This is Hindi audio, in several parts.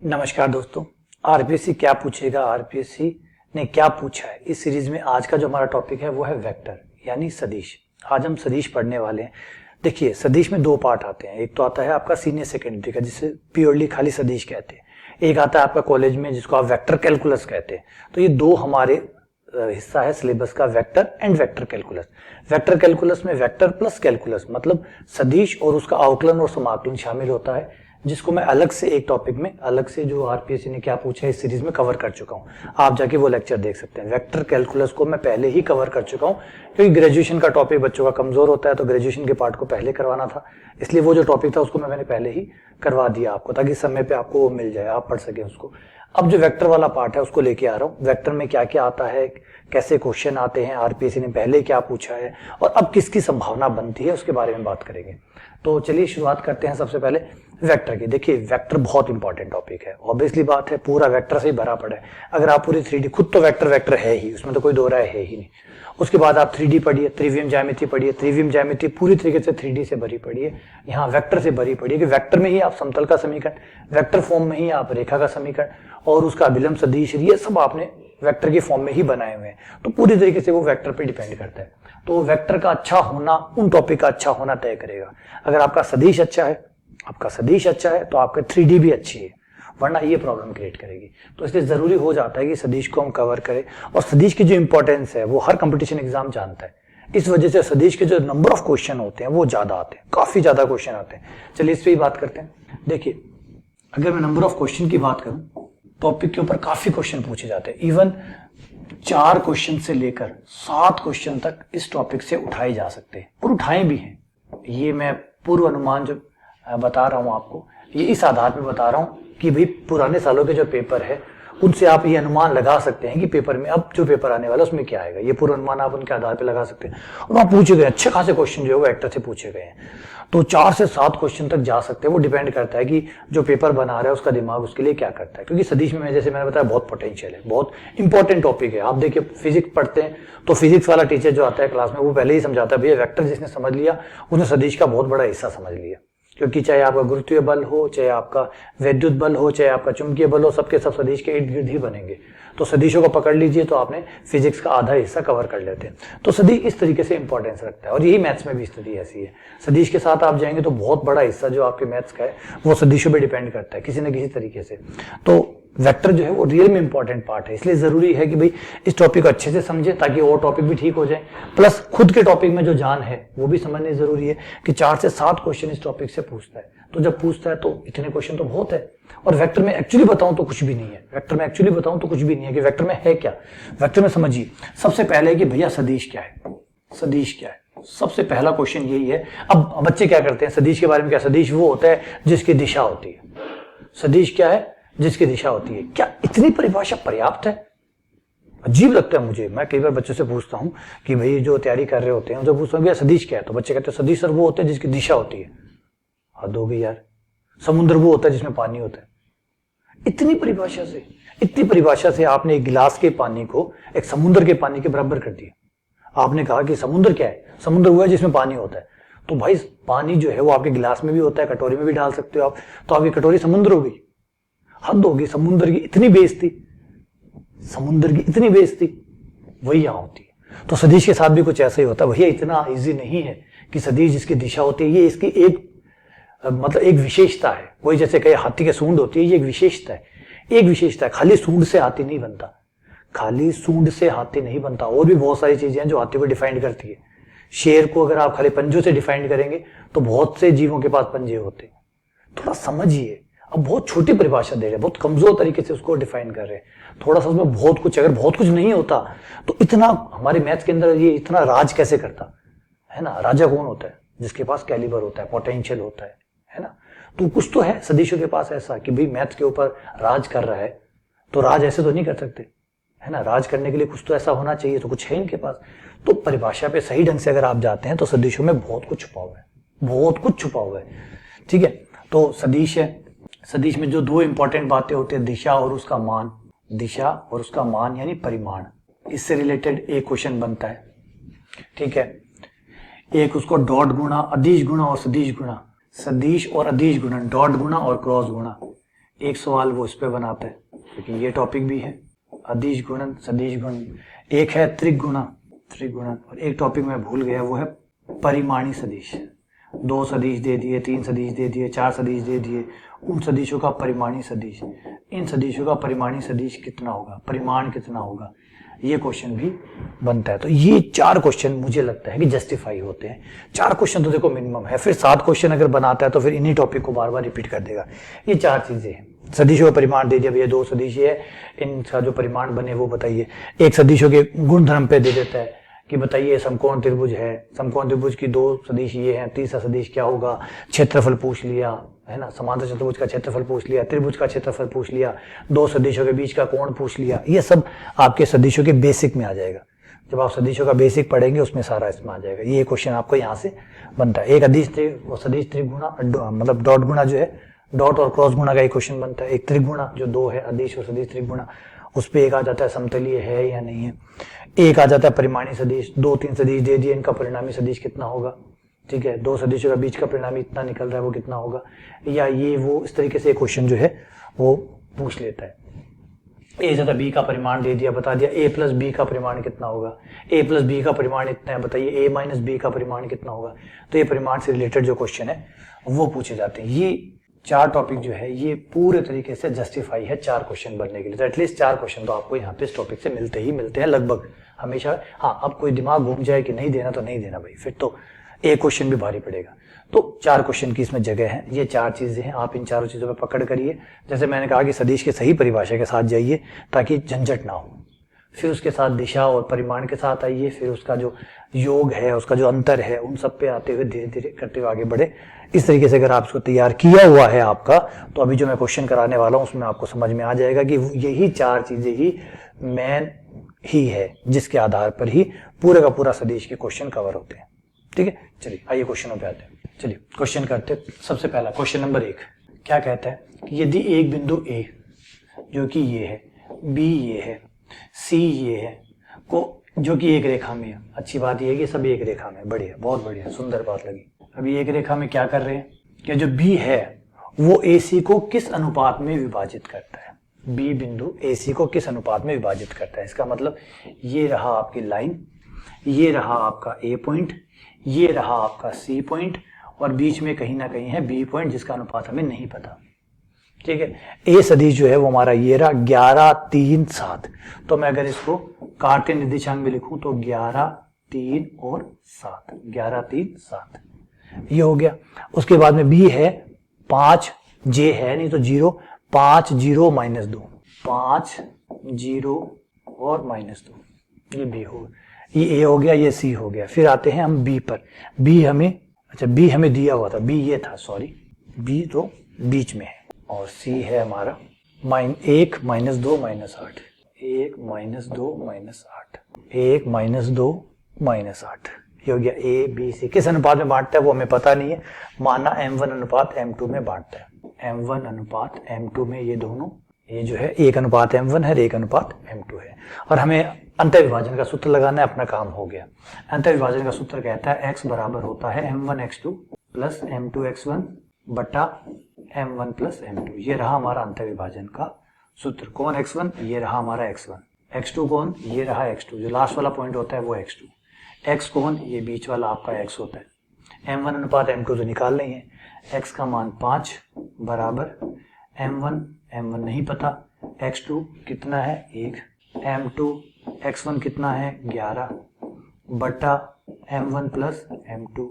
नमस्कार दोस्तों। आरपीएससी क्या पूछेगा, आरपीएससी ने क्या पूछा है, इस सीरीज में आज का जो हमारा टॉपिक है वो है वेक्टर यानी सदिश। आज हम सदिश पढ़ने वाले हैं। देखिए, सदिश में दो पार्ट आते हैं। एक तो आता है आपका सीनियर सेकेंडरी का, जिसे प्योरली खाली सदिश कहते हैं। एक आता है आपका कॉलेज में, जिसको आप वेक्टर कैलकुलस कहते हैं। तो ये दो हमारे हिस्सा है सिलेबस का, vector and vector calculus. Vector calculus में वेक्टर प्लस कैलकुलस मतलब सदिश और उसका अवकलन और समाकलन शामिल होता है, जिसको मैं अलग से एक टॉपिक में अलग से जो आरपीएससी ने क्या पूछा है इस सीरीज में कवर कर चुका हूं। आप जाके वो लेक्चर देख सकते हैं। वेक्टर कैलकुलस को मैं पहले ही कवर कर चुका हूं, क्योंकि ग्रेजुएशन का टॉपिक बच्चों का कमजोर होता है, तो ग्रेजुएशन के पार्ट को पहले करवाना था, इसलिए वो जो टॉपिक था उसको मैंने पहले ही करवा दिया आपको, ताकि समय पे आपको वो मिल जाए, आप पढ़ सके उसको। अब जो वेक्टर वाला पार्ट है उसको लेके आ रहा हूं। वेक्टर में क्या क्या आता है, कैसे क्वेश्चन आते हैं, आरपीएससी ने पहले क्या पूछा है और अब किसकी संभावना बनती है, उसके बारे में बात करेंगे। तो चलिए शुरुआत करते हैं सबसे पहले वेक्टर की। देखिए, वेक्टर बहुत इंपॉर्टेंट टॉपिक है। ऑब्वियसली बात है, पूरा वेक्टर से ही भरा पड़ा है। अगर आप पूरी 3D, खुद तो वेक्टर है ही, उसमें तो कोई दो राय है ही नहीं। उसके बाद आप 3D पढ़िए, त्रिविम ज्यामिति पढ़िए। त्रिविम ज्यामिति पूरी तरीके से 3D से भरी पड़ी है, यहाँ वेक्टर से भरी पड़ी है कि वेक्टर में ही आप समतल का समीकरण, वेक्टर फॉर्म में ही आप रेखा का समीकरण और उसका अभिलंब सदिश, ये सब आपने वेक्टर के फॉर्म में ही बनाए हुए हैं। तो पूरी तरीके से वो वेक्टर पे डिपेंड करता है। तो वेक्टर का अच्छा होना उन टॉपिक का अच्छा होना तय करेगा। अगर आपका सदिश अच्छा है, तो आपका 3D भी अच्छी है, वरना ये प्रॉब्लम क्रिएट करेगी। तो इसलिए जरूरी हो जाता है कि सदिश को हम कवर करें। और सदिश की जो इंपॉर्टेंस है वो हर कंपटीशन एग्जाम जानता है। इस वजह से सदिश के जो नंबर ऑफ क्वेश्चन होते हैं वो ज्यादा आते हैं, काफी ज्यादा क्वेश्चन आते हैं। चलिए इस पे ही बात करते हैं। देखिए, अगर मैं नंबर ऑफ क्वेश्चन की बात करूं, टॉपिक के ऊपर काफी क्वेश्चन पूछे जाते हैं। इवन 4 क्वेश्चन से लेकर 7 क्वेश्चन तक इस टॉपिक से उठाए जा सकते हैं, और उठाए भी हैं। ये मैं पूर्व अनुमान जो बता रहा हूं आपको, ये इस आधार पर बता रहा हूं कि भाई पुराने सालों के जो पेपर है उनसे आप ये अनुमान लगा सकते हैं कि पेपर में अब जो पेपर आने वाला है उसमें क्या आएगा। ये पूर्व अनुमान आप उनके आधार पर लगा सकते हैं। और वहां पूछे गए अच्छे खासे क्वेश्चन जो है वो वेक्टर से पूछे गए हैं। तो 4 से 7 क्वेश्चन तक जा सकते हैं। वो डिपेंड करता है कि जो पेपर बना रहा है उसका दिमाग उसके लिए क्या करता है, क्योंकि सदिश में जैसे मैंने बताया बहुत पोटेंशियल है, बहुत इंपॉर्टेंट टॉपिक है। आप देखिए, फिजिक्स पढ़ते हैं तो फिजिक्स वाला टीचर जो आता है क्लास में वो पहले ही समझाता है भैया वेक्टर जिसने समझ लिया उसने सदिश का बहुत बड़ा हिस्सा समझ लिया। क्योंकि चाहे आपका गुरुत्वीय बल हो, चाहे आपका वैद्युत बल हो, चाहे आपका चुंबकीय बल हो, सबके सब सदिश के इर्द गिर्द ही बनेंगे। तो सदिशों को पकड़ लीजिए तो आपने फिजिक्स का आधा हिस्सा कवर कर लेते हैं। तो सदिश इस तरीके से इंपॉर्टेंस रखता है, और यही मैथ्स में भी स्थिति ऐसी है। सदिश के साथ आप जाएंगे तो बहुत बड़ा हिस्सा जो आपके मैथ्स का है वो सदिशों पे डिपेंड करता है किसी न किसी तरीके से। तो वेक्टर जो है वो रियल में इंपॉर्टेंट पार्ट है, इसलिए जरूरी है कि भाई इस टॉपिक को अच्छे से समझे ताकि और टॉपिक भी ठीक हो जाए। प्लस खुद के टॉपिक में जो जान है वो भी समझनी जरूरी है कि 4 से 7 क्वेश्चन इस टॉपिक से पूछता है। तो जब पूछता है तो इतने क्वेश्चन तो बहुत है। और वेक्टर में एक्चुअली बताऊं तो कुछ भी नहीं है। कि वेक्टर में है क्या, वेक्टर में समझिए सबसे पहले कि भैया सदिश क्या है। सबसे पहला क्वेश्चन यही है। अब बच्चे क्या करते हैं सदिश के बारे में, क्या सदिश वो होता है जिसकी दिशा होती है। सदिश क्या है, जिसकी दिशा होती है। क्या इतनी परिभाषा पर्याप्त है? अजीब लगता है मुझे। मैं कई बार बच्चों से पूछता हूं कि भाई जो तैयारी कर रहे होते हैं उनसे पूछता हूं भैया सदिश क्या है, तो बच्चे कहते हैं सदिश सर वो होते हैं जिसकी दिशा होती है। हद हो गई यार। समुद्र वो होता है जिसमें पानी होता है। इतनी परिभाषा से आपने एक गिलास के पानी को एक समुद्र के पानी के बराबर कर दिया। आपने कहा कि समुद्र क्या है, समुद्र वो है जिसमें पानी होता है। तो भाई पानी जो है वो आपके गिलास में भी होता है, कटोरी में भी डाल सकते हो आप, तो आपकी कटोरी समुद्र होगी। हद होगी। समुद्र की इतनी बेइज्जती वही यहां होती है। तो सदिश के साथ भी कुछ ऐसा ही होता है। भैया इतना इजी नहीं है कि सदिश जिसकी दिशा होती है, ये इसकी एक एक विशेषता है। वही जैसे कहे हाथी के सूंड होती है, ये एक विशेषता है। खाली सूंड से हाथी नहीं बनता, और भी बहुत सारी चीजें हैं जो हाथी को डिफाइन करती है। शेर को अगर आप खाली पंजों से डिफाइन करेंगे तो बहुत से जीवों के पास पंजे होते हैं। थोड़ा समझिए। अब बहुत छोटी परिभाषा दे रहे हैं, बहुत कमजोर तरीके से उसको डिफाइन कर रहे हैं। थोड़ा सा उसमें बहुत कुछ, अगर बहुत कुछ नहीं होता तो इतना हमारे मैथ्स के अंदर ये इतना राज कैसे करता है ना। राजा कौन होता है? जिसके पास कैलिबर होता है, पोटेंशियल होता है ना। तो कुछ तो है सदिशों के पास ऐसा कि भाई मैथ्स के ऊपर राज कर रहा है, तो राज ऐसे तो नहीं कर सकते, है ना। राज करने के लिए कुछ तो ऐसा होना चाहिए, तो कुछ है इनके पास। तो परिभाषा पे सही ढंग से अगर आप जाते हैं तो सदिशों में बहुत कुछ छुपा हुआ है। ठीक है। तो सदिश है। सदिश में जो 2 इंपॉर्टेंट बातें होती है, दिशा और उसका मान यानी परिमाण। इससे रिलेटेड एक क्वेश्चन बनता है। ठीक है। एक उसको डॉट गुणा, अदिश गुणा और सदिश गुणा, सदिश और अदिश गुणन, डॉट गुणा और क्रॉस गुणा, एक सवाल वो इस पे बनाता है क्योंकि ये टॉपिक भी है, अदिश गुणन सदिश गुणन। एक है त्रिगुणन और एक टॉपिक मैं भूल गया वो है परिमाणी सदिश। 2 सदिश दे दिए, 3 सदिश दे दिए, 4 सदिश दे दिए, उन सदिशों का परिमाणी सदिश, इन सदिशों का परिमाणी सदिश कितना होगा, परिमाण कितना होगा, ये क्वेश्चन भी बनता है। तो ये 4 क्वेश्चन मुझे लगता है कि जस्टिफाई होते हैं। 4 क्वेश्चन तो देखो मिनिमम है, फिर 7 क्वेश्चन अगर बनाता है तो फिर इन्हीं टॉपिक को बार बार रिपीट कर देगा। ये 4 चीजें हैं। सदिशों का परिमाण दे दिया भैया, 2 सदिश है, इनका जो परिमाण बने वो बताइए। एक सदिशों के गुणधर्म पे दे देता है कि बताइए समकोण त्रिभुज है, समकोण त्रिभुज की 2 सदिश ये हैं, तीसरा सदिश क्या होगा, क्षेत्रफल पूछ लिया है ना, समांतर चतुर्भुज का क्षेत्रफल पूछ लिया, त्रिभुज का क्षेत्रफल पूछ लिया, 2 सदिशों के बीच का कोण पूछ लिया। ये सब आपके सदिशों के बेसिक में आ जाएगा। जब आप सदिशों का बेसिक पढ़ेंगे उसमें सारा इसमें आ जाएगा। ये क्वेश्चन आपको यहाँ से बनता है। एक सदिश त्रिगुणा मतलब डॉट गुणा जो है, डॉट और क्रॉस गुणा का एक क्वेश्चन बनता है। एक त्रिगुणा जो 2 है, अदिश और सदिश त्रिगुणा, उस पे एक आ जाता है समतलीय है या नहीं है। एक आ जाता है परिमाणी सदिश, 2-3 सदिश दे दिए, इनका परिणामी सदिश कितना होगा, ठीक है, 2 सदिशों का बीच का परिणामी इतना निकल रहा है वो कितना होगा, या ये वो इस तरीके से क्वेश्चन जो है वो पूछ लेता है। ए ज्यादा बी का परिमाण दे दिया, बता दिया ए प्लस बी का परिमाण कितना होगा, ए प्लस बी का परिमाण इतना है, बताइए ए माइनस बी का परिमाण कितना होगा। तो ये परिमाण से रिलेटेड जो क्वेश्चन है वो पूछे जाते हैं। ये 4 टॉपिक जो है ये पूरे तरीके से जस्टिफाई है 4 क्वेश्चन बनने के लिए। तो एटलीस्ट 4 क्वेश्चन तो आपको यहाँ पे इस टॉपिक से मिलते हैं लगभग हमेशा। हाँ, अब कोई दिमाग घूम जाए कि नहीं देना तो नहीं देना भाई, फिर तो एक क्वेश्चन भी भारी पड़ेगा। तो 4 क्वेश्चन की इसमें जगह है। ये 4 चीजें हैं, आप इन चारों चीजों पर पकड़ करिए। जैसे मैंने कहा कि सदिश के सही परिभाषा के साथ जाइए ताकि झंझट ना हो, फिर उसके साथ दिशा और परिमाण के साथ आइए, फिर उसका जो योग है, उसका जो अंतर है, उन सब पे आते हुए धीरे धीरे करते हुए आगे बढ़े। इस तरीके से अगर आप इसको तैयार किया हुआ है आपका, तो अभी जो मैं क्वेश्चन कराने वाला हूं उसमें आपको समझ में आ जाएगा कि यही 4 चीजें ही मेन ही है जिसके आधार पर ही पूरे का पूरा सदिश के क्वेश्चन कवर होते हैं। ठीक है, चलिए आइए क्वेश्चनों पे आते हैं। चलिए क्वेश्चन करते हैं। सबसे पहला क्वेश्चन नंबर 1 क्या कहता है कि यदि एक बिंदु ए जो कि ये है, बी ये है, सी ये है, को जो कि एक रेखा में है। अच्छी बात यह है कि सब एक रेखा में, बढ़िया, बहुत बढ़िया, सुंदर बात लगी। अभी एक रेखा में क्या कर रहे हैं कि जो बी है वो AC को किस अनुपात में विभाजित करता है, बी बिंदु AC को किस अनुपात में विभाजित करता है। इसका मतलब ये रहा आपकी लाइन, ये रहा आपका A पॉइंट, ये रहा आपका C पॉइंट, और बीच में कहीं ना कहीं है B पॉइंट जिसका अनुपात हमें नहीं पता। ठीक है, ए सदिश जो है वो हमारा ये रहा 11, 3, 7। तो मैं अगर इसको कार्तीय निर्देशांक में लिखूं तो 11, 3 और 7, 11, 3, 7 ये हो गया। उसके बाद में बी है 5, जे है नहीं तो 0, 5, 0, -2, 5, 0 और -2, ये बी होगा। ये ए हो गया, ये सी हो गया। फिर आते हैं हम बी पर। बी हमें, अच्छा बी हमें दिया हुआ था, बी ये था, सॉरी, बी तो बीच में है, और सी है हमारा 1, -2, -8, 1, -2, -8, 1, -2, -8, ये हो गया। ए बी सी किस अनुपात में बांटता है वो हमें पता नहीं है, माना M1 अनुपात M2 में बांटता है। M1 अनुपात M2 में ये दोनों, ये जो है 1 अनुपात M1 है, 1 अनुपात M2 है। और हमें अंतर विभाजन का सूत्र लगाना है, अपना काम हो गया। अंतर विभाजन का सूत्र कहता है x बराबर होता है M1x2 प्लस M2x1 बटा M1 प्लस M2। ये रहा हमारा अंतर विभाजन का सूत्र। कौन x1, ये रहा हमारा x1, x2 कौन, ये रहा x2, जो लास्ट वाला पॉइंट होता है वो x2, x कौन, ये बीच वाला आपका x होता है। M1 अनुपात M2 तो निकाल लेंगे, x का मान 5 बराबर M1 नहीं पता, x2 कितना है 1, M2 x1 कितना है 11 बटा M1 प्लस M2,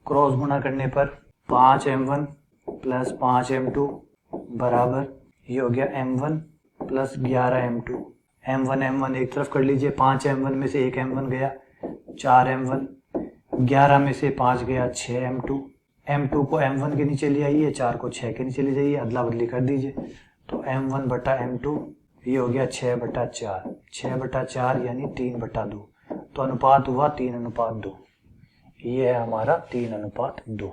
क्रॉस गुणा करने पर 5M1 प्लस 5M2 बराबर, ये हो गया M1 प्लस 11M2। M1 एक तरफ कर लीजिए, 5M1 में से 1 M1 गया, 4M1, 11 में से 5 गया, 6M2। M2 को M1 के नीचे ले आइए, 4 को 6 के नीचे ले जाइए, अदला बदली कर दीजिए, तो M1 बटा M2 ये हो गया 6/4, 6/4 यानी 3/2। तो अनुपात हुआ 3:2। ये है हमारा 3:2।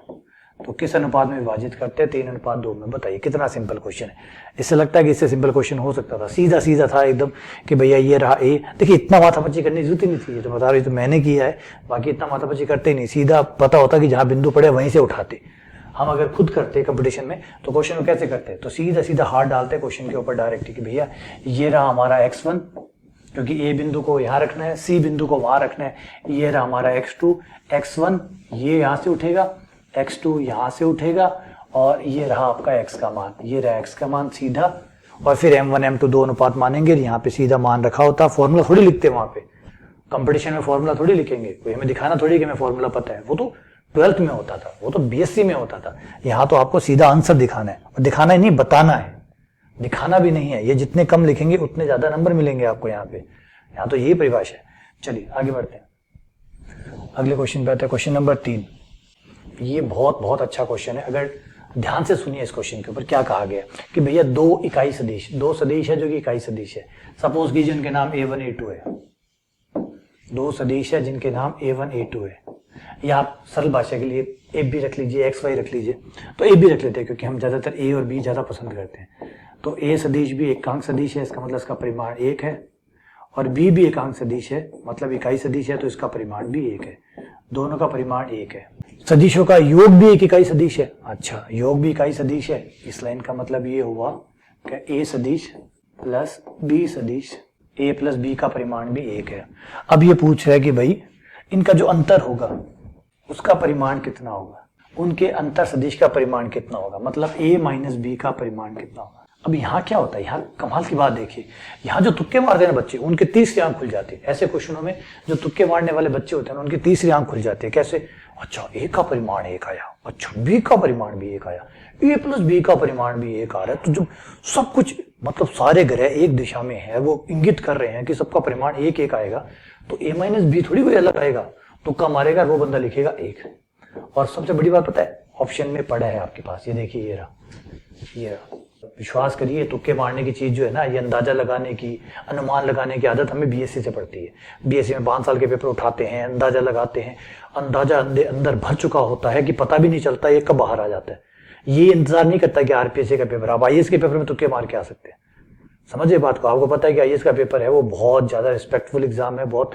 तो किस अनुपात में विभाजित करते हैं, 3:2 में। बताइए कितना सिंपल क्वेश्चन है। इससे लगता है कि इससे सिंपल क्वेश्चन हो सकता था, सीधा सीधा था एकदम कि भैया ये रहा ए। देखिए इतना माथापच्ची करने की जरूरत ही नहीं थी, ये तो बता रही, तो मैंने किया है, बाकी इतना माथापच्ची करते ही नहीं, सीधा पता होता कि जहां बिंदु पड़े वहीं से उठाते। हम अगर खुद करते हैं कंपटीशन में तो क्वेश्चन को कैसे करते हैं, तो सीधा सीधा हाथ डालते हैं क्वेश्चन के ऊपर डायरेक्ट कि भैया ये रहा हमारा x1, क्योंकि ए बिंदु को यहाँ रखना है, सी बिंदु को वहां रखना है, ये रहा हमारा x2, x1 ये यहाँ से उठेगा, x2 यहाँ से उठेगा, और ये रहा आपका x का मान, ये रहा x का मान सीधा, और फिर m1 m2 दो अनुपात मानेंगे, यहाँ पे सीधा मान रखा होता, फॉर्मूला थोड़ी लिखते वहां पे, कंपटीशन में फॉर्मूला थोड़ी लिखेंगे, कोई हमें दिखाना थोड़ी कि हमें फॉर्मूला पता है, वो तो 12th में होता था, वो तो बीएससी में होता था। यहाँ तो आपको सीधा आंसर दिखाना है, और दिखाना ही नहीं बताना है, दिखाना भी नहीं है। ये जितने कम लिखेंगे उतने ज्यादा नंबर मिलेंगे आपको यहाँ पे, यहाँ तो यही परिभाषा है। चलिए आगे बढ़ते हैं, अगले क्वेश्चन पे आते हैं, क्वेश्चन नंबर 3। ये बहुत बहुत अच्छा क्वेश्चन है, अगर ध्यान से सुनिए इस क्वेश्चन के ऊपर क्या कहा गया कि भैया दो इकाई सदिश, दो सदिश है जो कि इकाई सदिश है, सपोज कीजिए उनके नाम a1 a2 है, दो सदिश है जिनके नाम a1 a2 है, या आप सरल भाषा के लिए ए भी रख लीजिए, एक्स वाई रख लीजिए, तो ए भी रख लेते हैं क्योंकि हम ज्यादातर ए और बी ज्यादा पसंद करते हैं। तो ए सदिश भी एकांक सदिश है, इसका मतलब इसका परिमाण 1 है, और बी भी एकांक सदिश है, मतलब इकाई सदिश है, तो इसका परिमाण भी 1 है, दोनों का परिमाण 1 है। सदिशों का योग भी एक इकाई सदिश है, अच्छा योग भी इकाई सदिश है, इस लाइन का मतलब ये हुआ कि ए सदिश प्लस बी सदिश, ए प्लस बी का परिमाण भी 1 है। अब ये पूछ रहा है कि भाई इनका जो अंतर होगा उसका परिमाण कितना होगा, उनके अंतर सदिश का परिमाण कितना होगा, मतलब a माइनस बी का परिमाण कितना होगा। अब यहाँ क्या होता है, यहाँ कमाल की बात देखिए, यहाँ जो तुक्के मारते हैं बच्चे उनकी तीसरी आंख खुल जाती है। ऐसे क्वेश्चनों में जो तुक्के मारने वाले बच्चे होते हैं उनकी तीसरी आंख खुल जाती है। कैसे, अच्छा a का परिमाण 1 आया, अच्छा b का परिमाण भी 1 आया, a प्लस बी का परिमाण भी 1 आ रहा है, तो जो सब कुछ मतलब सारे ग्रह एक दिशा में है, वो इंगित कर रहे हैं कि सबका परिमाण 1 आएगा, तो a माइनस बी थोड़ी कोई अलग आएगा, तुक्का मारेगा वो बंदा लिखेगा 1। और सबसे बड़ी बात पता है, ऑप्शन में पड़ा है आपके पास, ये देखिए ये रहा। विश्वास करिए तुक्के मारने की चीज जो है ना, ये अंदाजा लगाने की, अनुमान लगाने की आदत हमें बीएससी से पड़ती है। बीएससी में 5 साल के पेपर उठाते हैं, अंदाजा लगाते हैं, अंदाजा अंदर भर चुका होता है कि पता भी नहीं चलता ये कब बाहर आ जाता है। ये इंतजार नहीं करता कि आरपीएससी का पेपर, आप आईएएस के पेपर में तुक्के मार के आ सकते हैं। समझिए बात को, आपको पता है कि आईएएस का पेपर है वो बहुत ज्यादा रिस्पेक्टफुल एग्जाम है, बहुत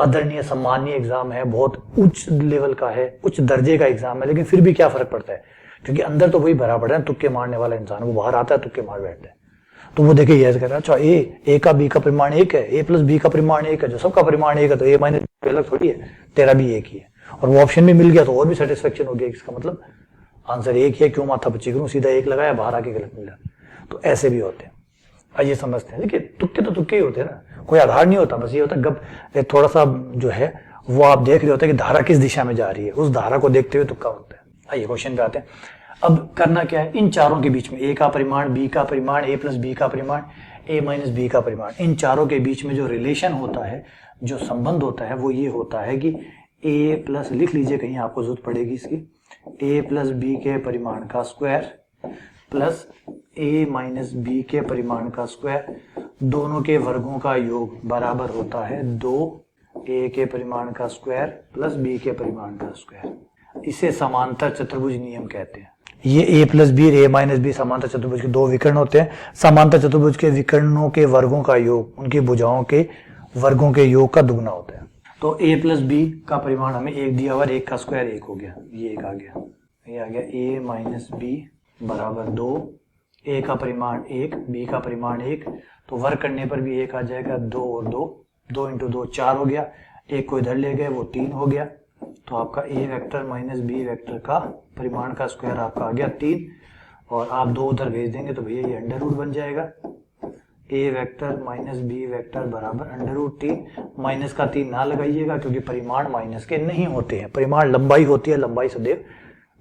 आदरणीय सम्मानीय एग्जाम है, बहुत उच्च लेवल का है, उच्च दर्जे का एग्जाम है, लेकिन फिर भी क्या फर्क पड़ता है, क्योंकि अंदर तो वही भरा पड़ा है, तुक्के मारने वाला इंसान वो बाहर आता है तुक्के मार बैठता है। तो वो देखिए ये कह रहा है, अच्छा ए का बी का परिमाण 1 है, ए प्लस बी का परिमाण 1 है, जो सबका परिमाण 1 है, तो ए माइनस अलग थोड़ी है, तेरा भी 1 ही है, और वो ऑप्शन में मिल गया तो और भी सेटिस्फेक्शन हो गया, इसका मतलब आंसर 1 है, क्यों माथा पच्ची करूं, सीधा 1 लगाया, बाहर आके गलत मिला। तो ऐसे भी होते हैं, आइए समझते हैं। देखिए तुक्के तो तुक्के ही होते हैं ना, कोई आधार नहीं होता, बस ये होता है थोड़ा सा जो है वो आप देख रहे होते हैं कि धारा किस दिशा में जा रही है, उस धारा को देखते हुए तुक्का होता है। आइए क्वेश्चन पे आते हैं। अब करना क्या है, इन चारों के बीच में ए का परिमाण, बी का परिमाण, ए प्लस बी का परिमाण, ए माइनस बी का परिमाण, इन चारों के बीच में जो रिलेशन होता है, जो संबंध होता है, वो ये होता है कि ए प्लस, लिख लीजिए कहीं आपको जरूरत पड़ेगी इसकी, ए प्लस बी के परिमाण का स्क्वायर प्लस ए माइनस बी के परिमाण का स्क्वायर, दोनों के वर्गों का योग बराबर होता है 2 ए के परिमाण का स्क्वायर प्लस बी के परिमाण का स्क्वायर। इसे समांतर चतुर्भुज नियम कहते हैं। ये ए प्लस बी, ए माइनस बी समांतर चतुर्भुज के 2 विकर्ण होते हैं। समांतर चतुर्भुज के विकर्णों के वर्गों का योग उनकी भुजाओं के वर्गों के योग का दुगना होता है। तो ए प्लस बी का परिमाण हमें 1 दिया हुआ, 1 का स्क्वायर 1 हो गया, ये 1 आ गया, ये आ गया ए माइनस बी बराबर 2, ए का परिमाण 1, बी का परिमाण 1, तो वर्ग करने पर भी 1 आ जाएगा, 2 और 2, 2 इंटू 2 4 हो गया, 1 को इधर ले गए वो 3 हो गया, तो आपका ए वेक्टर माइनस बी वेक्टर का परिमाण का स्क्वायर आपका आ गया 3, और आप 2 उधर भेज देंगे तो भैया ये अंडर रूट बन जाएगा, ए वेक्टर माइनस बी वेक्टर बराबर अंडर रूट 3, माइनस का 3 ना लगाइएगा क्योंकि परिमाण माइनस के नहीं होते हैं, परिमाण लंबाई होती है, लंबाई सदैव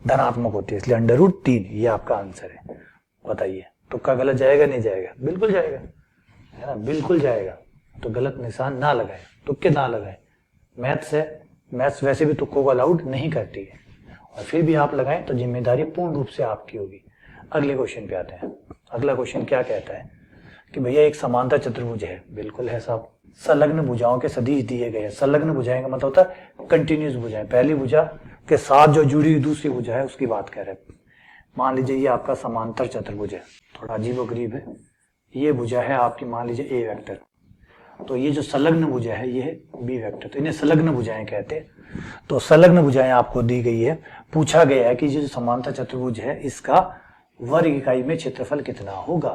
धनात्मक होती है, इसलिए अंडर रूट 3 ये आपका आंसर है। बताइए तुक्का गलत जाएगा नहीं जाएगा? बिल्कुल जाएगा, है ना, बिल्कुल जाएगा। तो गलत निशान ना लगाए, तुक्के ना लगाए। मैथ्स है, मैथ्स वैसे भी तुक्कों को अलाउड नहीं करती है, और फिर भी आप लगाएं तो जिम्मेदारी पूर्ण रूप से आपकी होगी। अगले क्वेश्चन पे आते हैं। अगला क्वेश्चन क्या कहता है कि भैया एक समांतर चतुर्भुज है, बिल्कुल है साहब, संलग्न भुजाओं के सदिश दिए गए हैं। संलग्न भुजाएं का मतलब होता है कंटिन्यूस भुजाएं, पहली भुजा के साथ जो जुड़ी हुई दूसरी भुजा है उसकी बात कर रहे हैं। मान लीजिए ये आपका समांतर चतुर्भुज है, थोड़ा अजीबोगरीब है, ये भुजा है आपकी, मान लीजिए ए वेक्टर, तो ये जो संलग्न भुजा है ये है बी वेक्टर, तो इन्हें संलग्न भुजाएं कहते हैं। तो संलग्न भुजाएं आपको दी गई है, पूछा गया है कि जो समांतर चतुर्भुज है इसका वर्ग इकाई में क्षेत्रफल कितना होगा।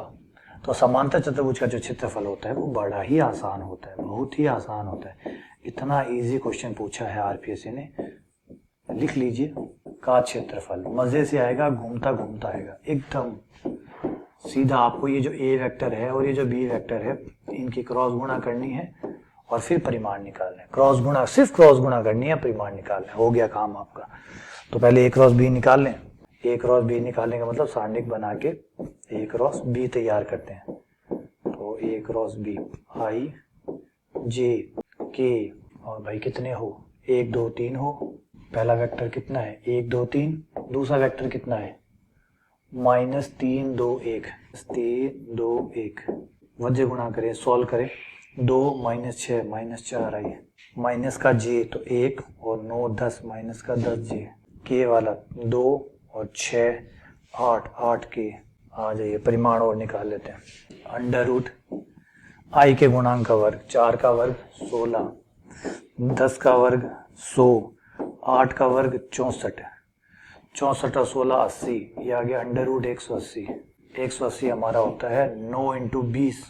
तो समांतर चतुर्भुज का जो क्षेत्रफल होता है वो बड़ा ही आसान होता है, बहुत ही आसान होता है। इतना इजी क्वेश्चन पूछा है आरपीएससी ने, लिख लीजिए का क्षेत्रफल, मजे से आएगा, घूमता घूमता आएगा, एकदम सीधा। आपको ये जो ए वेक्टर है और ये जो बी वेक्टर है इनकी क्रॉस गुणा करनी है और फिर परिमाण निकालना है। क्रॉस गुणा, सिर्फ क्रॉस गुणा करनी है, परिमाण निकालना है, हो गया काम आपका। तो पहले ए क्रॉस बी निकाल लें। ए क्रॉस बी निकालने का मतलब सारणिक बना के ए क्रॉस बी तैयार करते हैं। तो ए क्रॉस बी आई जे के, और भाई कितने हो, 1 2 3 हो। पहला वेक्टर कितना है 1 2 3, दूसरा वेक्टर कितना है -3 2 1, 3 2 1, वज्र गुणा करें, सॉल्व करें, 2 -6 -4 आई, माइनस का जे तो 1 और 9 10 माइनस का 10 जे, के वाला 2 और 6 8 8 के। आ जाइए परिमाण और निकाल लेते हैं। अंडर रूट आई के गुणांक का वर्ग, 4 का वर्ग 16, 10 का वर्ग 100, 8 का वर्ग 64, 64 और 16 80, ये आ गया अंडर रूट 180। 180 हमारा होता है 9 इंटू 20,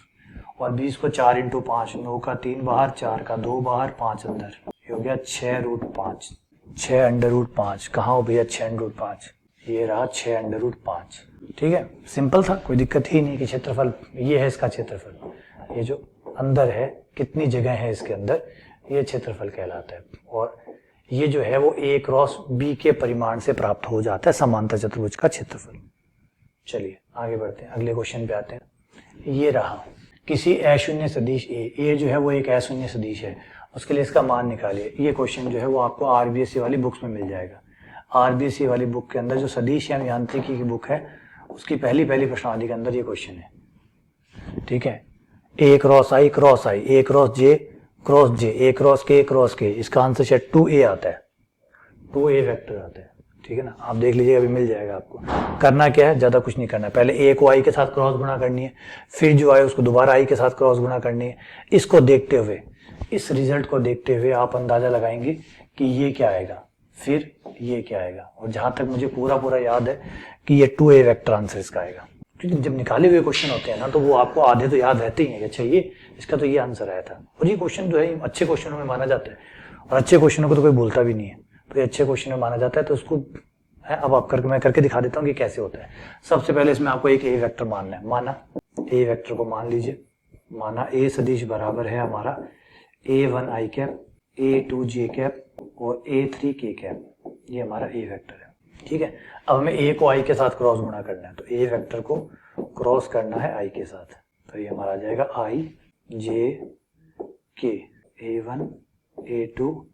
और 20 को 4 इंटू 5, 9 का 3 बाहर, 4 का 2 बाहर, 5 अंदर, ये हो गया 6 रूट 5, 6 अंडर रूट 5। कहाँ हो भैया 6 अंडर रूट 5, ये रहा 6 अंडर रूट 5। ठीक है, सिंपल था, कोई दिक्कत ही नहीं कि क्षेत्रफल ये है इसका क्षेत्रफल, ये जो अंदर है कितनी जगह है इसके अंदर, ये क्षेत्रफल कहलाता है। और ये जो है वो ए क्रॉस बी के परिमाण से प्राप्त हो जाता है समांतर चतुर्भुज का क्षेत्रफल। चलिए आगे बढ़ते हैं, अगले क्वेश्चन पे आते हैं। ये रहा किसी अशून्य सदिश ए जो है वो एक अशून्य सदिश है, उसके लिए इसका मान निकालिए। ये क्वेश्चन जो है वो आपको आरबीएससी वाली बुक्स में मिल जाएगा। आरबीएससी वाली बुक के अंदर जो सदिश एवं यांत्रिकी की बुक है उसकी पहली प्रश्नावली के अंदर ये क्वेश्चन है। ठीक है, A cross I, A cross J, A cross के, इसका आंसर शायद 2a आता है, 2a वेक्टर आता है। ठीक है ना, आप देख लीजिए अभी मिल जाएगा आपको। करना क्या है, ज्यादा कुछ नहीं करना है, पहले ए को आई के साथ क्रॉस गुणा करनी है, फिर जो आए उसको दोबारा आई के साथ क्रॉस गुणा करनी है। इसको देखते हुए, इस रिजल्ट को देखते हुए आप अंदाजा लगाएंगे कि ये क्या आएगा, फिर ये क्या आएगा। और जहां तक मुझे पूरा याद है कि ये 2a वेक्टर आंसर इसका आएगा, क्योंकि जब निकाले हुए क्वेश्चन होते हैं ना तो वो आपको आधे तो याद रहते ही हैं। अच्छा ये इसका तो ये आंसर आया था, और ये क्वेश्चन जो है अच्छे क्वेश्चनों में माना जाता है, और अच्छे क्वेश्चनों को तो कोई भूलता भी नहीं है, तो ये अच्छे क्वेश्चन में माना जाता है। तो उसको है, अब आप मैं करके दिखा देता हूँ कि कैसे होता है। सबसे पहले इसमें आपको एक ए वेक्टर मानना है, माना ए वेक्टर को मान लीजिए, माना ए सदिश बराबर है हमारा A1 आई कैप, A2 जे कैप और A3 के कैप, ये हमारा ए वेक्टर है। ठीक है, अब हमें ए को आई के साथ क्रॉस गुणा करना है, तो ए वेक्टर को क्रॉस करना है आई के साथ, तो ये हमारा आ जाएगा आई जे के, A1 A2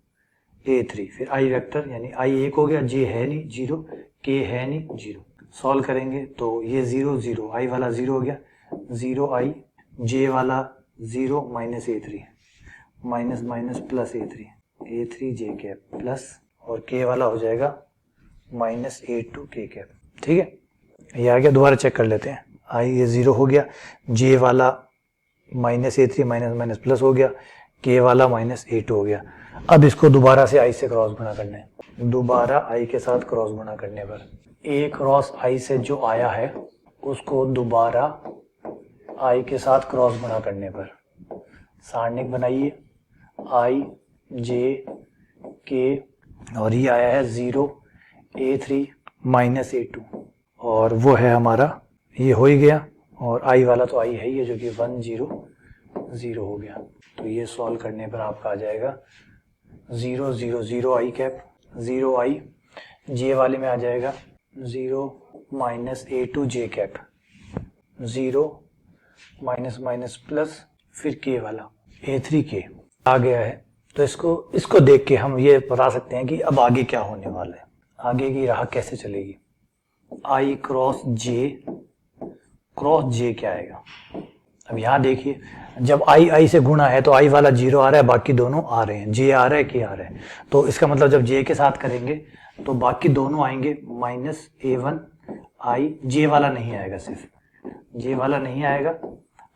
A3, फिर आई वेक्टर यानी आई 1 हो गया, जे है नहीं 0, के है नहीं 0। सॉल्व करेंगे तो ये 0 0, आई वाला 0 हो गया, 0 आई, जे वाला 0 minus A3, minus minus plus A3 जे कैप प्लस, और के वाला हो जाएगा माइनस A2 के कैप। ठीक है, ये आ गया, दोबारा चेक कर लेते हैं। आई ये 0 हो गया, जे वाला minus A3 minus minus plus हो गया, के वाला माइनस A2 हो गया। अब इसको दोबारा से आई से क्रॉस गुणा करना है, दोबारा आई के साथ क्रॉस गुणा करने पर ए क्रॉस आई से जो आया है उसको दोबारा आई के साथ क्रॉस गुणा करने पर सारणिक बनाइए, आई जे के, और ये आया है 0 A3 माइनस A2, और वो है हमारा, ये हो ही गया, और आई वाला तो आई है ही है जो कि 1 0 0 हो गया। तो ये सॉल्व करने पर आपका आ जाएगा 0 0 0 आई कैप, 0 आई, जे वाले में आ जाएगा 0 माइनस A2 जे कैप, 0 माइनस माइनस प्लस, फिर के वाला A3 के आ गया है। तो इसको देख के हम ये बता सकते हैं कि अब आगे क्या होने वाला है, आगे की राह कैसे चलेगी। आई क्रॉस जे क्या आएगा, अब यहाँ देखिए, जब आई से गुणा है तो आई वाला 0 आ रहा है, बाकी दोनों आ रहे हैं, जे आ रहा है, के आ रहा है। तो इसका मतलब जब जे के साथ करेंगे तो बाकी दोनों आएंगे, माइनस A1 आई, जे वाला नहीं आएगा, सिर्फ जे वाला नहीं आएगा,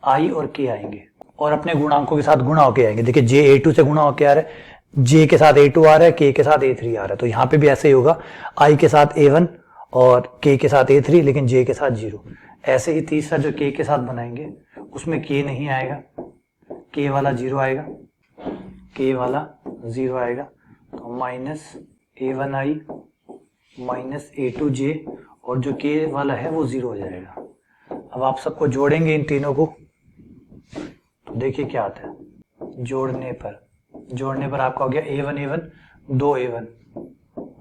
आई और के आएंगे, और अपने गुणांकों के साथ गुणा होके आएंगे। देखिए जे A2 से गुणा होके आ रहा है, जे के साथ A2 आ रहा है, के साथ A3 आ रहा है, तो यहाँ पे भी ऐसे ही होगा, आई के साथ A1 और के साथ A3, लेकिन जे के साथ 0। ऐसे ही तीसरा जो के साथ बनाएंगे उसमें के नहीं आएगा, के वाला 0 आएगा, के वाला 0 आएगा, तो माइनस A1i माइनस A2j, और जो के वाला है वो 0 हो जाएगा। अब आप सबको जोड़ेंगे इन तीनों को, तो देखिए क्या आता है। जोड़ने पर आपका हो गया A1 2 A1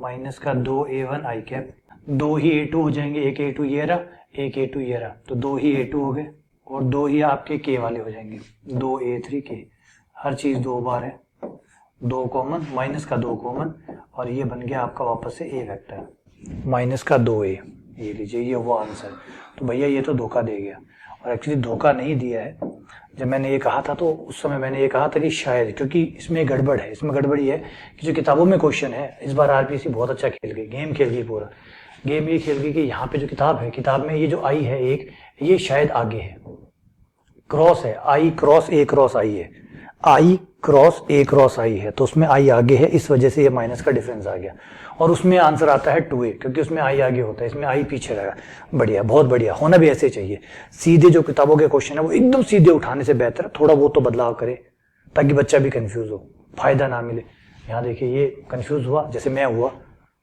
माइनस का 2 A1 i cap, 2 he A2 हो जाएंगे, एक A2 ये रहा, एक A2 ये रहा, तो 2 ही A2 हो गए, और 2 ही आपके के वाले हो जाएंगे, 2 A3 के, हर चीज 2 बार है, 2 कॉमन, माइनस का 2 कॉमन, और ये बन गया आपका वापस से A वेक्टर, माइनस का 2A। ये लीजिए, ये वो आंसर। तो भैया ये तो धोखा दे गया, और एक्चुअली धोखा नहीं दिया है। जब मैंने ये कहा था तो उस समय मैंने ये कहा था कि शायद, क्योंकि इसमें गड़बड़ है, इसमें गड़बड़ी है कि जो किताबों में क्वेश्चन है, इस बार आरपीसी बहुत अच्छा खेल गई, गेम खेल गई, पूरा गेम ये खेल गई कि यहाँ पे जो किताब है, किताब में ये जो आई है एक, ये शायद आगे है, क्रॉस है, आई क्रॉस ए क्रॉस आई है, आई क्रॉस ए क्रॉस आई है, तो उसमें आई आगे है, इस वजह से ये माइनस का डिफरेंस आ गया, और उसमें आंसर आता है 2A, क्योंकि उसमें आई आगे होता है, इसमें आई पीछे रहेगा। बढ़िया, बहुत बढ़िया, होना भी ऐसे चाहिए। सीधे जो किताबों के क्वेश्चन है वो एकदम सीधे उठाने से बेहतर है थोड़ा बहुत तो बदलाव करे, ताकि बच्चा भी कंफ्यूज हो, फायदा ना मिले। यहाँ देखिए ये कंफ्यूज हुआ, जैसे मैं हुआ,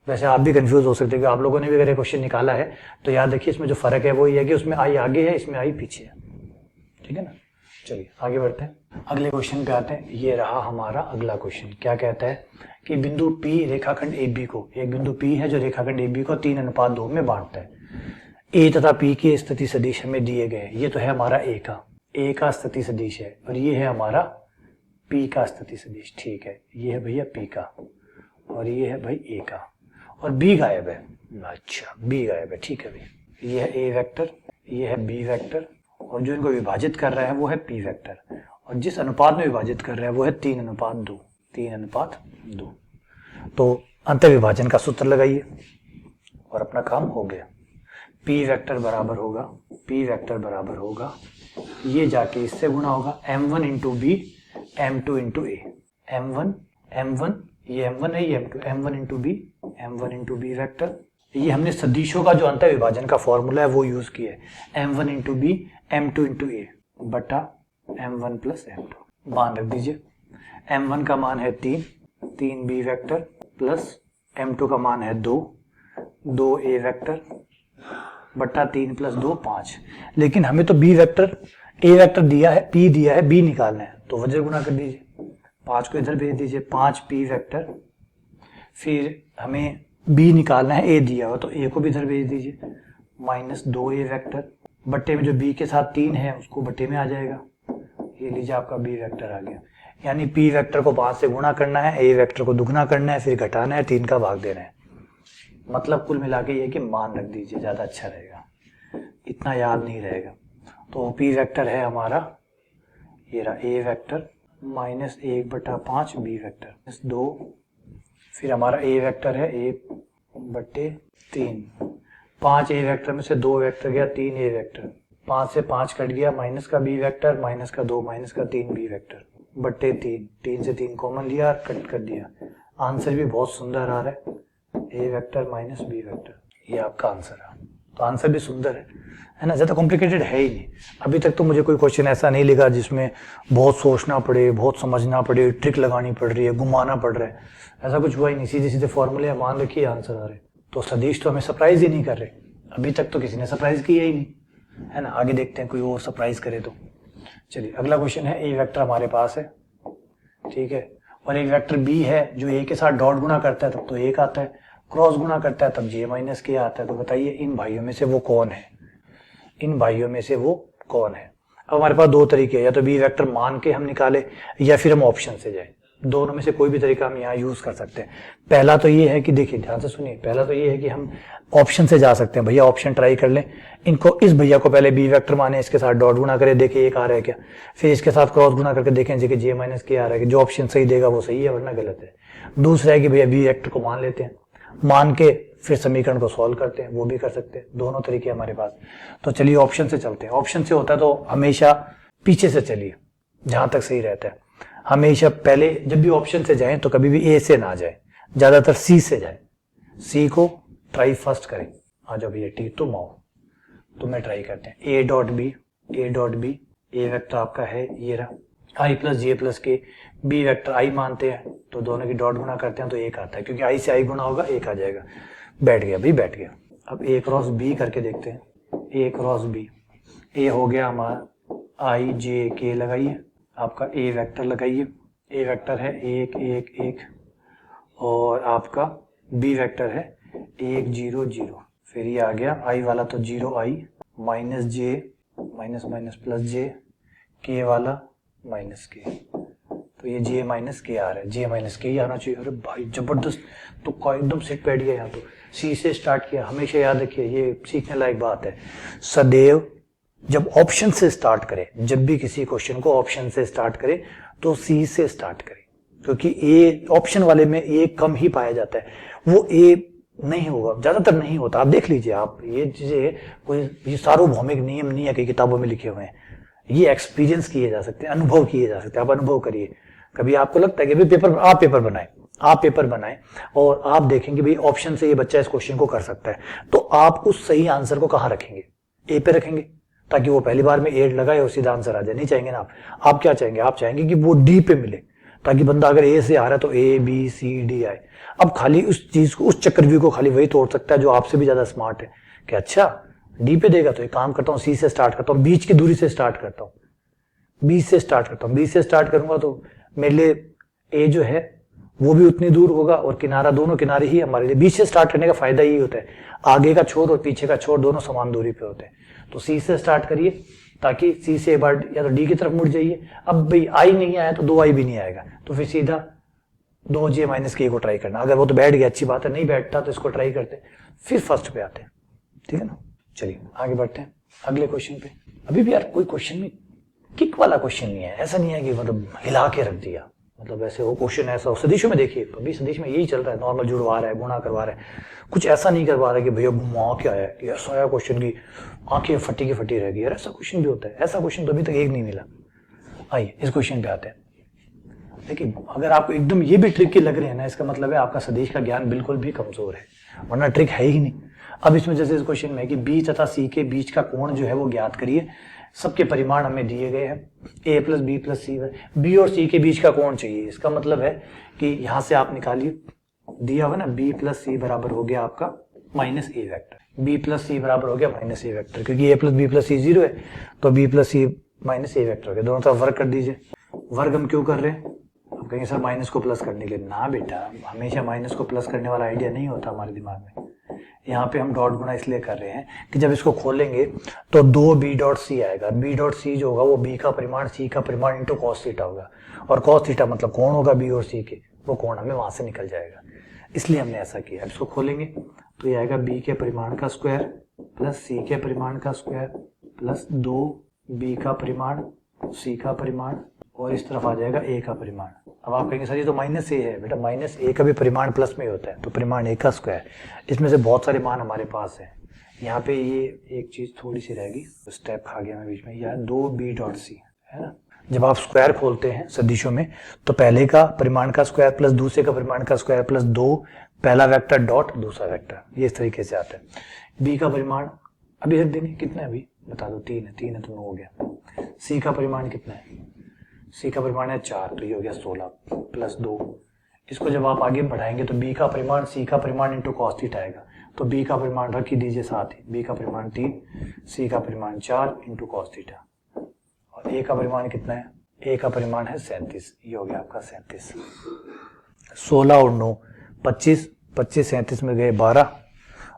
वैसे आप भी कंफ्यूज हो सकते हैं। आप लोगों ने भी अगर क्वेश्चन निकाला है तो याद रखिए इसमें जो फर्क है वो ये है कि उसमें आई आगे है, इसमें आई पीछे है। ठीक है ना, चलिए आगे बढ़ते हैं, अगले क्वेश्चन पे आते हैं। ये रहा हमारा अगला क्वेश्चन। क्या कहता है कि बिंदु P रेखाखंड AB को, एक बिंदु P है जो रेखाखंड AB को 3:2 में बांटता है। A तथा P के स्थिति सदिश हमें दिए गए। ये तो है हमारा A का स्थिति सदिश है, और ये है हमारा P का स्थिति सदिश। ठीक है, ये है भैया P का, और ये है भाई A का, और B गायब है। अच्छा, B गायब है, ठीक है भाई। ये है A वेक्टर, ये है B वेक्टर, और जो इनको विभाजित कर रहा है वो है P वेक्टर, और जिस अनुपात में विभाजित कर रहा है वो है 3:2। 3:2। तो अंतर विभाजन का सूत्र लगाइए और अपना काम हो गया। P वेक्टर बराबर बराबर होगा, ये जाके इससे गुणा होगा, M1 into B, M2 into ए। M1 ये M1 है, ये M2, M1 into B, M1 into B vector. ये हमने सदिशों का जो अंतर विभाजन का फॉर्मूला है वो यूज किया है, M1 into B, M2 into ए बटा M1 प्लस M2। मान रख दीजिए, M1 का मान है 3 बी वेक्टर, प्लस M2 का मान है 2 ए वेक्टर, बटा 3 प्लस 2 5। लेकिन हमें तो बी वेक्टर, ए वेक्टर दिया है, पी दिया है, बी निकालना है, तो वजह गुणा कर दीजिए, 5 को इधर भेज दीजिए, 5 पी वेक्टर, फिर हमें बी निकालना है, ए दिया हुआ तो ए को भी इधर भेज दीजिए, माइनस 2 ए वेक्टर, बट्टे में जो बी के साथ 3 है उसको बट्टे में आ जाएगा, ये लीजिए आपका बी वेक्टर आ गया। यानी पी वेक्टर को 5 से गुणा करना है, ए वेक्टर को दुगना करना है, फिर घटाना है, 3 का भाग देना है। मतलब कुल मिला के ये कि मान रख दीजिए, ज्यादा अच्छा रहेगा, इतना याद नहीं रहेगा। तो पी वेक्टर है हमारा, ये रहा ए वेक्टर, माइनस 1/5 बी वेक्टर, 2, फिर हमारा ए वेक्टर है 1/3, 5 ए वेक्टर में से 2 वेक्टर गया, 3 ए वेक्टर, 5 से 5 कट गया, माइनस का बी वेक्टर, माइनस का 2, माइनस का 3 बी वेक्टर, बट्टे 3 से 3 कॉमन लिया, कट कर दिया। आंसर भी बहुत सुंदर आ रहा है, ए वेक्टर माइनस बी वेक्टर, ये आपका आंसर है। तो आंसर भी सुंदर है ना, ज्यादा कॉम्प्लिकेटेड है ही नहीं। अभी तक तो मुझे कोई क्वेश्चन ऐसा नहीं लिखा जिसमें बहुत सोचना पड़े, बहुत समझना पड़े, ट्रिक लगानी पड़ रही है, घुमाना पड़ रहा है, ऐसा कुछ हुआ ही नहीं। सीधे सीधे फॉर्मूले मान रखिए, आंसर आ रहे। तो सदिश तो हमें सरप्राइज ही नहीं कर रहे, अभी तक तो किसी ने सरप्राइज किया ही नहीं, है ना। आगे देखते हैं कोई और सरप्राइज करे तो। चलिए अगला क्वेश्चन है, ए वेक्टर हमारे पास है, ठीक है, और एक वेक्टर बी है जो ए के साथ डॉट गुणा करता है तब तो 1 आता है, क्रॉस गुणा करता है तब जे माइनस के आता है। तो बताइए इन भाइयों में से वो कौन है, इन भाइयों में से वो कौन है। अब हमारे पास 2 तरीके हैं, या तो बी वेक्टर मान के हम निकाले, या फिर हम ऑप्शन से जाए। दोनों में से कोई भी तरीका हम यहाँ यूज कर सकते हैं। पहला तो ये है कि देखिए ध्यान से सुनिए, पहला तो ये है कि हम ऑप्शन से जा सकते हैं। भैया ऑप्शन ट्राई कर लें, इनको, इस भैया को पहले बी वेक्टर माने, इसके साथ डॉट गुणा करें, देखे 1 आ रहा है क्या, फिर इसके साथ क्रॉस गुणा करके देखें जी जे माइनस के आ रहा है कि जो ऑप्शन सही देगा वो सही है, वरना गलत है। दूसरा है कि भैया बी वेक्टर को मान लेते हैं, मान के फिर समीकरण को सॉल्व करते हैं, वो भी कर सकते हैं। दोनों तरीके हमारे पास। तो चलिए ऑप्शन से चलते हैं। ऑप्शन से होता है तो हमेशा पीछे से चलिए, जहां तक सही रहता है। हमेशा पहले जब भी ऑप्शन से जाएं तो कभी भी ए से ना जाए, ज्यादातर सी से जाए। सी को ट्राई फर्स्ट करें। आ जाओ भैया टी तुम आओ, तुम्हें ट्राई करते हैं। A dot B, A dot B, A vector आपका है ये रहा I plus J plus K, B vector I मानते हैं तो दोनों की डॉट गुना करते हैं तो एक आता है, क्योंकि आई से आई गुना होगा एक आ जाएगा। बैठ गया भाई बैठ गया। अब ए क्रॉस बी करके देखते हैं। ए क्रॉस बी, ए हो गया हमारा आई जे के लगाइए, आपका ए वेक्टर लगाइए। ए वेक्टर है एक एक एक, और आपका बी वेक्टर है 1 0 0। फिर ये आ गया आई वाला तो 0 आई माइनस जे माइनस माइनस प्लस जे, के वाला माइनस के, तो ये जे माइनस के आ रहा है, जे माइनस के ही आना चाहिए। अरे भाई जबरदस्त, तो एकदम सेट बैठ गया यहाँ। तो सी से स्टार्ट किया। हमेशा याद रखिए ये सीखने लायक बात है, सदैव जब ऑप्शन से स्टार्ट करें, जब भी किसी क्वेश्चन को ऑप्शन से स्टार्ट करें तो सी से स्टार्ट करें, क्योंकि ए ऑप्शन वाले में ए कम ही पाया जाता है, वो ए नहीं होगा, ज्यादातर नहीं होता। आप देख लीजिए, आप ये चीजें कोई ये सार्वभौमिक नियम नहीं है कि किताबों में लिखे हुए हैं, ये एक्सपीरियंस किए जा सकते हैं, अनुभव किए जा सकते हैं। आप अनुभव करिए। कभी आपको लगता है कि भाई पेपर आप पेपर बनाएं और आप देखेंगे भाई ऑप्शन से ये बच्चा इस क्वेश्चन को कर सकता है, तो आप उस सही आंसर को कहाँ रखेंगे? ए पे रखेंगे, ताकि वो पहली बार में 8 लगाए और सीधा आंसर आ जाए। नहीं चाहेंगे ना आप क्या चाहेंगे? आप चाहेंगे कि वो डी पे मिले, ताकि बंदा अगर ए से आ रहा है तो ए बी सी डी आए। अब खाली उस चीज को, उस चक्रव्यूह को खाली वही तोड़ सकता है जो आपसे भी ज्यादा स्मार्ट है, कि अच्छा डी पे देगा तो एक काम करता हूँ, सी से स्टार्ट करता हूँ, बीच की दूरी से स्टार्ट करता हूँ, बी से स्टार्ट करता हूँ। बी से स्टार्ट करूंगा तो मेरे लिए ए जो है वो भी उतनी दूर होगा, और किनारा, दोनों किनारे ही हमारे लिए। बी से स्टार्ट करने का फायदा यही होता है, आगे का छोर और पीछे का छोर दोनों समान दूरी पे होते हैं। तो सी से स्टार्ट करिए, ताकि सी से एक बार या तो डी की तरफ मुड़ जाइए। अब भाई आई नहीं आया तो 2 आई भी नहीं आएगा, तो फिर सीधा 2 जे माइनस के को ट्राई करना। अगर वो तो बैठ गया अच्छी बात है, नहीं बैठता तो इसको ट्राई करते, फिर फर्स्ट पे आते हैं। ठीक है ना? चलिए आगे बढ़ते हैं अगले क्वेश्चन पे। अभी भी यार कोई क्वेश्चन में किक वाला क्वेश्चन नहीं है, ऐसा नहीं है कि मतलब हिला के रख दिया, मतलब ऐसे वो क्वेश्चन ऐसा हो। सदिशों में देखिए, अभी सदिश में यही चल रहा है, नॉर्मल जुड़वा रहा है, गुणा करवा रहा है, कुछ ऐसा नहीं करवा रहा है कि भैया घुमा क्या है, कि ऐसा आया क्वेश्चन की आंखें फटी की फटी रह गई। यार ऐसा क्वेश्चन भी होता है, ऐसा क्वेश्चन तो अभी तक एक नहीं मिला। आइए इस क्वेश्चन पे आते हैं। देखिए अगर आपको एकदम ये भी ट्रिक की लग रहे हैं ना, इसका मतलब है आपका सदिश का ज्ञान बिल्कुल भी कमजोर है, वरना ट्रिक है ही नहीं। अब इसमें जैसे इस क्वेश्चन में कि बी तथा सी के बीच का कोण जो है वो ज्ञात करिए। सबके परिमाण हमें दिए गए हैं, ए प्लस बी प्लस सी, बी और सी के बीच का कोण चाहिए। इसका मतलब है कि यहां से आप निकालिए, दिया हुआ ना बी प्लस सी बराबर हो गया आपका माइनस ए वेक्टर। बी प्लस सी बराबर हो गया माइनस ए वेक्टर, क्योंकि ए प्लस बी प्लस सी 0 है, तो बी प्लस सी माइनस ए वेक्टर हो गया। दोनों तरफ वर्ग कर दीजिए। वर्ग हम क्यों कर रहे हैं? आप कहेंगे सर माइनस को प्लस करने के लिए। ना बेटा, हमेशा माइनस को प्लस करने वाला आइडिया नहीं होता हमारे दिमाग में। यहाँ पे हम डॉट गुना इसलिए कर रहे हैं कि जब इसको खोलेंगे तो 2b डॉट सी आएगा। b डॉट सी जो होगा वो b का परिमाण c का परिमाण इंटू कॉस थीटा होगा, और कॉस थीटा मतलब कोण होगा b और c के, वो कोण हमें वहां से निकल जाएगा, इसलिए हमने ऐसा किया। अब इसको खोलेंगे तो ये आएगा b के परिमाण का स्क्वायर प्लस c के परिमाण का स्क्वायर प्लस 2b का परिमाण c का परिमाण, और इस तरफ आ जाएगा a का परिमाण। अब आप कहेंगे सर ये तो माइनस ए है। बेटा माइनस ए का भी परिमाण प्लस में होता है, तो परिमाण ए का स्क्वायर। इसमें से बहुत सारे मान हमारे पास है। यहाँ पे ये एक चीज थोड़ी सी रहेगी, स्टेप खा गया मैं बीच में, यह 2b डॉट सी है ना। जब आप स्क्वायर खोलते हैं सदिशों में तो पहले का परिमाण का स्क्वायर प्लस दूसरे का परिमाण का स्क्वायर प्लस 2 पहला वेक्टर डॉट दूसरा वेक्टर, ये इस तरीके से आता है। b का परिमाण अभी रख देंगे, कितना है अभी बता दो, 3 है, 3 है तो 9 हो गया। c का परिमाण कितना है? c का परिमाण है 4, तो ये हो गया 16 प्लस 2। इसको जब आप आगे बढ़ाएंगे तो b का परिमाण c का परिमाण इंटू कॉस थीटा आएगा, तो b का परिमाण रख ही दीजिए साथ ही। b का परिमाण 3, c का परिमाण 4 इंटू कॉस थीटा, और a का परिमाण कितना है? a का परिमाण है 37, ये हो गया आपका 37। 16 और 9 25, 25 37 में गए 12,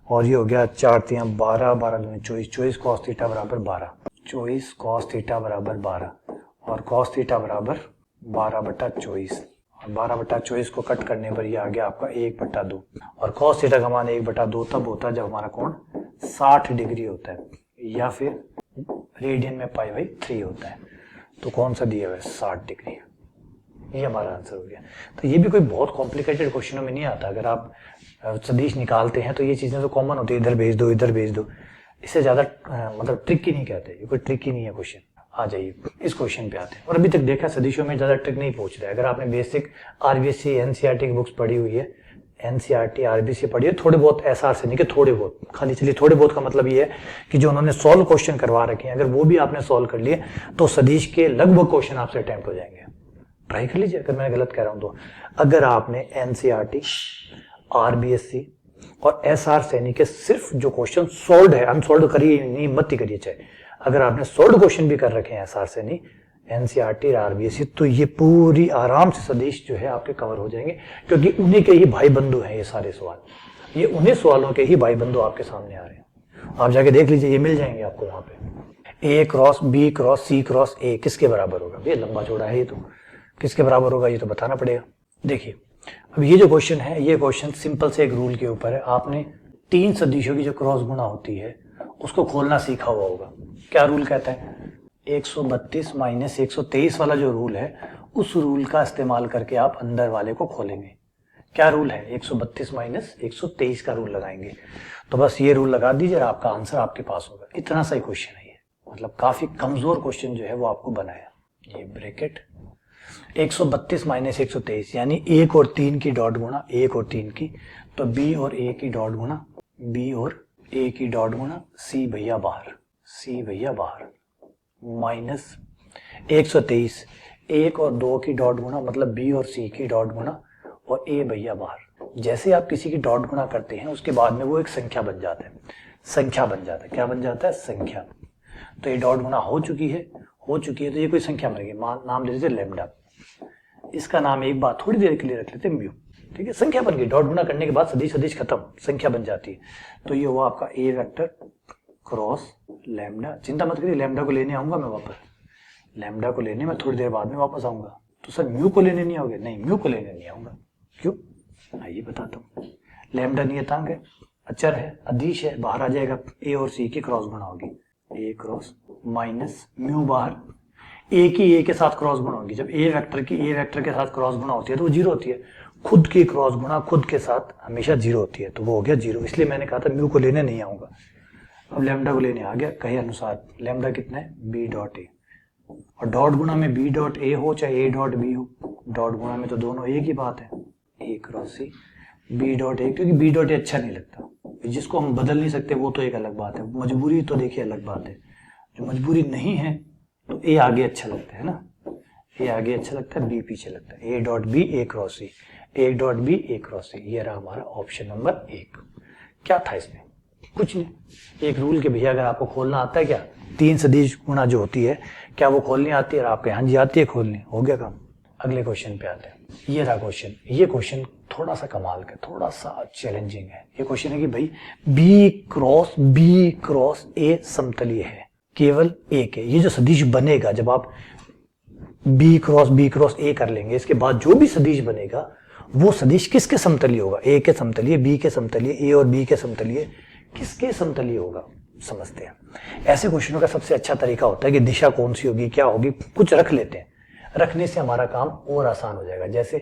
और ये हो गया 4 3 12, 12 दूनी 24, 24 कॉस थीटा बराबर 12, 24 कॉस थीटा बराबर 12, और कॉस थीटा बराबर 12/24, और 12/24 को कट करने पर यह आ गया आपका 1/2, और कॉस थीटा का मान 1/2 तब होता है जब हमारा कोण 60 डिग्री होता है, या फिर रेडियन में π/3 होता है। तो कौन सा दिया हुआ है? 60 डिग्री। ये हमारा आंसर हो गया। तो ये भी कोई बहुत कॉम्प्लिकेटेड क्वेश्चनों में नहीं आता। अगर आप सदिश निकालते हैं तो ये चीजें तो कॉमन होती है, इधर भेज दो इधर भेज दो, इससे ज्यादा मतलब ट्रिक ही नहीं कहते, ये कोई ट्रिक ही नहीं है क्वेश्चन। आ जाइए इस क्वेश्चन पे आते हैं। और अभी तक देखा सदिशों में ज्यादा ट्रिक नहीं पूछ रहा है। अगर आपने बेसिक आरबीएससी एनसीईआरटी की बुक्स पढ़ी हुई है, एनसीईआरटी आरबीएससी पढ़ी है, थोड़े बहुत एसआर से नहीं कि थोड़े बहुत, खाली चलिए थोड़े बहुत का मतलब ये है कि जो उन्होंने सॉल्व क्वेश्चन करवा रखे हैं अगर वो भी आपने सॉल्व कर लिए तो सदिश के लगभग क्वेश्चन आपसे अटेम्प्ट हो जाएंगे। ट्राई कर लीजिए अगर मैं गलत कह रहा हूं तो। अगर आपने एनसीईआरटी, आरबीएससी और एसआर सैनी के सिर्फ जो क्वेश्चन सोल्ड है, अनसोल्ड करिए नहीं, मत ही करिए चाहे, अगर आपने सोल्ड क्वेश्चन भी कर रखे हैं एसआर सैनी, एनसीईआरटी, आरबीएससी, तो ये पूरी आराम से सदिश जो है आपके कवर हो जाएंगे, क्योंकि उन्हीं के ही भाई बंधु हैं ये सारे सवाल, ये उन्हीं सवालों के ही भाई बंधु आपके सामने आ रहे हैं। आप जाके देख लीजिए, ये मिल जाएंगे आपको वहां पे। A cross B cross C cross A किसके बराबर होगा? ये लंबा चौड़ा है, ये तो किसके बराबर होगा ये तो बताना पड़ेगा। देखिए अब ये जो क्वेश्चन है, ये क्वेश्चन सिंपल से एक रूल के ऊपर है। आपने 3 सदिशों की जो क्रॉस गुणा होती है उसको खोलना सीखा हुआ होगा। क्या रूल कहता है? 132 माइनस 123 वाला जो रूल है, उस रूल का इस्तेमाल करके आप अंदर वाले को खोलेंगे। क्या रूल है? 132 माइनस 123 का रूल लगाएंगे। तो बस ये रूल लगा दीजिए, आपका आंसर आपके पास होगा। इतना सा ही क्वेश्चन है ये, मतलब काफी कमजोर क्वेश्चन जो है वो आपको बनाया। ये ब्रैकेट 132 माइनस 123 यानी 1 और 3 की डॉट गुणा 1 और 3 की, तो बी और ए की डॉट गुणा बी और ए की डॉट गुणा सी भैया बाहर, सी भैया बाहर, माइनस 123 1 और 2 की डॉट गुणा मतलब बी और सी की डॉट गुणा और ए भैया बाहर। जैसे आप किसी की डॉट गुणा करते हैं उसके बाद में वो एक संख्या बन जाता है, संख्या बन जाता है। क्या बन जाता है? संख्या। तो ये डॉट गुणा हो चुकी है तो ये कोई संख्या बन गई, नाम दे देते लैम्डा। इसका नाम एक बार थोड़ी देर के लिए रख लेते म्यू, ठीक है? संख्या बन गई, डॉट गुणा करने के बाद सदिश सदिश खत्म, संख्या बन जाती है। तो ये हुआ आपका ए वेक्टर क्रॉस लैम्डा। चिंता मत करिए, लैम्डा को लेने आऊंगा मैं वापस, लैम्डा को लेने मैं थोड़ी देर बाद में वापस आऊंगा। तो सर म्यू को लेने नहीं आओगे? नहीं, म्यू को लेने नहीं आऊंगा। क्यों? आइए बताता हूँ। लैम्डा नियतांक है, अचर है, अदिश है, बाहर आ जाएगा। ए और सी की क्रॉस गुणा होगी, ए क्रॉस माइनस म्यू बाहर, ए की ए के साथ क्रॉस गुणा होगी। जब ए वेक्टर की ए वेक्टर के साथ क्रॉस गुणा होती है तो वो जीरो होती है। खुद की क्रॉस गुणा खुद के साथ हमेशा जीरो होती है, तो वो हो गया जीरो। इसलिए मैंने कहा था म्यू को लेने नहीं आऊंगा। अब लैम्डा को लेने आ गया, कहे अनुसार लैम्डा कितना है? B dot A. और डॉट गुणा में बी डॉट ए हो चाहे ए डॉट बी हो, डॉट गुणा में तो दोनों एक ही बात है, A cross C B dot A. क्योंकि बी डॉट ए अच्छा नहीं लगता, जिसको हम बदल नहीं सकते वो तो एक अलग बात है, मजबूरी तो देखिए अलग बात है। जो मजबूरी नहीं है तो ए आगे अच्छा लगता है ना, ए आगे अच्छा लगता है, बी पीछे लगता है। A dot B A cross C, A dot B A cross C, ये रहा हमारा ऑप्शन नंबर 1। क्या था इसमें? कुछ नहीं, एक रूल के भैया अगर आपको खोलना आता है क्या, 3 सदिश गुणा जो होती है क्या वो खोलनी आती है? और आपके हाँ जी आती है खोलनी, हो गया काम। अगले क्वेश्चन पे आते हैं। ये रहा क्वेश्चन। ये क्वेश्चन थोड़ा सा कमाल का, थोड़ा सा चैलेंजिंग है। ये क्वेश्चन है कि भाई बी क्रॉस ए समतलीय है, केवल एक है। ये जो सदिश बनेगा जब आप बी क्रॉस ए कर लेंगे, इसके बाद जो भी सदिश बनेगा वो सदिश किसके समतलीय होगा? ए के समतलीय, बी के समतलीय, ए और बी के समतलीय, किसके समतलीय होगा? समझते हैं। ऐसे क्वेश्चनों का सबसे अच्छा तरीका होता है कि दिशा कौन सी होगी, क्या होगी, कुछ रख लेते हैं। रखने से हमारा काम और आसान हो जाएगा। जैसे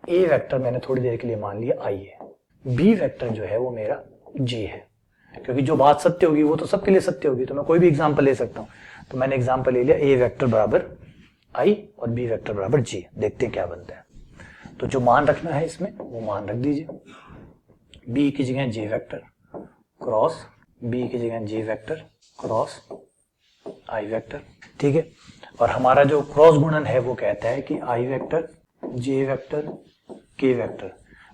ए वेक्टर मैंने थोड़ी देर के लिए मान लिया आई है, बी वेक्टर जो है वो मेरा जी है, क्योंकि जो बात सत्य होगी वो तो सबके लिए सत्य होगी। तो मैं कोई भी एग्जांपल ले सकता हूं, तो मैंने एग्जांपल ले लिया ए वेक्टर बराबर आई और बी वेक्टर बराबर जी। देखते हैं क्या बनता है। तो जो मान रखना है इसमें वो मान रख दीजिए। बी की जगह जे वेक्टर क्रॉस बी की जगह जे वेक्टर क्रॉस आई वेक्टर, ठीक है। और हमारा जो क्रॉस गुणन है वो कहता है कि आई वेक्टर जे वेक्टर के वेक्टर।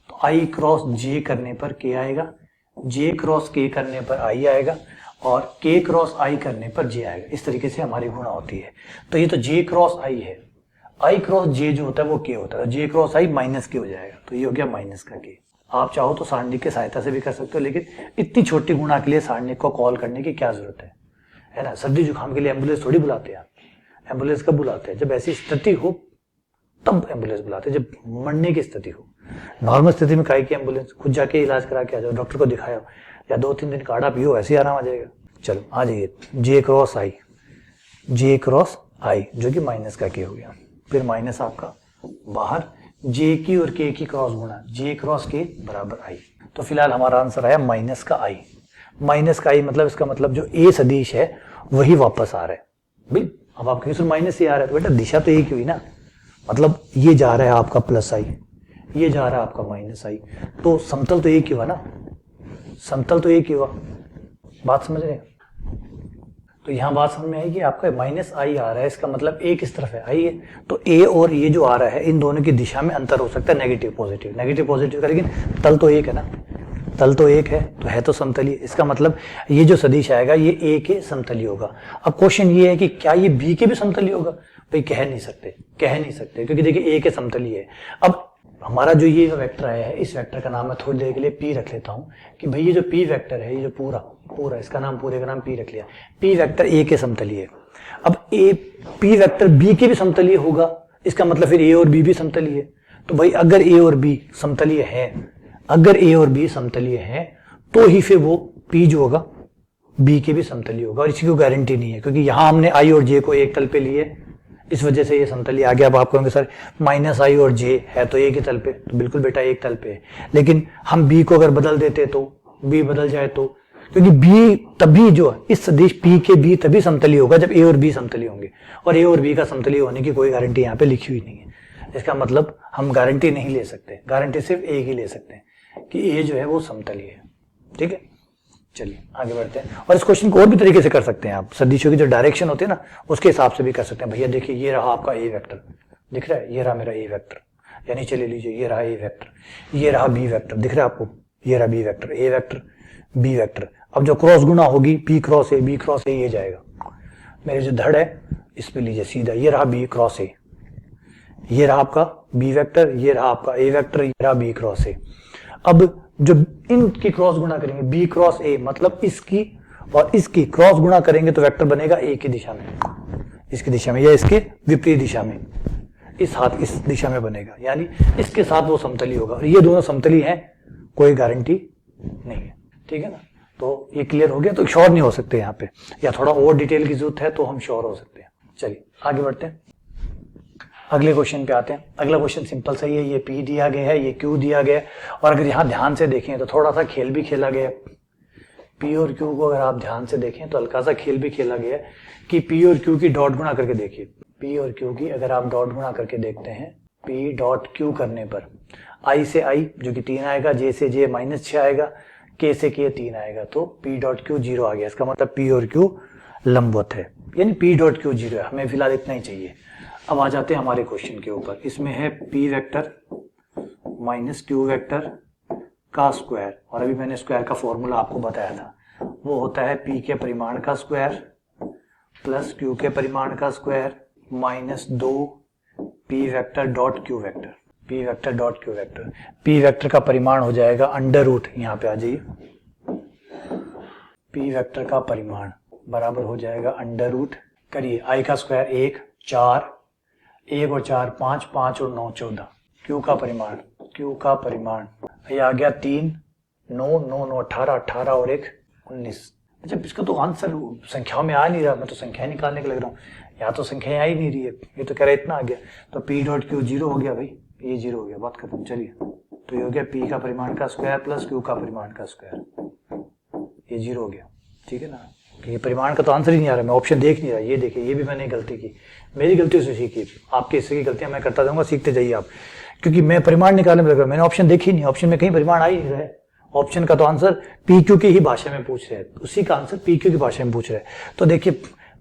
तो आई क्रॉस जे करने पर के आएगा, जे क्रॉस के करने पर आई आएगा और के क्रॉस आई करने पर जे आएगा। इस तरीके से हमारी गुणा होती है। तो ये तो जे क्रॉस आई है, आई क्रॉस जे जो होता है वो के होता है, जे क्रॉस आई माइनस के हो जाएगा। तो ये हो गया माइनस का के। आप चाहो तो सारणिक की सहायता से भी कर सकते हो, लेकिन इतनी छोटी गुणा के लिए सारणिक को कॉल करने की क्या जरूरत है ना। सर्दी जुकाम के लिए एम्बुलेंस थोड़ी बुलाते हैं। एम्बुलेंस कब बुलाते हैं? जब ऐसी स्थिति हो तब एम्बुलेंस बुलाते हैं, जब मरने की स्थिति हो। नॉर्मल स्थिति में काहे की एम्बुलेंस, खुद जाके इलाज करा के आ जाओ, डॉक्टर को दिखाओ या 2-3 दिन काढ़ा पियो, ऐसे आराम आ जाएगा। चलो आ जाइए, जे क्रॉस आई जो कि माइनस का के हो गया, फिर माइनस आपका बाहर, जे की और के की क्रॉस गुणा, जे क्रॉस के बराबर आई। तो फिलहाल हमारा आंसर आया माइनस का आई। माइनस का आई मतलब इसका मतलब जो ए सदिश है वही वापस आ रहा है। भाई अब आपके केस में माइनस ही आ रहा है, तो बेटा दिशा तो एक ही हुई ना, मतलब ये जा रहा है आपका प्लस आई, ये जा रहा है आपका माइनस आई, तो समतल तो एक ही हुआ ना, समतल तो एक ही हुआ। बात समझ रहे हैं? तो यहाँ बात समझ में आई कि आपका माइनस आई आ रहा है, इसका मतलब ए किस तरफ है, आई है, तो ए और ये जो आ रहा है इन दोनों की दिशा में अंतर हो सकता है, नेगेटिव पॉजिटिव, नेगेटिव पॉजिटिव का, लेकिन तल तो एक है ना, तल तो एक है तो समतली, इसका मतलब ये जो सदिश आएगा ये ए के समतली होगा। अब क्वेश्चन ये है कि क्या ये बी के भी समतली होगा? भाई कह नहीं सकते, क्योंकि देखिए ए के समतली है। अब हमारा जो ये वेक्टर आया है, इस वेक्टर का नाम मैं थोड़ी देर के लिए पी रख लेता हूँ कि भाई ये जो पी वेक्टर है, ये जो पूरा इसका नाम, पूरे का नाम पी रख लिया, पी वेक्टर ए के समतलीय है। अब ए पी वेक्टर बी के भी समतलीय होगा, इसका मतलब फिर ए और बी भी समतलीय है। तो भाई अगर ए और बी समतलीय है, अगर ए और बी समतलीय है तो ही फिर वो पी जो होगा बी के भी समतलीय होगा, और इसकी कोई गारंटी नहीं है, क्योंकि यहां हमने आई और जे को एक तल पे लिए, इस वजह से ये समतलीय आ गया। अब आप कहोगे सर माइनस आई और जे है तो एक ही तल पे, तो बिल्कुल बेटा एक तल पे है, लेकिन हम बी को अगर बदल देते तो बी बदल जाए तो, क्योंकि बी तभी जो इस सदिश पी के बी तभी समतलीय होगा जब ए और बी समतलीय होंगे, और ए और बी का समतलीय होने की कोई गारंटी यहाँ पे लिखी हुई नहीं है। इसका मतलब हम गारंटी नहीं ले सकते, गारंटी सिर्फ एक ही ले सकते हैं कि ए जो है वो समतलीय है। ठीक है, चलिए आगे बढ़ते हैं। और इस क्वेश्चन को और भी तरीके से कर सकते हैं आप, सदिशों की जो डायरेक्शन होती है ना उसके हिसाब से भी कर सकते हैं। भैया देखिए ये रहा आपका ए वेक्टर, दिख रहा है, ये रहा मेरा ए वेक्टर, या नीचे ले लीजिए ये रहा ए वेक्टर, ये रहा बी वेक्टर, दिख रहा है आपको, ये रहा B vector, A vector B vector. अब जो क्रॉस गुणा होगी P cross A, B cross A, ये जाएगा मेरे जो धड़ है इस पे लीजिए सीधा, ये रहा बी क्रॉस ए, ये रहा आपका बी वेक्टर, ये रहा आपका ए वेक्टर, ये रहा बी क्रॉस ए। अब जो इनकी क्रॉस गुणा करेंगे बी क्रॉस ए, मतलब इसकी और इसकी क्रॉस गुणा करेंगे तो वेक्टर बनेगा ए की दिशा में, इसकी दिशा में या इसके विपरीत दिशा में, इस हाथ इस दिशा में बनेगा, यानी इसके साथ वो समतली होगा, और ये दोनों समतली हैं, कोई गारंटी नहीं है। ठीक है ना, तो ये क्लियर हो गया। तो श्योर नहीं हो सकते यहाँ पे, या थोड़ा और डिटेल की जरूरत है तो हम श्योर हो सकते हैं। चलिए आगे बढ़ते हैं, अगले क्वेश्चन पे आते हैं। अगला क्वेश्चन सिंपल सही है, ये P दिया गया है, ये Q दिया गया है, और अगर यहाँ ध्यान से देखें तो थोड़ा सा खेल भी खेला गया है। P और Q को अगर आप ध्यान से देखें तो हल्का सा खेल भी खेला गया है कि P और Q की डॉट गुणा करके देखिए, P और Q की अगर आप डॉट गुणा करके देखते हैं, P डॉट Q करने पर I से I जो कि 3 आएगा, J से J -6 आएगा, K से K 3 आएगा, तो P डॉट Q 0 आ गया। इसका मतलब P और Q लंबवत है, यानी P डॉट Q 0 है। हमें फिलहाल इतना ही चाहिए। अब आ जाते हैं हमारे क्वेश्चन के ऊपर। इसमें है P vector minus Q vector का स्क्वायर, और अभी मैंने स्क्वायर का फॉर्मूला आपको बताया था, वो होता है P के परिमाण का स्क्वायर प्लस Q के परिमाण का square minus 2 P vector dot Q vector, P vector dot Q vector. P vector का परिमाण हो जाएगा अंडर रूट, यहाँ पे आ जाइए, P वेक्टर का परिमाण बराबर हो जाएगा अंडर रूट, करिए I का स्क्वायर 1 4, 1 और 4 5, 5 और 9 14, Q का परिमाण, Q का परिमाण ये आ गया 3 9 9 9 18, 18 और 1 19। जब इसका तो आंसर संख्याओं में आ नहीं रहा, मैं तो संख्या निकालने के लग रहा हूँ, यहाँ तो संख्या आ ही नहीं रही है, ये तो कह रहा है इतना आ गया, तो P डॉट Q 0 हो गया भाई, ये 0 हो गया, बात खत्म। चलिए तो ये हो गया P का परिमाण का स्क्वायर प्लस Q का परिमाण का स्क्वायर, ये 0 हो गया। ठीक है ना, ये परिमाण का तो आंसर ही नहीं आ रहा, मैं ऑप्शन देख नहीं रहा। ये देखिए, ये भी मैंने गलती की, मेरी गलती से सीखी, आपकी हिस्से की गलतियां मैं करता जाऊंगा, सीखते जाइए आप, क्योंकि मैं परिमाण निकालने में लगा, मैंने ऑप्शन देखी नहीं, ऑप्शन में कहीं परिमाण आ ही नहीं रहा है। ऑप्शन का तो आंसर PQ की ही भाषा में पूछ रहे हैं, उसी का आंसर PQ की भाषा में पूछ रहे हैं। तो देखिए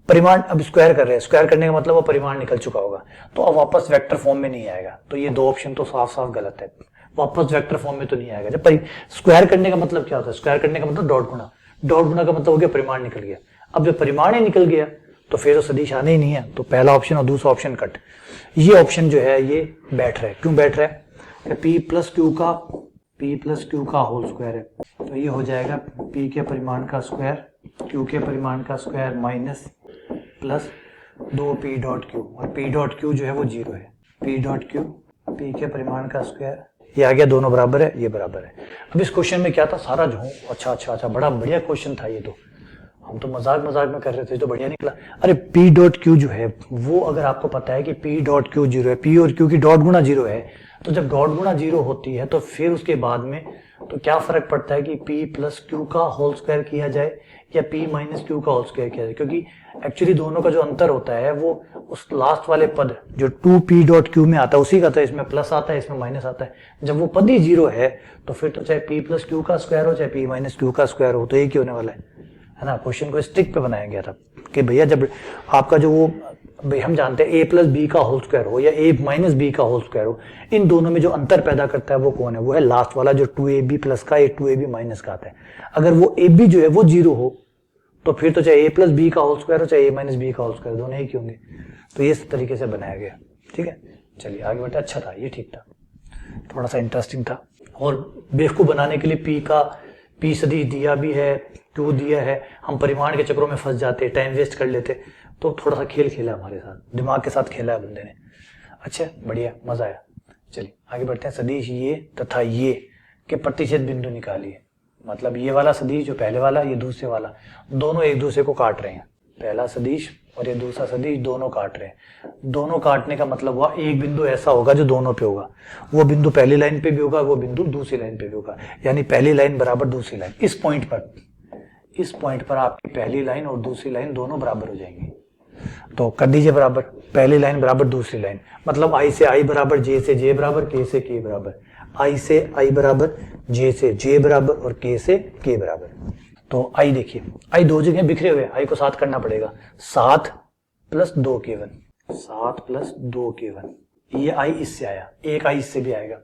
परिमाण अब स्क्वायर कर रहे हैं, स्क्वायर करने का मतलब वो परिमाण निकल चुका होगा, तो अब वापस वेक्टर फॉर्म में नहीं आएगा, तो ये दो ऑप्शन तो साफ साफ गलत है, वापस वेक्टर फॉर्म में तो नहीं आएगा। जब स्क्वायर करने का मतलब क्या होता है, स्क्वायर करने का मतलब डॉट गुणा, डॉट गुणा का मतलब हो गया परिमाण निकल गया। अब जब परिमाण ही निकल गया तो फिर तो सदिश आने ही नहीं है, तो पहला ऑप्शन और दूसरा ऑप्शन कट। ये ऑप्शन जो है ये बैठ रहा है, क्यों बैठ रहा है, P प्लस Q का होल स्क्वायर है, तो ये हो जाएगा P के परिमाण का स्क्वायर Q के परिमाण का square minus plus 2P dot Q, और P डॉट Q जो है वो 0 है, P डॉट Q P के परिमाण का स्क्वायर, ये आ गया, दोनों बराबर है, ये बराबर है। अब इस क्वेश्चन में क्या था, सारा जो अच्छा बड़ा बढ़िया क्वेश्चन था ये, तो हम तो मजाक में कर रहे थे, तो बढ़िया निकला। अरे P डॉट Q जो है वो अगर आपको पता है कि P डॉट Q 0 है, P और Q की डॉट गुणा 0 है, तो जब डॉट गुणा 0 होती है तो फिर उसके बाद में तो क्या फर्क पड़ता है कि P प्लस Q का होल स्क्वायर किया जाए या p माइनस क्यू का होल स्क्वायर किया जाए, क्योंकि एक्चुअली दोनों का जो अंतर होता है वो उस लास्ट वाले पद जो 2p डॉट क्यू में आता है उसी का, तो इसमें प्लस आता है इसमें माइनस आता है। जब वो पद ही जीरो है तो फिर तो चाहे p प्लस क्यू का स्क्वायर हो चाहे p माइनस क्यू का स्क्वायर हो तो एक ही होने वाला है ना। क्वेश्चन को स्ट्रिक पे बनाया गया था कि भैया जब आपका जो वो भाई हम जानते हैं a प्लस बी का होल स्क्वायर हो या a माइनस बी का होल स्क्वायर हो, इन दोनों में जो अंतर पैदा करता है वो कौन है, वो है लास्ट वाला जो 2ab प्लस का 2ab माइनस का आता है। अगर वो ab जो है वो जीरो हो तो फिर तो चाहे a प्लस बी का होल स्क्वायर हो चाहे a माइनस बी का होल स्क्वायर, दोनों ही होंगे। तो ये इस तरीके से बनाया गया, ठीक है। चलिए आगे बढ़ते। अच्छा था, ये ठीक था, थोड़ा सा इंटरेस्टिंग था। और बेवकूफ बनाने के लिए p सदी दिया भी है, q दिया है, हम परिमाण के चक्रों में फंस जाते, टाइम वेस्ट कर लेते, तो थोड़ा सा खेल खेला हमारे साथ, दिमाग के साथ खेला है बंदे ने। अच्छा बढ़िया, मजा आया। चलिए आगे बढ़ते हैं। सदिश ये तथा ये के प्रतिच्छेद बिंदु निकालिए। मतलब ये वाला सदिश जो पहले वाला, ये दूसरे वाला, दोनों एक दूसरे को काट रहे हैं। पहला सदिश और ये दूसरा सदिश दोनों काट रहे हैं। दोनों काटने का मतलब हुआ एक बिंदु ऐसा होगा जो दोनों पे होगा, वो बिंदु पहली लाइन पे भी होगा, वो बिंदु दूसरी लाइन पे भी होगा, यानी पहली लाइन बराबर दूसरी लाइन। इस पॉइंट पर आपकी पहली लाइन और दूसरी लाइन दोनों बराबर हो जाएंगी। तो कर दीजिए बराबर, पहली लाइन बराबर दूसरी लाइन, मतलब आई से आई बराबर, जे से जे बराबर, के से के बराबर, आई से आई बराबर, जे से जे बराबर और के से के बराबर। तो आई देखिए, आई दो जगह बिखरे हुए, आई को 7 करना पड़ेगा, 7 प्लस 2 k1, 7 प्लस 2 k1, ये आई इससे आया, एक आई इससे भी आएगा,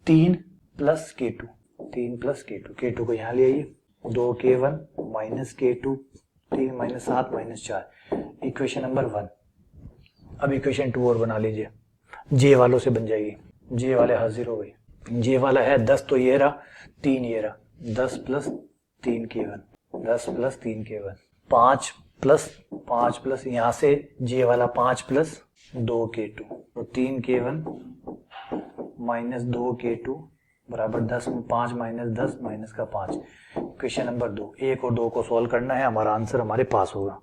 3 plus k2, 3 plus k2, k2 को यहाँ ले आइए, 2 k1 minus k2, 3 minus 7 minus 4, equation number 1। अब इक्वेशन 2 और बना लीजिए, जे वालों से बन जाएगी, जे वाले हाजिर हो गई। जे वाला है 10, तो ये रहा 3, ये रहा 10 plus 3 k1, 10 plus 3 k1, 5 plus यहाँ से जे वाला 5 प्लस 2 k2, तो 3 k1 माइनस 2 k2 बराबर 10, 5 माइनस 10 माइनस का 5। क्वेश्चन नंबर 2, 1 और 2 को सॉल्व करना है, हमारा आंसर हमारे पास होगा।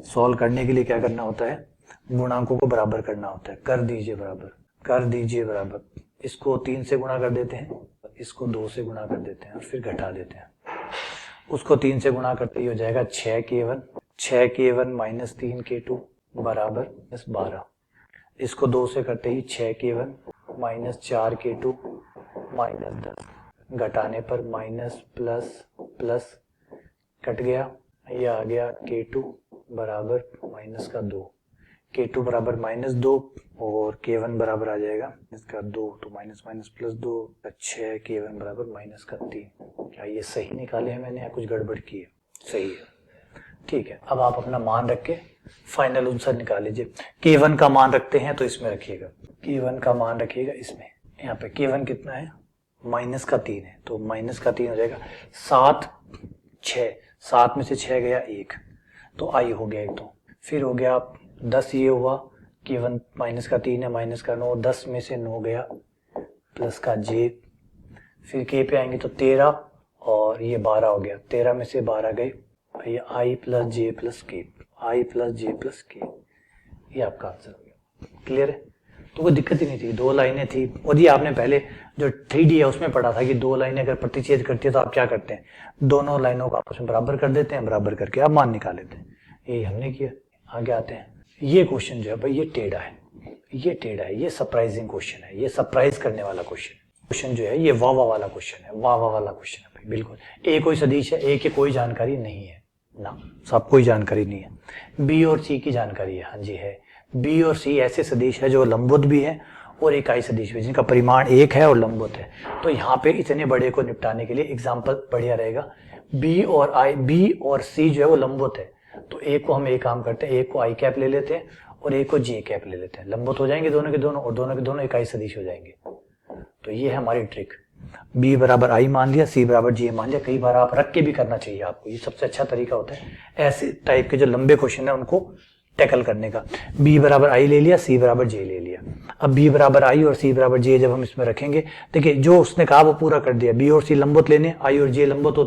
सॉल्व करने के लिए क्या करना होता है, गुणांकों को बराबर करना होता है। कर दीजिए बराबर, इसको 3 से गुणा कर देते हैं, इसको 2 से गुणा कर देते हैं और फिर घटा देते हैं। उसको 3 से गुणा करते ही हो जाएगा 6 k1 माइनस 3 k2 बराबर 12। इसको 2 से करते ही 6 k1 माइनस 4 k2 माइनस 10, घटाने पर माइनस प्लस कट गया, ये आ गया k2 बराबर माइनस का 2, k2 बराबर माइनस 2 और k1 बराबर आ जाएगा इसका 2, तो माइनस माइनस प्लस 2, 6 k1 बराबर माइनस का 3। क्या ये सही निकाले हैं मैंने या कुछ गड़बड़ की है? सही है, ठीक है। अब आप अपना मान रख के फाइनल आंसर निकाल लीजिए। k1 का मान रखते हैं तो इसमें रखिएगा, k1 का मान रखिएगा इसमें, यहाँ पे k1 कितना है, माइनस का 3 है, तो माइनस का 3 हो जाएगा 7, 6, 7 में से 6 गया 1, तो आई हो गया 1, तो फिर हो गया 10, ये हुआ k1 माइनस का 3 है, माइनस का 9, 10 में से 9 गया प्लस का j, फिर k पे आएंगे तो 13 और ये 12 हो गया, 13 में से 12 गए, ये i प्लस जे प्लस के, आई प्लस जे प्लस के, ये आपका आंसर हो गया। क्लियर है? तो कोई दिक्कत ही नहीं थी, 2 लाइनें थी। और ये आपने पहले जो 3D है उसमें पढ़ा था कि 2 लाइनें अगर प्रतिच्छेद करती है तो आप क्या करते हैं, दोनों लाइनों को आपस में बराबर कर देते हैं, बराबर करके आप मान निकाल लेते हैं। यही हमने किया। आगे आते हैं। ये क्वेश्चन जो है भाई ये टेढ़ा है, ये सरप्राइजिंग क्वेश्चन है, ये सरप्राइज करने वाला क्वेश्चन जो है ये वाह वाला क्वेश्चन है, वाह वाला क्वेश्चन है भाई। बिल्कुल ए कोई सदिश है, ए की कोई जानकारी नहीं है ना, सब कोई जानकारी नहीं है। बी और सी की जानकारी है, हाँ जी है। बी और सी ऐसे सदिश है जो लंबवत भी है और इकाई सदिश भी, जिनका परिमाण 1 है और लंबवत है। तो यहाँ पे इतने बड़े को निपटाने के लिए एग्जाम्पल बढ़िया रहेगा। बी और सी जो है वो लंबवत है, तो एक को हम एक काम करते हैं, एक को आई कैप ले लेते हैं और एक को जे कैप ले लेते हैं, लंबवत हो जाएंगे दोनों के दोनों और दोनों के दोनों इकाई सदिश हो जाएंगे। तो ये है हमारी ट्रिक। बी बराबर आई मान लिया, सी बराबर जे मान लिया। कई बार आप रख के भी करना चाहिए आपको, ये सबसे अच्छा तरीका होता है ऐसे टाइप के जो लंबे क्वेश्चन है उनको टैकल करने का। बी बराबर आई ले लिया, सी बराबर जे ले लिया। अब बी बराबर आई और सी बराबर जे जब हम इसमें रखेंगे, देखिए जो उसने कहा वो पूरा कर दिया। बी और सी लंबवत लेने, आई और जे लंबवत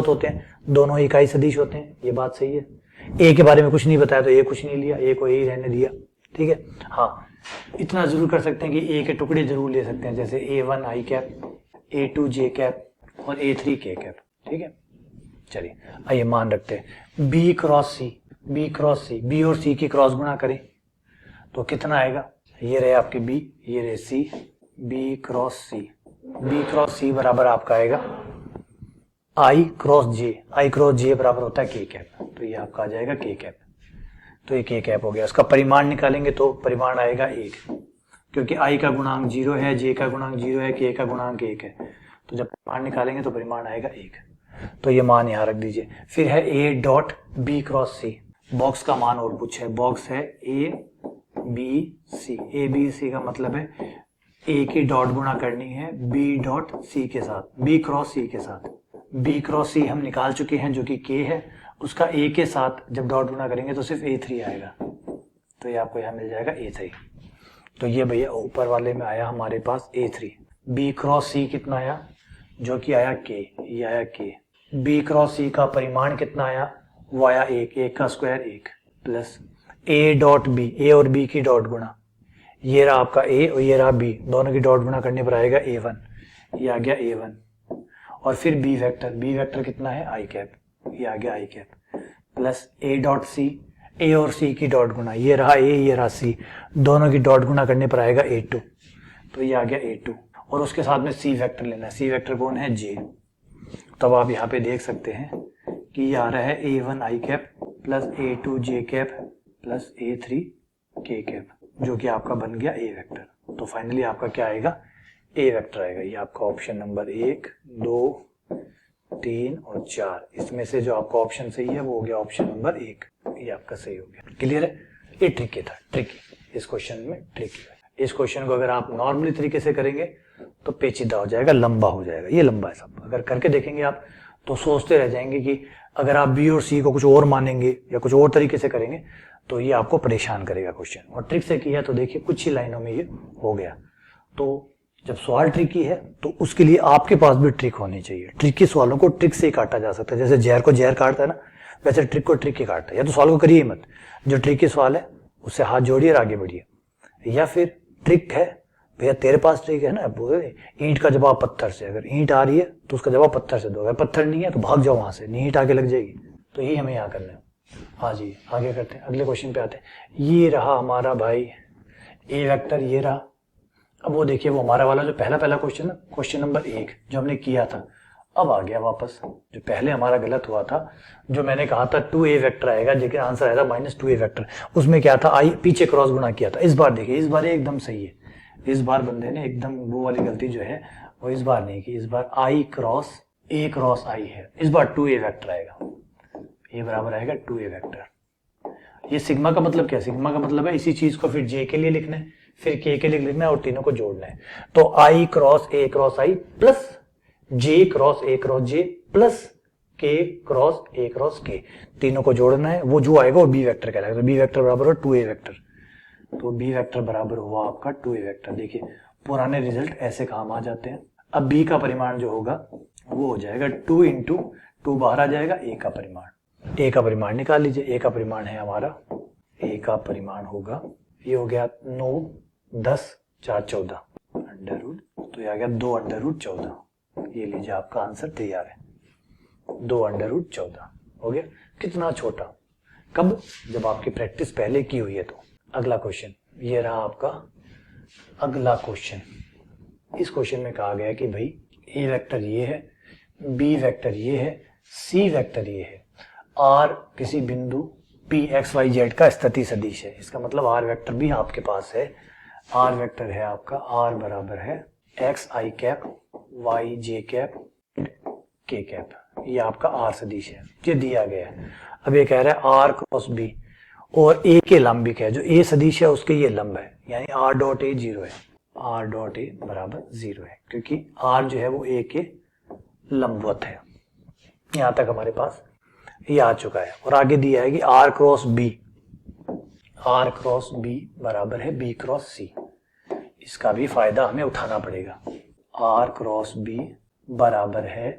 होते हैं, दोनों इकाई सदिश होते हैं, ये बात सही है। ए के बारे में कुछ नहीं बताया तो ए कुछ नहीं लिया, ए को ए ही रहने दिया, ठीक है। हाँ, इतना जरूर कर सकते हैं कि ए के टुकड़े जरूर ले सकते हैं, जैसे A1 आई कैप, A2 जे कैप और A3 के कैप, ठीक है। चलिए आइए मान रखते हैं B cross C, B cross C, B और सी की क्रॉस गुणा करें तो कितना आएगा, ये रहे आपके बी, ये रहे सी, B cross C, B cross सी बराबर आपका आएगा आई क्रॉस जे, आई क्रॉस जे बराबर होता है के कैप, तो ये आपका आ जाएगा के कैप, तो ये के कैप हो गया। उसका परिमाण निकालेंगे तो परिमाण आएगा 1, क्योंकि आई का गुणांक 0 है, जे का गुणांक 0 है, के का गुणांक 1 है, तो जब परिमाण निकालेंगे तो परिमाण आएगा 1, तो ये मान यहां रख दीजिए। फिर है A dot B cross C, box का मान और पूछे है, बॉक्स है ए बी सी, ए बी सी का मतलब है ए की डॉट गुणा करनी है बी डॉट सी के साथ, बी क्रॉस सी के साथ, बी क्रॉस सी हम निकाल चुके हैं जो कि के है, उसका ए के साथ जब डॉट गुणा करेंगे तो सिर्फ A3 आएगा, तो ये आपको यहाँ मिल जाएगा A3। तो ये भैया ऊपर वाले में आया हमारे पास A3, बी क्रॉस सी कितना आया, जो कि आया के, ये आया के, बी क्रॉस सी का परिमाण कितना आया, वो आया 1, 1 का square 1, plus A dot B, A और बी की डॉट गुणा, ये रहा आपका ए और ये रहा बी, दोनों की डॉट गुणा करने पर आएगा A1, ये आ गया A1, और फिर बी वेक्टर कितना है आई कैप, ये आ गया I cap, plus A dot C, A और सी की डॉट गुणा, ये रहा ए ये रहा सी, दोनों की डॉट गुणा करने पर आएगा A2, तो ये आ गया A2, और उसके साथ में सी वेक्टर लेना है, सी वेक्टर कौन है जे, तब आप यहाँ पे देख सकते हैं कि ये आ रहा है A1 आई कैप प्लस A2 जे कैप प्लस A3 के कैप, जो कि आपका बन गया ए वेक्टर। तो फाइनली आपका क्या आएगा, ए वेक्टर आएगा। ये आपका ऑप्शन नंबर 1, 2, 3 और 4, इसमें से जो आपका ऑप्शन सही है वो हो गया ऑप्शन नंबर 1, ये आपका सही हो गया। क्लियर है, ये ट्रिकी था, ट्रिकी, इस क्वेश्चन में ट्रिकी है। इस क्वेश्चन को अगर आप नॉर्मली तरीके से करेंगे तो पेचीदा हो जाएगा, लंबा हो जाएगा, ये लंबा है सब। अगर करके देखेंगे आप तो सोचते रह जाएंगे कि अगर आप बी और सी को कुछ और मानेंगे या कुछ और तरीके से करेंगे तो ये आपको परेशान करेगा क्वेश्चन। और ट्रिक से किया तो देखिए कुछ ही लाइनों में ये हो गया। तो जब सवाल ट्रिकी है तो उसके लिए आपके पास भी ट्रिक होनी चाहिए। ट्रिकी सवालों को ट्रिक से ही काटा जा सकता है, जैसे जहर को जहर काटता है ना, वैसे ट्रिक को ट्रिक ही काटता है। या तो सवाल को करिए मत, जो ट्रिकी सवाल है उससे हाथ जोड़िए और आगे बढ़िए। या फिर ट्रिक है भैया तेरे पास ट्रिक है ना, ईंट का जवाब पत्थर से, अगर ईंट आ रही है तो उसका जवाब पत्थर से दो, अगर पत्थर नहीं है तो भाग जाओ वहां से, नहीं ईंट आगे लग जाएगी। तो यही हमें यहाँ करना है। हाँ जी, आगे करते हैं, अगले क्वेश्चन पे आते हैं। ये रहा हमारा भाई ए वेक्टर, ये रहा। अब वो देखिए वो हमारा वाला जो पहला क्वेश्चन है, क्वेश्चन नंबर 1 जो हमने किया था, अब आ गया वापस। जो पहले हमारा गलत हुआ था, जो मैंने कहा था 2a वेक्टर आएगा, लेकिन आंसर आया था -2a वेक्टर। उसमें क्या था, आई पीछे क्रॉस गुणा किया था। इस बार देखिए, इस बार एकदम सही है। इस बार बंदे ने एकदम वो वाली गलती जो है वो इस बार नहीं की। इस बार आई क्रॉस ए क्रॉस आई है, इस बार 2a वेक्टर आएगा। ये बराबर आएगा 2a वेक्टर। ये सिग्मा का मतलब क्या है, सिग्मा का मतलब है इसी चीज को फिर जे के लिए लिखना है, फिर के लिए लिखना है और तीनों को जोड़ना है। तो I cross A cross I plus J cross A cross J plus K cross A cross K, तीनों को जोड़ना है। वो जो आएगा वो बी वेक्टर कहलाएगा। तो बी वेक्टर बराबर हो 2a वेक्टर। तो बी वेक्टर बराबर हुआ आपका 2a वेक्टर। देखिए पुराने रिजल्ट ऐसे काम आ जाते हैं। अब बी का परिमाण जो होगा वो हो जाएगा 2 इंटू 2 बाहर आ जाएगा ए का परिमाण। ए का परिमाण निकाल लीजिए। ए का परिमाण है हमारा, ए का परिमाण होगा, ये हो गया 9, 10, 4, 14 अंडर रूट, तो ये आ गया 2 अंडर रूट 14। ये लीजिए आपका आंसर तैयार है, 2 अंडर रूट 14 हो गया। कितना छोटा, कब, जब आपकी प्रैक्टिस पहले की हुई है। तो अगला क्वेश्चन ये रहा आपका अगला क्वेश्चन। इस क्वेश्चन में कहा गया कि भाई ए वेक्टर ये है, बी वेक्टर ये है, सी वेक्टर ये है, आर किसी बिंदु पी एक्स वाई जेड का स्थिति सदिश है। इसका मतलब आर वेक्टर भी आपके पास है। आर वेक्टर है आपका, आर बराबर है एक्स आई कैप वाई जे कैप के कैप, ये आपका आर सदिश है, ये दिया गया है। अब ये कह रहा है आर क्रॉस बी और ए के लंबिक है, जो ए सदिश है उसके ये लंब है, यानी आर डॉट ए 0 है। आर डॉट ए बराबर 0 है, क्योंकि आर जो है वो ए के लंबवत है। यहां तक हमारे पास ये आ चुका है। और आगे दिया है कि R cross B, R cross B बराबर है बी क्रॉस सी। इसका भी फायदा हमें उठाना पड़ेगा। आर क्रॉस बी बराबर है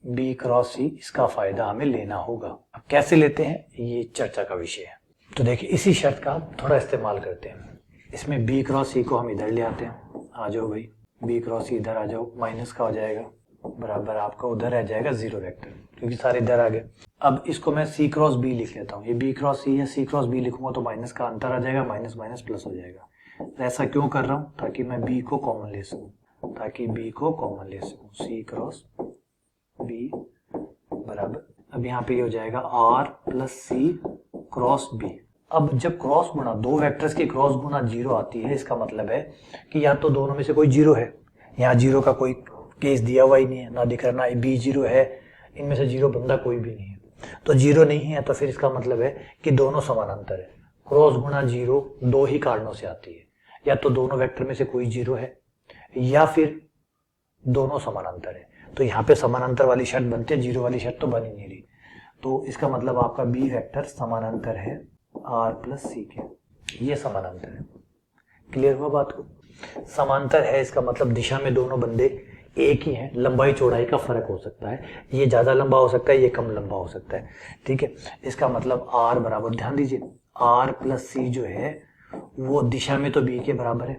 बी क्रॉस सी, इसका फायदा हमें लेना होगा। अब कैसे लेते हैं ये चर्चा का विषय है। तो देखिए इसी शर्त का हम थोड़ा इस्तेमाल करते हैं। इसमें b क्रॉस सी को हम इधर ले आते हैं। आ जाओ भाई, b क्रॉस सी इधर आ जाओ, माइनस का हो जाएगा बराबर आपका उधर रह जाएगा 0 वेक्टर, क्योंकि सारे इधर आ गए। अब इसको मैं सी क्रॉस बी लिख लेता हूँ, ये बी क्रॉस सी है, सी क्रॉस बी लिखूंगा तो माइनस का अंतर आ जाएगा, माइनस माइनस प्लस हो जाएगा। ऐसा क्यों कर रहा हूँ? ताकि मैं बी को कॉमन ले सकूँ, ताकि बी को कॉमन ले सकूँ। सी क्रॉस बी बराबर, अब यहाँ पे ये हो जाएगा R plus C cross B. अब जब क्रॉस गुणा, दो वेक्टर्स की क्रॉस गुणा 0 आती है, इसका मतलब है कि या तो दोनों में से कोई 0 है। यहाँ 0 का कोई केस दिया हुआ ही नहीं है, ना दिख रहा, ना बी 0 है, इनमें से 0 बंदा कोई भी नहीं है। तो 0 नहीं है तो फिर इसका मतलब है कि दोनों समानांतर है। क्रॉस गुणा 0 दो ही कारणों से आती है, या तो दोनों वेक्टर में से कोई 0 है या फिर दोनों समानांतर है। तो यहाँ पे समानांतर वाली शर्त बनती है, 0 वाली शर्त तो बन ही नहीं रही। तो इसका मतलब आपका बी वेक्टर समानांतर है आर प्लस सी के, ये समानांतर है। क्लियर हुआ बात को? समांतर है इसका मतलब दिशा में दोनों बंदे एक ही हैं, लंबाई चौड़ाई का फर्क हो सकता है, ये ज्यादा लंबा हो सकता है, ये कम लंबा हो सकता है। ठीक है, इसका मतलब आर बराबर, ध्यान दीजिए, आर प्लस सी जो है वो दिशा में तो बी के बराबर है,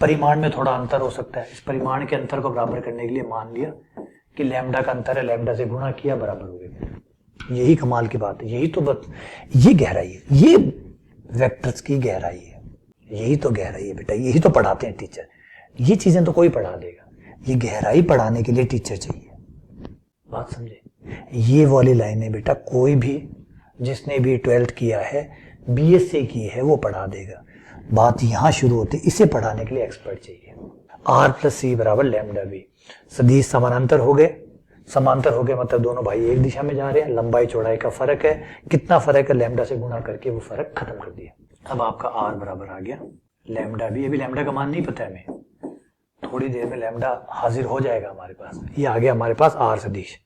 परिमाण में थोड़ा अंतर हो सकता है। इस परिमाण के अंतर को बराबर करने के लिए मान लिया कि लैम्डा का अंतर है, लैम्डा से गुणा किया, बराबर हो गया। यही कमाल की बात है, यही तो ये गहराई है, ये वेक्टर्स की गहराई है, यही तो गहराई है बेटा, यही तो पढ़ाते हैं टीचर। ये चीजें तो कोई पढ़ा देगा, ये गहराई पढ़ाने के लिए टीचर चाहिए। बात समझे? ये वाली लाइन है बेटा, कोई भी जिसने भी 12th किया है, बीएससी की है, वो पढ़ा देगा। बात यहां शुरू होती है, इसे पढ़ाने के लिए एक्सपर्ट चाहिए। आर प्लस सी बराबर लैम्डा बी। सदिश समानांतर हो गए, समांतर हो गए मतलब दोनों भाई एक दिशा में जा रहे हैं, लंबाई चौड़ाई का फर्क है, कितना फर्क है, लैम्डा से गुणा करके वो फर्क खत्म कर दिया। अब आपका आर बराबर आ गया लैम्डा बी। अभी लैम्डा का मान नहीं पता है हमें, थोड़ी देर में लैम्डा हाजिर हो जाएगा हमारे पास। ये आ गया हमारे पास आर सदिश।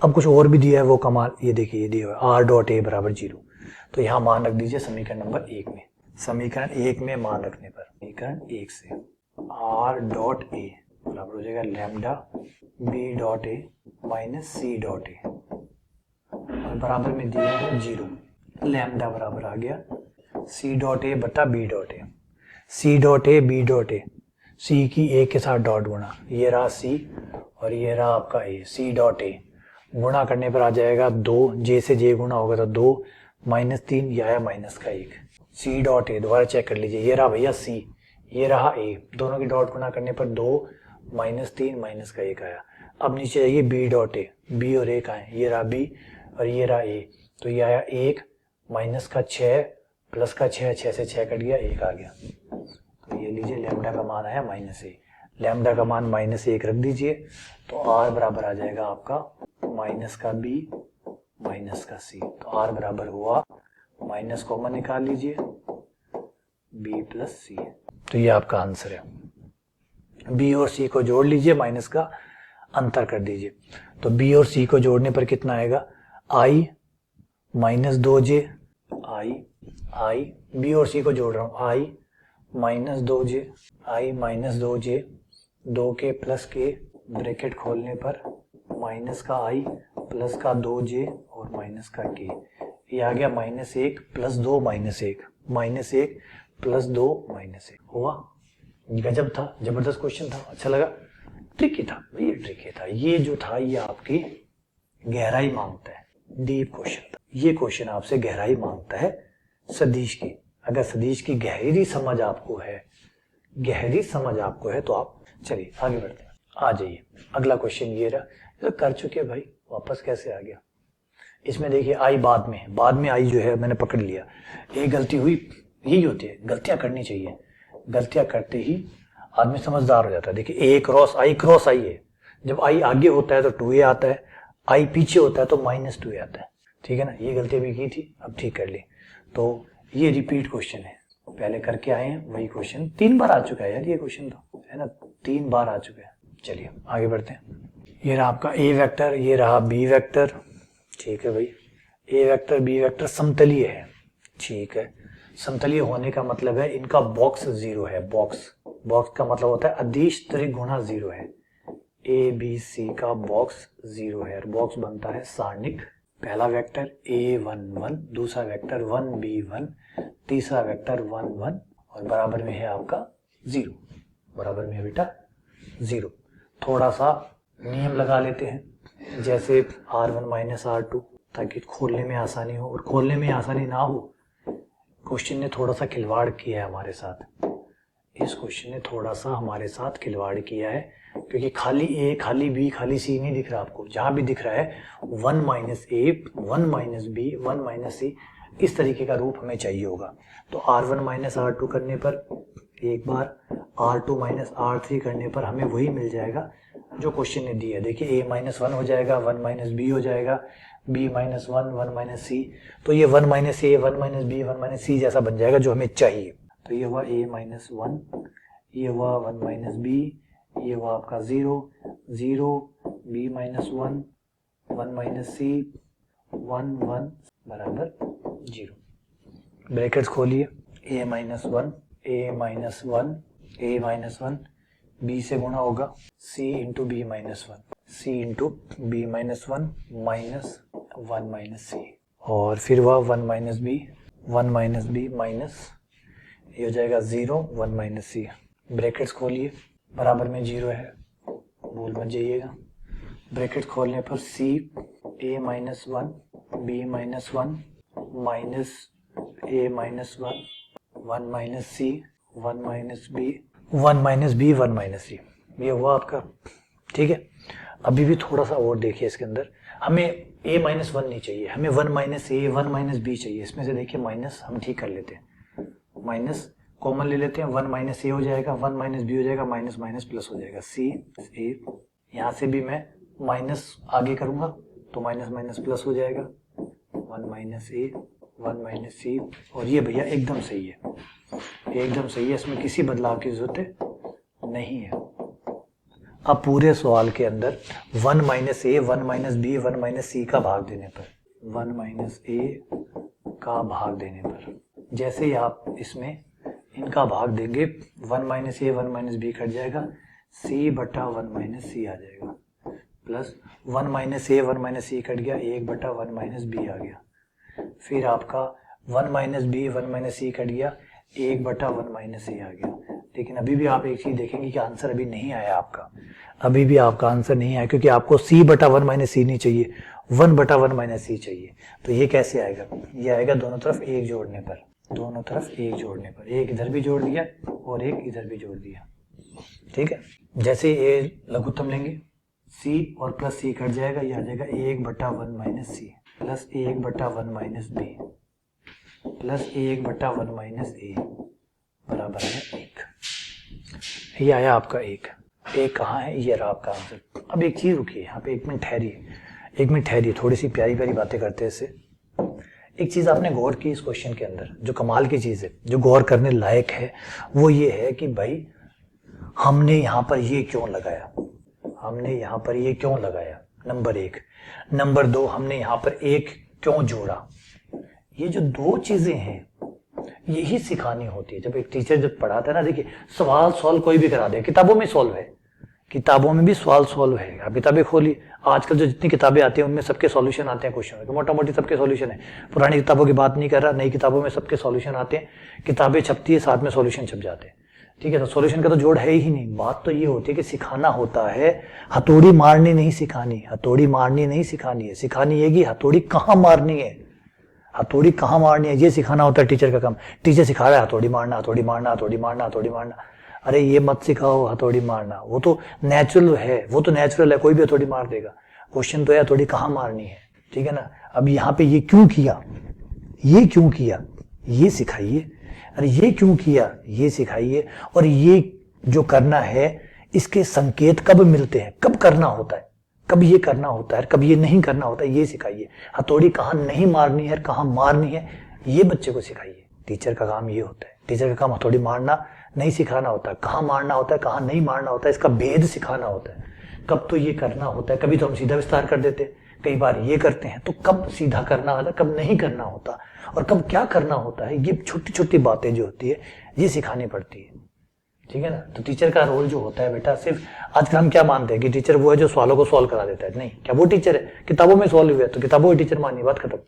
अब कुछ और भी दिया है वो कमाल, ये देखिए, ये दिया है आर डॉट ए बराबर 0। तो यहाँ मान रख दीजिए समीकरण नंबर 1 में। समीकरण 1 में मान रखने पर समीकरण 1 से आर डॉट ए बराबर हो जाएगा lambda B dot A minus C dot A, और बराबर में दिया है 0। लैम्डा बराबर आ गया सी डॉट ए बटा B dot A. C dot A B dot A, C की ए के साथ डॉट गुणा, ये रहा सी और ये रहा आपका ए। सी डॉट ए गुणा करने पर आ जाएगा 2, जे से जे गुणा होगा तो 2 माइनस 3, या आया माइनस का 1। सी डॉट ए दोबारा चेक कर लीजिए, ये रहा भैया सी, ये रहा ए, दोनों की डॉट गुणा करने पर 2 माइनस 3 माइनस का 1 आया। अब नीचे जाइए बी डॉट ए, बी और ए का है, ये रहा बी और ये रहा ए, तो ये आया 1 माइनस का 6 प्लस का 6, 6 से 6 कट गया, 1 आ गया। तो ये लीजिए लैम्डा का मान आया -1। लैम्डा का मान -1 रख दीजिए, तो आर बराबर आ जाएगा आपका माइनस का बी माइनस का सी। तो आर बराबर हुआ, माइनस कॉमन निकाल लीजिए, बी प्लस सी। तो ये आपका आंसर है। बी और सी को जोड़ लीजिए, माइनस का अंतर कर दीजिए, तो बी और सी को जोड़ने पर कितना आएगा, आई माइनस 2j, आई बी और सी को जोड़ रहा हूं, आई माइनस 2j, आई माइनस 2j, 2 के प्लस के ब्रैकेट खोलने पर माइनस का आई प्लस का 2j और माइनस का k। ये आ गया -1 प्लस 2 -1, -1 प्लस 2 -1 हुआ। गजब था, जबरदस्त क्वेश्चन था, अच्छा लगा, ट्रिकी था, ये ट्रिकी था। ये जो था ये आपकी गहराई मांगता है, डीप क्वेश्चन था। ये क्वेश्चन आपसे गहराई मांगता है सदिश की। अगर सदिश की गहरी समझ आपको है, गहरी समझ आपको है तो आप चलिए आगे बढ़ते हैं। आ जाइए, अगला क्वेश्चन ये रहा, तो कर चुके भाई, वापस कैसे आ गया। इसमें देखिए आई बाद में है, बाद में आई जो है मैंने पकड़ लिया, एक गलती हुई, यही होती है, गलतियां करनी चाहिए, गलतियां करते ही आदमी समझदार हो जाता है। देखिए ए क्रॉस आई है, जब आई आगे होता है तो 2a आता है, आई पीछे होता है तो -2a आता है, ठीक है ना। ये गलती भी की थी, अब ठीक कर ली। तो ये रिपीट क्वेश्चन है, पहले करके आए हैं वही क्वेश्चन, 3 बार आ चुका है यार ये क्वेश्चन, तो है ना, 3 बार आ चुका है। चलिए आगे बढ़ते हैं। ये रहा आपका ए वेक्टर, ये रहा बी वेक्टर, ठीक है भाई। ए वेक्टर बी वेक्टर समतलीय है, ठीक है। समतलीय होने का मतलब है इनका बॉक्स 0 है, बॉक्स का मतलब होता है अदिश त्रिगुणा 0 है। ए बी सी का बॉक्स 0 है, और बॉक्स बनता है सारणिक। पहला वेक्टर a11, दूसरा वेक्टर 1b1, तीसरा वेक्टर 1 और बराबर में है आपका 0, बराबर में है बेटा 0। थोड़ा सा नियम लगा लेते हैं, जैसे R1 माइनस R2, ताकि खोलने में आसानी हो। और खोलने में आसानी ना हो, क्वेश्चन ने थोड़ा सा खिलवाड़ किया है हमारे साथ, इस क्वेश्चन ने थोड़ा सा हमारे साथ खिलवाड़ किया है, क्योंकि खाली ए, खाली बी, खाली सी नहीं दिख रहा आपको। जहां भी दिख रहा है 1 माइनस ए, 1 माइनस बी, 1 माइनस सी, इस तरीके का रूप हमें चाहिए होगा। तो R1 माइनस R2 करने पर एक बार, R2 माइनस R3 करने पर हमें वही मिल जाएगा जो क्वेश्चन ने दिया। देखिए a माइनस 1 हो जाएगा, 1 माइनस बी हो जाएगा, b माइनस 1, 1 माइनस सी। तो ये 1 माइनस ए, 1 माइनस बी, 1 माइनस सी जैसा बन जाएगा जो हमें चाहिए। तो ये हुआ a माइनस 1, ये हुआ 1 माइनस बी, ये हुआ आपका 0, 0, b माइनस 1, 1 माइनस सी, 1, 1 बराबर 0। ब्रैकेट्स खोलिए, a minus 1, a minus 1, a minus 1, b से गुणा होगा c into B minus 1, c into B minus 1 minus 1 minus C, और फिर वह 1 minus B, 1 minus B minus, ये हो जाएगा 0, 1 माइनस सी। ब्रैकेट्स खोलिए, बराबर में 0 है, भूल मत जाइएगा। ब्रैकेट्स खोलने पर c a minus 1, b minus 1 minus a minus 1, 1 minus C, 1 minus B, 1 minus B, 1 minus C, ये हुआ आपका। ठीक है, अभी भी थोड़ा सा और देखिए इसके अंदर, हमें a माइनस 1 नहीं चाहिए, हमें 1 माइनस ए, 1 माइनस बी चाहिए। इसमें से देखिए माइनस हम ठीक कर लेते हैं, माइनस कॉमन ले लेते हैं, 1 माइनस ए हो जाएगा, 1 माइनस बी हो जाएगा, माइनस माइनस प्लस हो जाएगा, सी ए। यहाँ से भी मैं माइनस आगे करूंगा तो माइनस माइनस प्लस हो जाएगा, 1 माइनस ए, 1 माइनस सी, और ये भैया एकदम सही है, एकदम सही है, इसमें किसी बदलाव की जरूरत नहीं है। अब पूरे सवाल के अंदर 1 माइनस ए, 1 माइनस बी, 1 माइनस सी का भाग देने पर, 1 माइनस ए का भाग देने पर, जैसे ही आप इसमें इनका भाग देंगे, 1 माइनस ए, 1 माइनस बी कट जाएगा, सी बटा 1 माइनस सी आ जाएगा, प्लस 1 माइनस ए, 1 माइनस सी कट गया, 1 बटा 1 माइनस बी आ गया। फिर आपका 1 माइनस बी, 1 माइनस सी कट गया, 1 बटा 1 माइनस ए आ गया। लेकिन अभी भी आप एक चीज देखेंगे कि आंसर अभी नहीं आया आपका, अभी भी आपका आंसर नहीं आया, क्योंकि आपको c बटा 1 माइनस सी नहीं चाहिए, 1 बटा 1 माइनस सी चाहिए। तो ये कैसे आएगा? ये आएगा दोनों तरफ 1 जोड़ने पर, दोनों तरफ 1 जोड़ने पर, एक इधर भी जोड़ दिया और एक इधर भी जोड़ दिया। ठीक है, जैसे ये लघुत्तम लेंगे, c और प्लस c कट जाएगा, ये आ जाएगा 1 बटा 1 माइनस सी प्लस 1 बटा 1 माइनस बी प्लस 1 बटा 1 माइनस ए बराबर है 1। ये आया आपका 1। कहाँ है? ये रहा आपका आंसर। अब एक चीज रुकिए यहाँ पे, 1 मिनट ठहरिए, थोड़ी सी प्यारी प्यारी बातें करते हैं इससे। एक चीज आपने गौर की इस क्वेश्चन के अंदर, जो कमाल की चीज है, जो गौर करने लायक है, वो ये है कि भाई हमने यहाँ पर ये क्यों लगाया, नंबर 1। नंबर 2, हमने यहाँ पर 1 क्यों जोड़ा। ये जो 2 चीजें हैं यही सिखानी होती है। जब एक टीचर जब पढ़ाता है ना, देखिए सवाल सॉल्व कोई भी करा दे, किताबों में सॉल्व है, किताबों में भी सवाल सॉल्व है। आप किताबें खोलिए, आजकल जो जितनी किताबें आती हैं उनमें सबके सॉल्यूशन आते हैं क्वेश्चन में, तो मोटा मोटी सबके सॉल्यूशन है। पुरानी किताबों की बात नहीं कर रहा, नई किताबों में सबके सॉल्यूशन आते हैं, किताबें छपती है साथ में सॉल्यूशन छप जाते हैं। ठीक है, तो सॉल्यूशन का तो जोड़ है ही नहीं। बात तो ये होती है कि सिखाना होता है, हथौड़ी मारनी नहीं सिखानी, है सिखानी है कि हथौड़ी कहाँ मारनी है, ये सिखाना होता है टीचर का काम। टीचर सिखा रहा है हथौड़ी मारना, अरे ये मत सिखाओ हथौड़ी मारना, वो तो नेचुरल है, कोई भी हथौड़ी मार देगा। क्वेश्चन तो है हथौड़ी कहाँ मारनी है। ठीक है ना। अब यहाँ पे ये क्यों किया, ये सिखाइए। अरे ये क्यों किया, ये सिखाइए। और ये जो करना है, इसके संकेत कब मिलते हैं, कब करना होता है, कब ये करना होता है, कब ये नहीं करना होता है, ये सिखाइए। हथौड़ी कहाँ नहीं मारनी है, कहाँ मारनी है, ये बच्चे को सिखाइए। टीचर का काम ये होता है। टीचर का काम हथौड़ी मारना नहीं सिखाना होता, कहाँ मारना होता है, कहाँ नहीं मारना होता है, इसका भेद सिखाना होता है। कब तो ये करना होता है, कभी तो हम सीधा विस्तार कर देते, कई बार ये करते हैं, तो कब सीधा करना होता है, कब नहीं करना होता, और कब क्या करना होता है, ये छोटी छोटी बातें जो होती है ये सिखानी पड़ती है। ठीक है ना। तो टीचर का रोल जो होता है बेटा, सिर्फ आजकल हम क्या मानते हैं कि टीचर वो है जो सवालों को सॉल्व करा देता है। नहीं, क्या वो टीचर है? किताबों में सॉल्व हुआ है तो किताबों में टीचर मानिए, बात खत्म।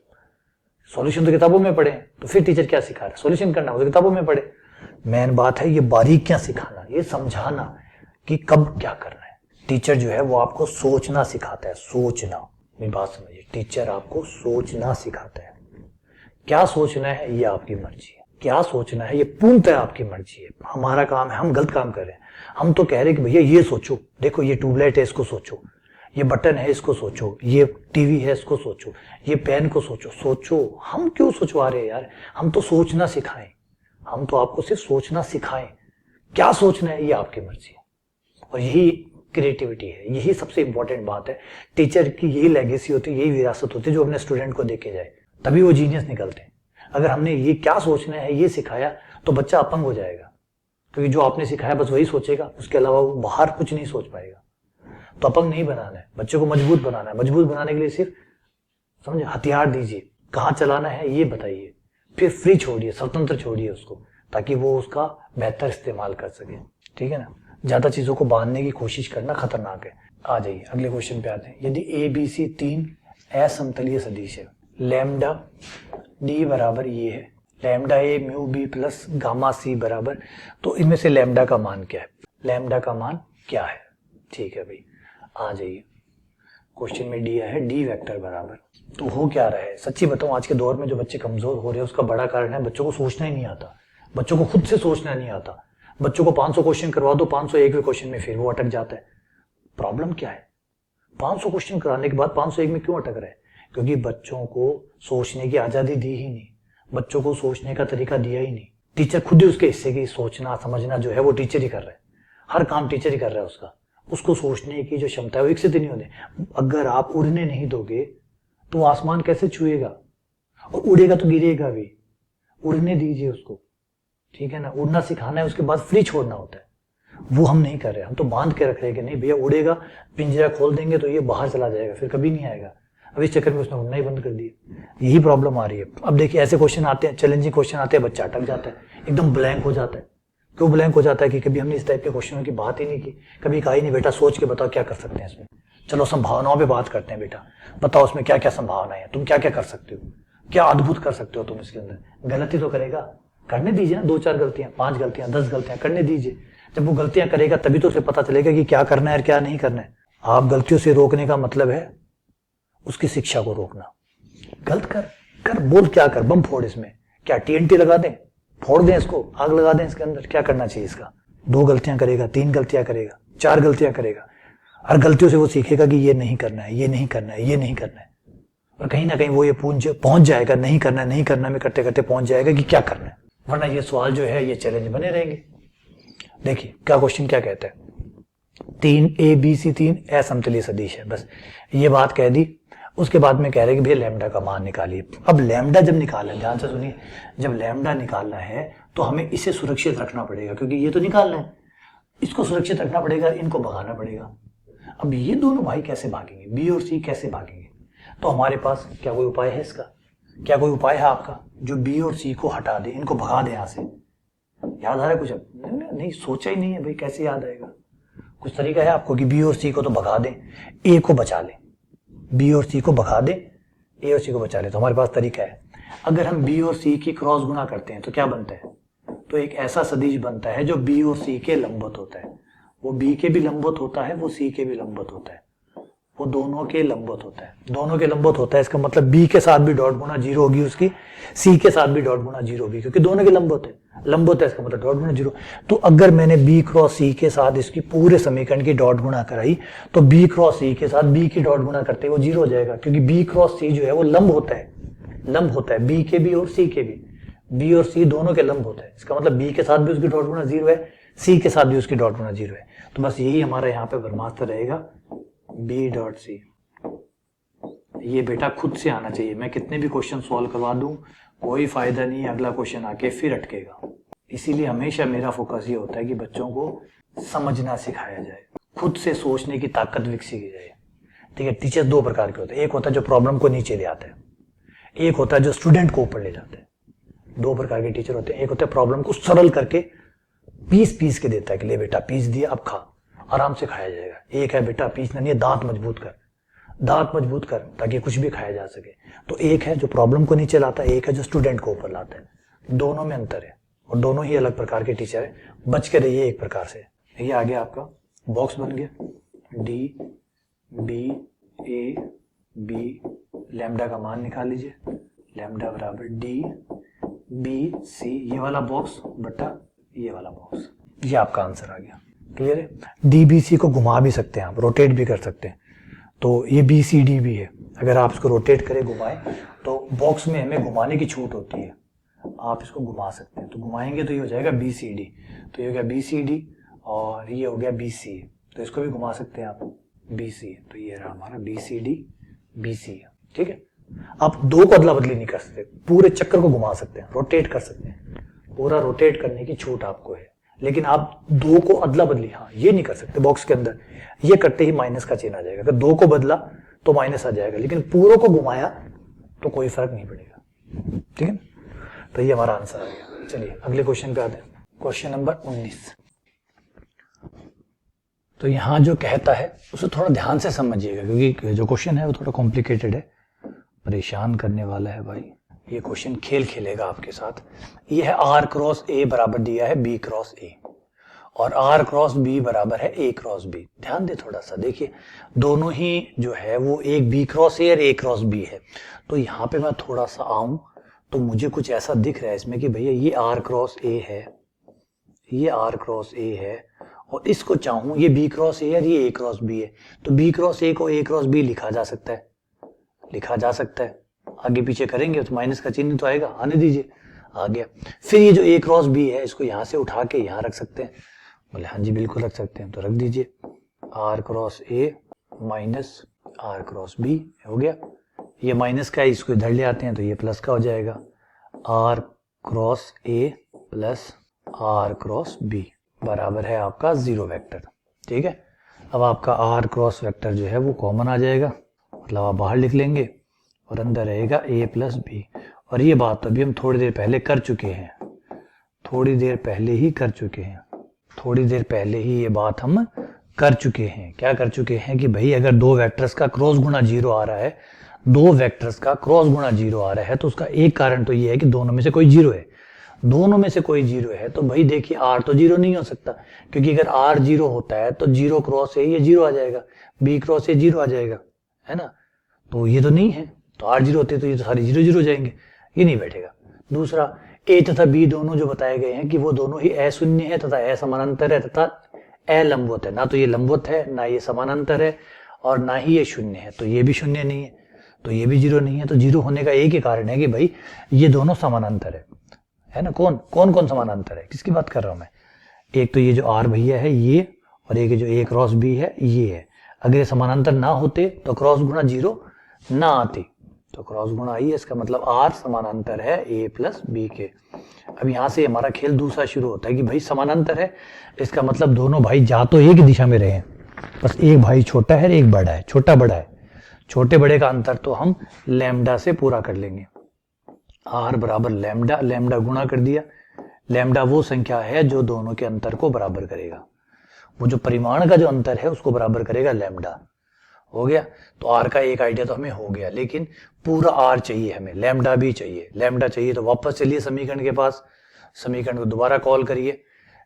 सॉल्यूशन तो किताबों में पढ़े, तो फिर टीचर क्या सिखा रहा है? सॉल्यूशन करना हो तो किताबों में पढ़े। मेन बात है ये बारीकियां सिखाना, ये समझाना कि कब क्या करना है, टीचर जो है वो आपको सोचना सिखाता है, सोचना। मेरी बात समझिए, टीचर आपको सोचना सिखाता है। क्या सोचना है ये आपकी मर्जी है, क्या सोचना है ये पूर्णतः आपकी मर्जी है। हमारा काम है, हम गलत काम कर रहे हैं। हम तो कह रहे हैं कि भैया ये सोचो, देखो ये ट्यूबलाइट है इसको सोचो, ये बटन है इसको सोचो, ये टीवी है इसको सोचो, ये पेन को सोचो। सोचो, हम क्यों सोचवा रहे हैं यार? हम तो सोचना सिखाएं, हम तो आपको सिर्फ सोचना सिखाएं। क्या सोचना है ये आपकी मर्जी है, और यही क्रिएटिविटी है, यही सबसे इंपॉर्टेंट बात है। टीचर की यही लेगेसी होती है, यही विरासत होती है जो अपने स्टूडेंट को देके जाए, तभी वो जीनियस निकलते हैं। अगर हमने ये क्या सोचना है ये सिखाया तो बच्चा अपंग हो जाएगा, क्योंकि जो आपने सिखाया बस वही सोचेगा, उसके अलावा वो बाहर कुछ नहीं सोच पाएगा। तो अपंग नहीं बनाना है, बच्चे को मजबूत बनाना है। मजबूत बनाने के लिए सिर्फ समझे हथियार दीजिए, कहाँ चलाना है ये बताइए, फिर फ्री छोड़िए, स्वतंत्र छोड़िए उसको, ताकि वो उसका बेहतर इस्तेमाल कर सके। ठीक है ना? ज्यादा चीजों को बांधने की कोशिश करना खतरनाक है। आ जाइए अगले क्वेश्चन पे आते हैं। यदि ए बी सी 3 असमतलीय सदिश है, लैम्डा डी बराबर ये है, लैम्डा ए म्यू बी प्लस गामा सी बराबर, तो इनमें से लैम्डा का मान क्या है? लैम्डा का मान क्या है? ठीक है भाई, आ जाइए। क्वेश्चन में दिया है डी वेक्टर बराबर, तो हो क्या रहा है? सच्ची बताऊं, आज के दौर में जो बच्चे कमजोर हो रहे हैं उसका बड़ा कारण है बच्चों को सोचना ही नहीं आता, बच्चों को खुद से सोचना नहीं आता। बच्चों को 500 क्वेश्चन करवा दो, 501वें क्वेश्चन में फिर वो अटक जाता है। प्रॉब्लम क्या है? 500 क्वेश्चन कराने के बाद 501 में क्यों अटक रहा है? क्योंकि बच्चों को सोचने की आजादी दी ही नहीं, बच्चों को सोचने का तरीका दिया ही नहीं। टीचर खुद ही उसके हिस्से की सोचना समझना जो है वो टीचर ही कर रहा है, हर काम टीचर ही कर रहा है उसका। उसको सोचने की जो क्षमता है वो विकसित नहीं होने। अगर आप उड़ने नहीं दोगे तो आसमान कैसे छुएगा, और उड़ेगा तो गिरेगा भी। उड़ने दीजिए उसको, ठीक है ना? उड़ना सिखाना है, उसके बाद फ्री छोड़ना होता है, वो हम नहीं कर रहे। हम तो बांध के रख रहे हैं कि नहीं भैया उड़ेगा, पिंजरा खोल देंगे तो ये बाहर चला जाएगा, फिर कभी नहीं आएगा। अब इस चक्कर में उसने उड़ना ही बंद कर दिया, यही प्रॉब्लम आ रही है। अब देखिए ऐसे क्वेश्चन आते हैं, चैलेंजिंग क्वेश्चन आते हैं, बच्चा अटक जाता है, एकदम ब्लैंक हो जाता है। क्यों ब्लैंक हो जाता है? कि कभी हमने इस टाइप के क्वेश्चनों की बात ही नहीं की, कभी कहा ही नहीं बेटा सोच के बताओ क्या कर सकते हैं इसमें। चलो संभावनाओं पे बात करते हैं, बेटा बताओ उसमें क्या क्या संभावनाएं हैं, तुम क्या क्या कर सकते हो, क्या अद्भुत कर सकते हो तुम इसके अंदर। गलती तो करेगा, करने दीजिए ना, 2-4 गलतियां, 5 गलतियां, 10 गलतियां करने दीजिए। जब वो गलतियां करेगा तभी तो उसे पता चलेगा कि क्या करना है और क्या नहीं करना है। आप गलतियों से रोकने का मतलब है उसकी शिक्षा को रोकना। गलत कर बोल, क्या कर, बम फोड़, इसमें क्या टीएनटी लगा दें, फोड़ दें इसको, आग लगा दें इसके अंदर, क्या करना चाहिए इसका? 2 गलतियां करेगा, 3 गलतियां करेगा, 4 गलतियां करेगा, हर गलतियों से वो सीखेगा कि ये नहीं करना है, ये नहीं करना है, ये नहीं करना है। और कहीं ना कहीं वो ये पहुंच जाएगा, नहीं करना है, नहीं करना में करते करते पहुंच जाएगा कि क्या करना है। वरना ये सवाल जो है ये चैलेंज बने रहेंगे। देखिए क्या क्वेश्चन क्या कहता है, 3 ए बी सी 3 असमतलीय सदिश है, बस ये बात कह दी। उसके बाद में कह रहे हैं कि भैया लैम्डा का मान निकालिए। अब लैम्डा जब निकालना है, ध्यान से सुनिए, जब लैम्डा निकालना है तो हमें इसे सुरक्षित रखना पड़ेगा, क्योंकि ये तो निकालना है, इसको सुरक्षित रखना पड़ेगा, इनको भगाना पड़ेगा। अब ये दोनों भाई कैसे भागेंगे, बी और सी कैसे भागेंगे? तो हमारे पास क्या कोई उपाय है इसका? क्या कोई उपाय है आपका जो बी और सी को हटा दे, इनको भगा दे यहां से? याद आ रहा है कुछ? नहीं सोचा ही नहीं है भाई, कैसे याद आएगा? कुछ तरीका है आपको कि बी और सी को तो भगा दें, ए को बचा लें, बी और सी को भगा दें, ए और सी को बचा लें। तो हमारे पास तरीका है। अगर हम बी और सी की क्रॉस गुणा करते हैं तो क्या बनता है? तो एक ऐसा सदिश बनता है जो बी और सी के लंबवत होता है। वो बी के भी लंबवत होता है, वो सी के भी लंबवत होता है, वो दोनों के लंबवत होता है। दोनों के लंबवत होता है, इसका मतलब बी के साथ भी डॉट गुणा 0 होगी उसकी, सी के साथ भी डॉट गुणा 0 होगी, क्योंकि दोनों के लंबवत है। लंबवत है इसका मतलब डॉट गुणा 0। तो अगर मैंने बी क्रॉस सी के साथ इसकी पूरे समीकरण की डॉट गुणा कराई तो बी क्रॉस सी के साथ बी की डॉट गुणा करते वो 0 हो जाएगा, क्योंकि बी क्रॉस सी जो है वो लंब होता है, लंब होता है बी के भी और सी के भी, बी और सी दोनों के लंब होता है। इसका मतलब बी के साथ भी उसकी डॉट गुणा 0 है, सी के साथ भी उसकी डॉट गुणा 0 है। तो बस यही हमारा यहाँ पे ब्रह्मास्त्र रहेगा, बी डॉट सी। ये बेटा खुद से आना चाहिए, मैं कितने भी क्वेश्चन सॉल्व करवा दूं कोई फायदा नहीं, अगला क्वेश्चन आके फिर अटकेगा। इसीलिए हमेशा मेरा फोकस ये होता है कि बच्चों को समझना सिखाया जाए, खुद से सोचने की ताकत विकसित की जाए। ठीक है, टीचर 2 प्रकार के होते हैं, एक होता है जो प्रॉब्लम को नीचे ले आता है, एक होता है जो स्टूडेंट को ऊपर ले जाता है। 2 प्रकार के टीचर होते हैं। एक होता है प्रॉब्लम को सरल करके पीस पीस के देता है कि ले बेटा पीस दिया, अब खा, आराम से खाया जाएगा। एक है बेटा पीसना नहीं है, दांत मजबूत कर, दांत मजबूत कर ताकि कुछ भी खाया जा सके। तो एक है जो प्रॉब्लम को नीचे लाता है, एक है जो स्टूडेंट को ऊपर लाता है। दोनों में अंतर है और दोनों ही अलग प्रकार के टीचर है। बच के रहिए एक प्रकार से। ये आ गया आपका बॉक्स बन गया। D B A B, lambda का मान निकाल लीजिए, लैम्डा बराबर डी बी सी, ये वाला बॉक्स बटा ये वाला बॉक्स, ये आपका आंसर आ गया। क्लियर है। डी बी सी को घुमा भी सकते हैं आप, रोटेट भी कर सकते हैं, तो ये बी सी डी भी है, अगर आप इसको रोटेट करें घुमाएं तो बॉक्स में हमें घुमाने की छूट होती है, आप इसको घुमा सकते हैं, तो घुमाएंगे तो ये हो जाएगा बी सी डी, तो ये हो गया बी सी डी और ये हो गया बी सी, तो इसको भी घुमा सकते हैं आप, बी सी, तो ये रहा हमारा B C D B C, ठीक है। आप दो को अदला बदली नहीं कर सकते, पूरे चक्कर को घुमा सकते हैं, रोटेट कर सकते हैं, पूरा रोटेट करने की छूट आपको है, लेकिन आप दो को अदला बदली हाँ ये नहीं कर सकते बॉक्स के अंदर, ये करते ही माइनस का चिन्ह आ जाएगा, अगर दो को बदला तो माइनस आ जाएगा, लेकिन पूरों को घुमाया तो कोई फर्क नहीं पड़ेगा, ठीक है। तो ये हमारा आंसर आ गया। चलिए अगले क्वेश्चन पे आते हैं, क्वेश्चन नंबर 19। तो यहां जो कहता है उसे थोड़ा ध्यान से समझिएगा, क्योंकि जो क्वेश्चन है वो थोड़ा कॉम्प्लिकेटेड है, परेशान करने वाला है भाई, ये क्वेश्चन खेल खेलेगा आपके साथ। ये है आर क्रॉस ए बराबर दिया है बी क्रॉस ए, और आर क्रॉस बी बराबर है ए क्रॉस बी। ध्यान दे थोड़ा सा, देखिए दोनों ही जो है वो एक बी क्रॉस ए और ए क्रॉस बी है, तो यहाँ पे मैं थोड़ा सा आऊं तो मुझे कुछ ऐसा दिख रहा है इसमें कि भैया ये आर क्रॉस ए है, ये आर क्रॉस ए है, और इसको चाहूं ये बी क्रॉस ए और ये ए क्रॉस बी है, तो बी क्रॉस ए को ए क्रॉस बी लिखा जा सकता है, लिखा जा सकता है। आगे पीछे करेंगे तो माइनस का चिन्ह तो आएगा, आने दीजिए, आ गया। फिर ये जो ए क्रॉस बी है इसको यहां से उठा के यहां रख सकते हैं, बोले हाँ जी बिल्कुल रख सकते हैं, तो रख दीजिए R cross A minus R cross B हो गया। ये माइनस का है, इसको इधर ले आते हैं तो ये प्लस का हो जाएगा, R cross A plus R cross B बराबर है आपका 0 वेक्टर, ठीक है। अब आपका आर क्रॉस वेक्टर जो है वो कॉमन आ जाएगा, मतलब आप बाहर लिख लेंगे और अंदर रहेगा ए प्लस बी, और ये बात तो अभी हम थोड़ी देर पहले कर चुके हैं, थोड़ी देर पहले ही कर चुके हैं, थोड़ी देर पहले ही ये बात हम कर चुके हैं। क्या कर चुके हैं कि भाई अगर दो वेक्टर्स का क्रॉस गुणा 0 आ रहा है, दो वेक्टर्स का क्रॉस गुणा 0 आ रहा है, तो उसका एक कारण तो ये है कि दोनों में से कोई 0 है, दोनों में से कोई 0 है, तो भाई देखिए आर तो 0 नहीं हो सकता, क्योंकि अगर आर 0 होता है तो 0 क्रॉस ए ये 0 आ जाएगा, बी क्रॉस ए 0 आ जाएगा, है ना, तो ये तो नहीं है, तो आर 0 होते तो ये तो सारे 0 0 हो जाएंगे, ये नहीं बैठेगा। दूसरा ए तथा बी दोनों जो बताए गए हैं कि वो दोनों ही अशून्य है तथा असमानांतर है तथा अलंबवत है, ना तो ये लंबवत है ना ये समानांतर है और ना ही ये शून्य है, तो ये भी शून्य नहीं है, तो ये भी 0 नहीं है, तो 0 होने का एक ही कारण है कि भाई ये दोनों समानांतर है ना। कौन कौन कौन समानांतर है, किसकी बात कर रहा हूं मैं, एक तो ये जो आर भैया है ये, और एक जो ए क्रॉस बी है ये है। अगर ये समानांतर ना होते तो क्रॉस गुणा 0 ना आती, तो क्रॉस गुणा आई है, इसका मतलब आर समानांतर है ए प्लस बी के। अब यहां से हमारा खेल दूसरा शुरू होता है कि भाई समानांतर है, इसका मतलब दोनों भाई जा तो एक ही दिशा में रहे हैं, बस एक भाई छोटा है एक बड़ा है, छोटा बड़ा है, छोटे बड़े का अंतर तो हम लैम्डा से पूरा कर लेंगे। आर बराबर लैम्डा, लैम्डा गुणा कर दिया, लैम्डा वो संख्या है जो दोनों के अंतर को बराबर करेगा, वो जो परिमाण का जो अंतर है उसको बराबर करेगा लैम्डा, हो गया। तो आर का एक आइडिया तो हमें हो गया, लेकिन पूरा आर चाहिए हमें, लैम्डा भी चाहिए, लैम्डा चाहिए तो वापस चलिए समीकरण के पास, समीकरण को दोबारा कॉल करिए,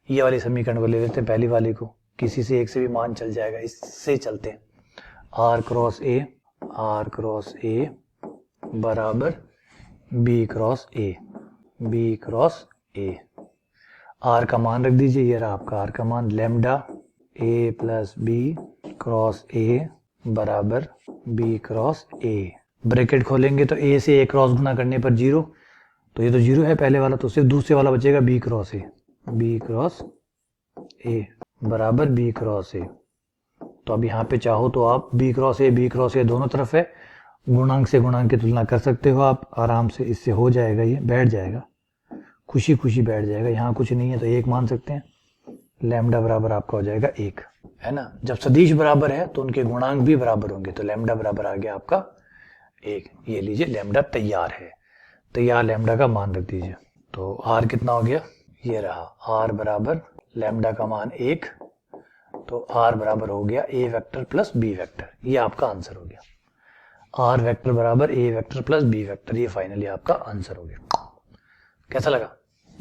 ये वाली समीकरण को ले लेते हैं, पहली वाली को, किसी से एक से भी मान चल जाएगा, इससे चलते हैं। आर क्रॉस ए बराबर B cross A, B cross A, R का मान रख दीजिए, ये रहा आपका आर का मान, lambda A plus B cross A बराबर बी क्रॉस ए, ब्रैकेट खोलेंगे तो ए से ए क्रॉस गुना करने पर 0, तो ये तो 0 है पहले वाला, तो सिर्फ दूसरे वाला बचेगा B cross A, B cross A बराबर बी क्रॉस ए। तो अब यहाँ पे चाहो तो आप बी क्रॉस ए दोनों तरफ है, गुणांक से गुणांक की तुलना कर सकते हो आप आराम से, इससे हो जाएगा, ये बैठ जाएगा, खुशी खुशी बैठ जाएगा, यहाँ कुछ नहीं है तो 1 मान सकते हैं, लैम्डा बराबर आपका हो जाएगा 1, है ना। जब सदिश बराबर है तो उनके गुणांक भी बराबर होंगे, तो लैम्डा बराबर आ गया आपका 1, ये लीजिए लैम्डा तैयार है, तैयार लैम्डा का मान रख दीजिए। तो आर कितना हो गया, ये रहा आर बराबर लैम्डा का मान 1, तो आर बराबर हो गया ए वेक्टर प्लस बी वेक्टर, ये आपका आंसर हो गया, आर वेक्टर बराबर ए वेक्टर प्लस बी वेक्टर, ये फाइनली आपका आंसर हो गया। कैसा लगा,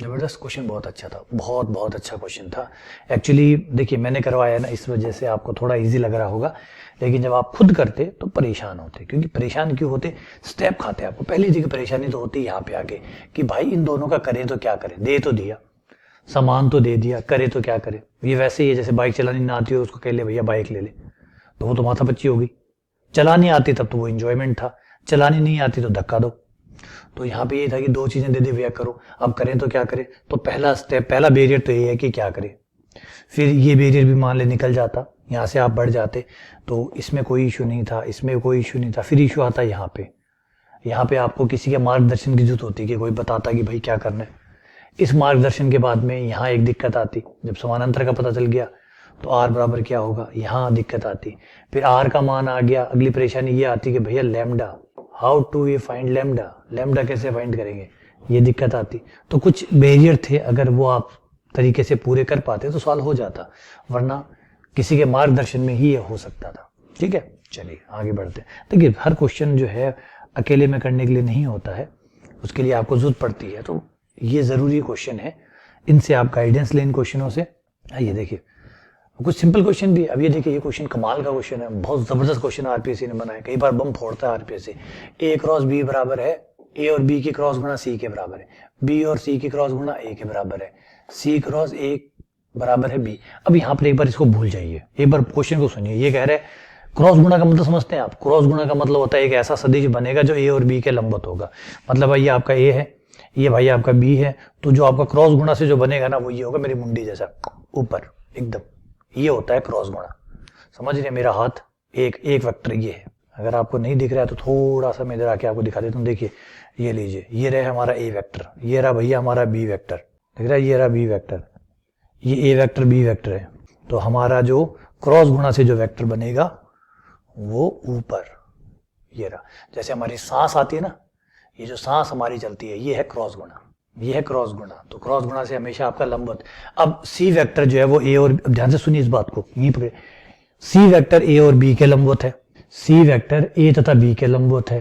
जबरदस्त क्वेश्चन, बहुत अच्छा था, बहुत बहुत अच्छा क्वेश्चन था। एक्चुअली देखिए मैंने करवाया ना, इस वजह से आपको थोड़ा इजी लग रहा होगा, लेकिन जब आप खुद करते तो परेशान होते। क्योंकि परेशान क्यों होते, स्टेप खाते आपको। पहली जगह परेशानी तो होती है यहाँ पे आके कि भाई इन दोनों का करें तो क्या करें, दे तो दिया, सामान तो दे दिया, करे तो क्या करे। ये वैसे ही है जैसे बाइक चलानी ना आती हो उसको कह ले भैया बाइक ले ले, तो वो तो माथा पच्ची होगी। चलानी आती तब तो वो इंजॉयमेंट था, चलानी नहीं आती तो धक्का दो। तो यहाँ पे ये था कि दो चीजें दे दे भैया करो, अब करें तो क्या करें। तो पहला स्टेप, पहला बैरियर तो ये है कि क्या करें। फिर ये बैरियर भी मान ले निकल जाता, यहाँ से आप बढ़ जाते तो इसमें कोई इशू नहीं था, इसमें कोई इशू नहीं था। फिर इशू आता यहाँ पे, यहाँ पे आपको किसी के मार्गदर्शन की जरूरत होती है कि कोई बताता कि भाई क्या करना है। इस मार्गदर्शन के बाद में यहाँ एक दिक्कत आती, जब समानांतर का पता चल गया तो आर बराबर क्या होगा, यहाँ दिक्कत आती। फिर आर का मान आ गया, अगली परेशानी ये आती कि भैया lambda, how to we find lambda, lambda कैसे फाइंड करेंगे, ये दिक्कत आती। तो कुछ बैरियर थे, अगर वो आप तरीके से पूरे कर पाते तो सॉल्व हो जाता, वरना किसी के मार्गदर्शन में ही ये हो सकता था। ठीक है, चलिए आगे बढ़ते हैं। देखिए हर क्वेश्चन जो है अकेले में करने के लिए नहीं होता है, उसके लिए आपको जरूरत पड़ती है। तो ये जरूरी क्वेश्चन है, इनसे आप गाइडेंस लें इन क्वेश्चनों से। आइए देखिए कुछ सिंपल क्वेश्चन भी। अब ये देखिए ये क्वेश्चन कमाल का क्वेश्चन है, बहुत जबरदस्त क्वेश्चन आरपीएससी ने बनाया, कई बार बम फोड़ता है आरपीएससी। ए क्रॉस बी बराबर है ए और बी की क्रॉस गुणा सी के बराबर है, बी और सी की क्रॉस गुणा ए के बराबर है, सी क्रॉस ए बराबर है बी। अब यहाँ पर एक बार इसको भूल जाइए, एक बार क्वेश्चन को सुनिए। ये कह रहे हैं क्रॉस गुणा का मतलब समझते हैं आप, क्रॉस गुणा का मतलब होता है एक ऐसा सदिश बनेगा जो ए और बी के लंबवत होगा। मतलब भाई ये आपका ए है, ये भाई आपका बी है, तो जो आपका क्रॉस गुणा से जो बनेगा ना वो ये होगा मेरी मुंडी जैसा ऊपर एकदम, ये होता है क्रॉस गुणा। समझ रहे, मेरा हाथ एक वेक्टर ये है। अगर आपको नहीं दिख रहा है तो थोड़ा सा मैं इधर आके आपको दिखा देता हूँ। देखिए ये लीजिए, ये रहे हमारा ए वेक्टर, ये रहा भैया हमारा बी वेक्टर, दिख रहा है, ये रहा बी वेक्टर, ये ए वेक्टर बी वेक्टर है। तो हमारा जो क्रॉस गुणा से जो वेक्टर बनेगा वो ऊपर ये रहा। जैसे हमारी सांस आती है ना, ये जो सांस हमारी चलती है ये है क्रॉस गुणा, ये है क्रॉस गुणा। तो क्रॉस गुणा से हमेशा आपका लंबवत। अब सी वेक्टर जो है वो ए और, ध्यान से सुनिए इस बात को, यहीं पकड़े, सी वेक्टर ए और बी के लंबवत है, सी वेक्टर ए तथा बी के लंबवत है,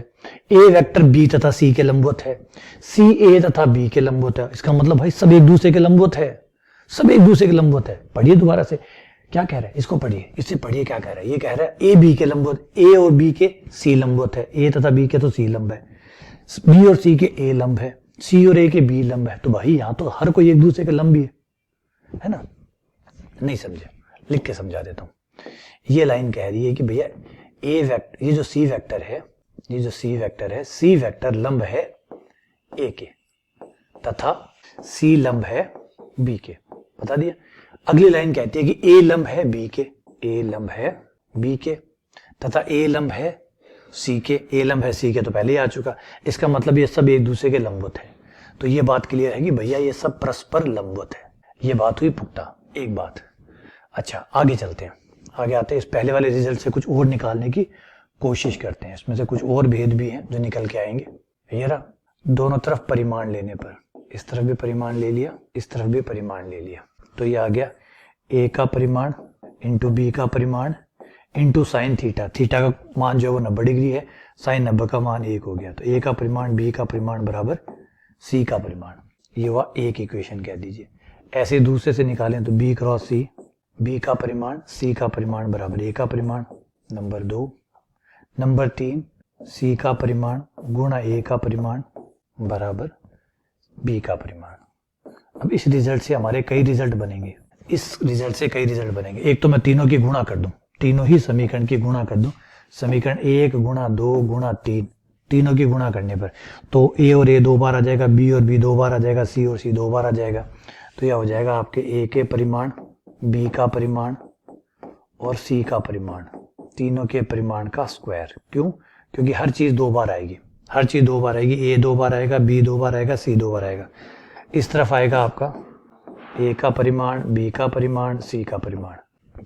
ए वेक्टर बी तथा सी के लंबवत है, सी ए तथा बी के लंबवत है। इसका मतलब भाई सब एक दूसरे के लंबवत है, सब एक दूसरे के लंबवत है। पढ़िए दोबारा से क्या कह रहा है, इसको पढ़िए, इससे पढ़िए क्या कह रहा है। ये कह रहा है ए बी के लंबवत, ए और बी के सी लंबवत है, ए तथा बी के तो सी लंब है, बी और सी के ए लंब है, सी और ए के बी लंब है। तो भाई यहां तो हर कोई एक दूसरे के लंब ही है ना। नहीं समझे, लिख के समझा देता हूं। ये लाइन कह रही है कि भैया ए वेक्टर, ये जो सी वेक्टर है, ये जो सी वेक्टर है, सी वेक्टर लंब है ए के तथा सी लंब है बी के, बता दिया। अगली लाइन कहती है कि ए लंब है बी के, ए लंब है बी के तथा ए लंब है सी के, ए लंब है सी के तो पहले ही आ चुका। इसका मतलब ये सब एक दूसरे के लंबवत है। तो ये बात क्लियर है कि भैया ये सब परस्पर लंबवत है। ये बात हुई पुख्ता, एक बात। अच्छा आगे चलते हैं, आगे आते हैं। इस पहले वाले रिजल्ट से कुछ और निकालने की कोशिश करते हैं, इसमें से कुछ और भेद भी हैं जो निकल के आएंगे। ये रहा, दोनों तरफ परिमाण लेने पर, इस तरफ भी परिमाण ले लिया, इस तरफ भी परिमाण ले लिया, तो ये आ गया ए का परिमाण इंटू बी का परिमाण इंटू साइन थीटा। थीटा का मान जो है वो 90 डिग्री है, साइन 90 का मान 1 हो गया। तो ए का परिमाण बी का परिमाण बराबर सी का परिमाण, ये हुआ एक इक्वेशन कह दीजिए। ऐसे दूसरे से निकालें तो बी क्रॉस सी, बी का परिमाण सी का परिमाण बराबर ए का परिमाण, नंबर 2। नंबर 3 सी का परिमाण गुणा ए का परिमाण बराबर बी का परिमाण। अब इस रिजल्ट से हमारे कई रिजल्ट बनेंगे, इस रिजल्ट से कई रिजल्ट बनेंगे। एक तो मैं तीनों की गुणा कर दूं, तीनों ही समीकरण की गुणा कर दूं, समीकरण 1 गुणा 2 गुणा 3, तीनों की गुणा करने पर तो ए और ए 2 बार आ जाएगा, बी और बी 2 बार आ जाएगा, सी और सी 2 बार आ जाएगा। तो यह हो जाएगा आपके ए के परिमाण, बी का परिमाण और सी का परिमाण, तीनों के परिमाण का स्क्वायर। क्यों? क्योंकि हर चीज 2 बार आएगी, हर चीज 2 बार आएगी। ए 2 बार आएगा, बी 2 बार आएगा, सी 2 बार आएगा। इस तरफ आएगा आपका ए का परिमाण, बी का परिमाण, सी का परिमाण,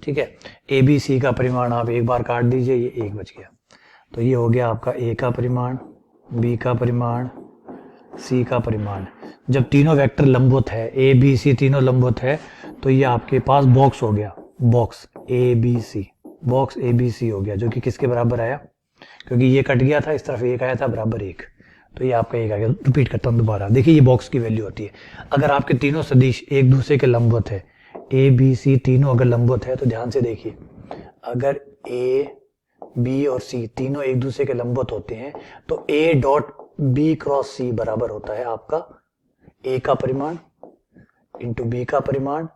ठीक है। ए बी सी का परिमाण आप एक बार काट दीजिए, ये 1 बच गया। तो ये हो गया आपका ए का परिमाण, बी का परिमाण, सी का परिमाण। जब तीनों वेक्टर लंबवत है, ए बी सी तीनों लंबवत है, तो ये आपके पास बॉक्स हो गया, box A B C, box A B C हो गया, जो कि किसके बराबर आया, क्योंकि ये कट गया था, इस तरफ 1 आया था बराबर 1। तो ये आपका एक आ गया। रिपीट करता हूँ दोबारा, देखिए ये बॉक्स की वैल्यू होती है। अगर आपके तीनों सदिश एक दूसरे के लंबवत है, ए बी सी तीनों अगर लंबवत है, तो ध्यान से देखिए, अगर ए बी और सी तीनों एक दूसरे के लंबवत होते हैं तो ए डॉट बी क्रॉस सी बराबर होता है आपका ए का परिमाण इंटू बी का परिमाण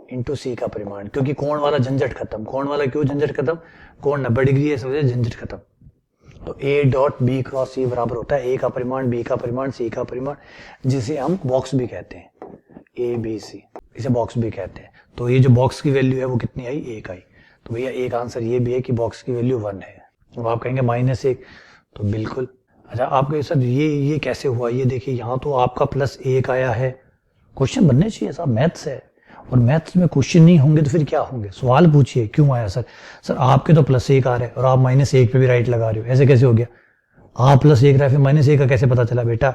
इंटू सी का परिमाण, क्योंकि कोण वाला झंझट खत्म। कोण वाला क्यों झंझट खत्म? कोण 90 डिग्री है, इस वजह से झंझट खत्म। तो ए डॉट बी क्रॉस सी बराबर होता है ए का परिमाण, बी का परिमाण, सी का परिमाण, जिसे हम बॉक्स भी कहते हैं, ए बी सी, इसे बॉक्स भी कहते हैं। तो ये जो बॉक्स की वैल्यू है वो कितनी आई? 1 आई। तो भैया एक आंसर ये भी है कि बॉक्स की वैल्यू 1 है। अब आप कहेंगे -1, तो बिल्कुल। अच्छा, आप कहेंगे सर ये कैसे हुआ? ये देखिए यहाँ तो आपका +1 आया है। क्वेश्चन बनने चाहिए साहब, मैथ्स है, और मैथ्स में क्वेश्चन नहीं होंगे तो फिर क्या होंगे? सवाल पूछिए क्यों आया सर? सर आपके तो +1 आ रहा है और आप -1 पे भी राइट लगा रहे हो, ऐसे कैसे हो गया? आप +1 रहा है, फिर -1 का कैसे पता चला? बेटा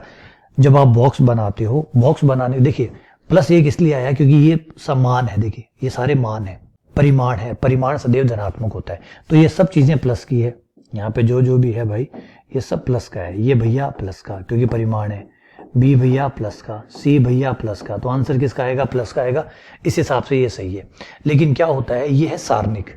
जब आप बॉक्स बनाते हो, बॉक्स बनाने, देखिए +1 इसलिए आया क्योंकि ये सब मान है, देखिए ये सारे मान है, परिमाण है, परिमाण सदैव धनात्मक होता है, तो ये सब चीजें प्लस की है। यहाँ पे जो भी है भाई ये सब प्लस का है। ये भैया प्लस का क्योंकि परिमाण है, बी भैया प्लस का, सी भैया प्लस का, तो आंसर किसका आएगा? प्लस का आएगा। इस हिसाब से ये सही है। लेकिन क्या होता है, ये है सारणिक,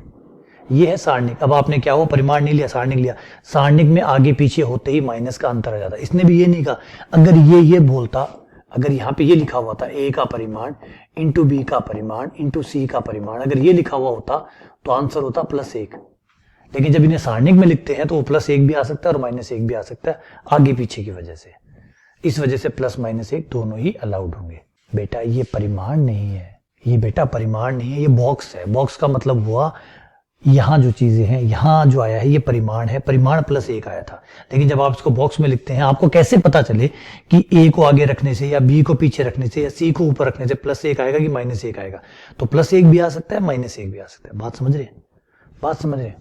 ये है सारणिक। अब आपने क्या हुआ, परिमाण नहीं लिया, सारणिक लिया। सारणिक में आगे पीछे होते ही माइनस का अंतर आ जाता है। इसने भी ये नहीं कहा, अगर ये बोलता, अगर यहाँ पे ये लिखा हुआ था ए का परिमाण इंटू बी का परिमाण इंटू सी का परिमाण, अगर ये लिखा हुआ होता तो आंसर होता +1। लेकिन जब इन्हें सारणिक में लिखते हैं तो वो +1 भी आ सकता है और -1 भी आ सकता है, आगे पीछे की वजह से। इस वजह से +-1 दोनों ही अलाउड होंगे। बेटा ये परिमाण नहीं है, ये बेटा परिमाण नहीं है, ये बॉक्स है। बॉक्स का मतलब हुआ यहाँ जो चीजें हैं, यहाँ जो आया है ये परिमाण है, परिमाण +1 आया था। लेकिन जब आप इसको बॉक्स में लिखते हैं, आपको कैसे पता चले कि ए को आगे रखने से या बी को पीछे रखने से या सी को ऊपर रखने से +1 आएगा कि -1 आएगा? तो +1 भी आ सकता है, -1 भी आ सकता है। बात समझ रहे हैं? बात समझ रहे हैं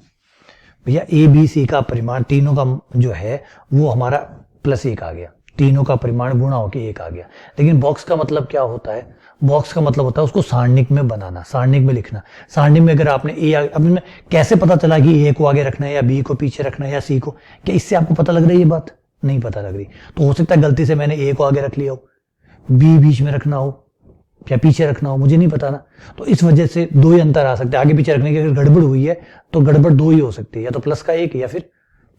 भैया? ए बी सी का परिमाण तीनों का जो है वो हमारा +1 आ गया, तीनों का परिमाण गुणा होकर 1 आ गया। लेकिन बॉक्स का मतलब क्या होता है? बॉक्स का मतलब होता है उसको सारणिक में बनाना, सारणिक में लिखना। सारणिक में अगर आपने ए, अपने कैसे पता चला कि ए को आगे रखना है या बी को पीछे रखना है या सी को? क्या इससे आपको पता लग रही है? ये बात नहीं पता लग रही। तो हो सकता है गलती से मैंने ए को आगे रख लिया हो, बी बीच में रखना हो या पीछे रखना हो, मुझे नहीं पता ना। तो इस वजह से 2 ही अंतर आ सकते हैं। आगे पीछे रखने की अगर गड़बड़ हुई है तो गड़बड़ 2 ही हो सकती है, या तो +1 या फिर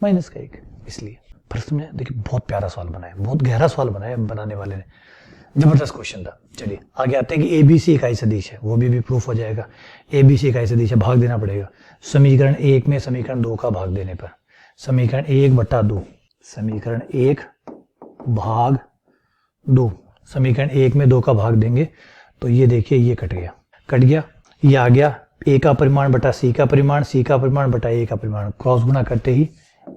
-1। इसलिए प्रश्न में देखिए बहुत प्यारा सवाल बनाया, बहुत गहरा सवाल बनाया बनाने वाले ने, जबरदस्त क्वेश्चन था। चलिए आगे आते हैं कि एबीसी इकाई सदिश है, वो भी प्रूफ हो जाएगा। एबीसी इकाई सदिश है, भाग देना पड़ेगा। समीकरण 1 में समीकरण 2 का भाग देने पर, समीकरण 1/2, समीकरण 1 भाग 2, समीकरण 1 में 2 का भाग देंगे तो ये देखिए ये कट गया, ये आ गया ए का परिमाण बटा सी का परिमाण, सी का परिमाण बटा ए का परिमाण, क्रॉस गुणा करते ही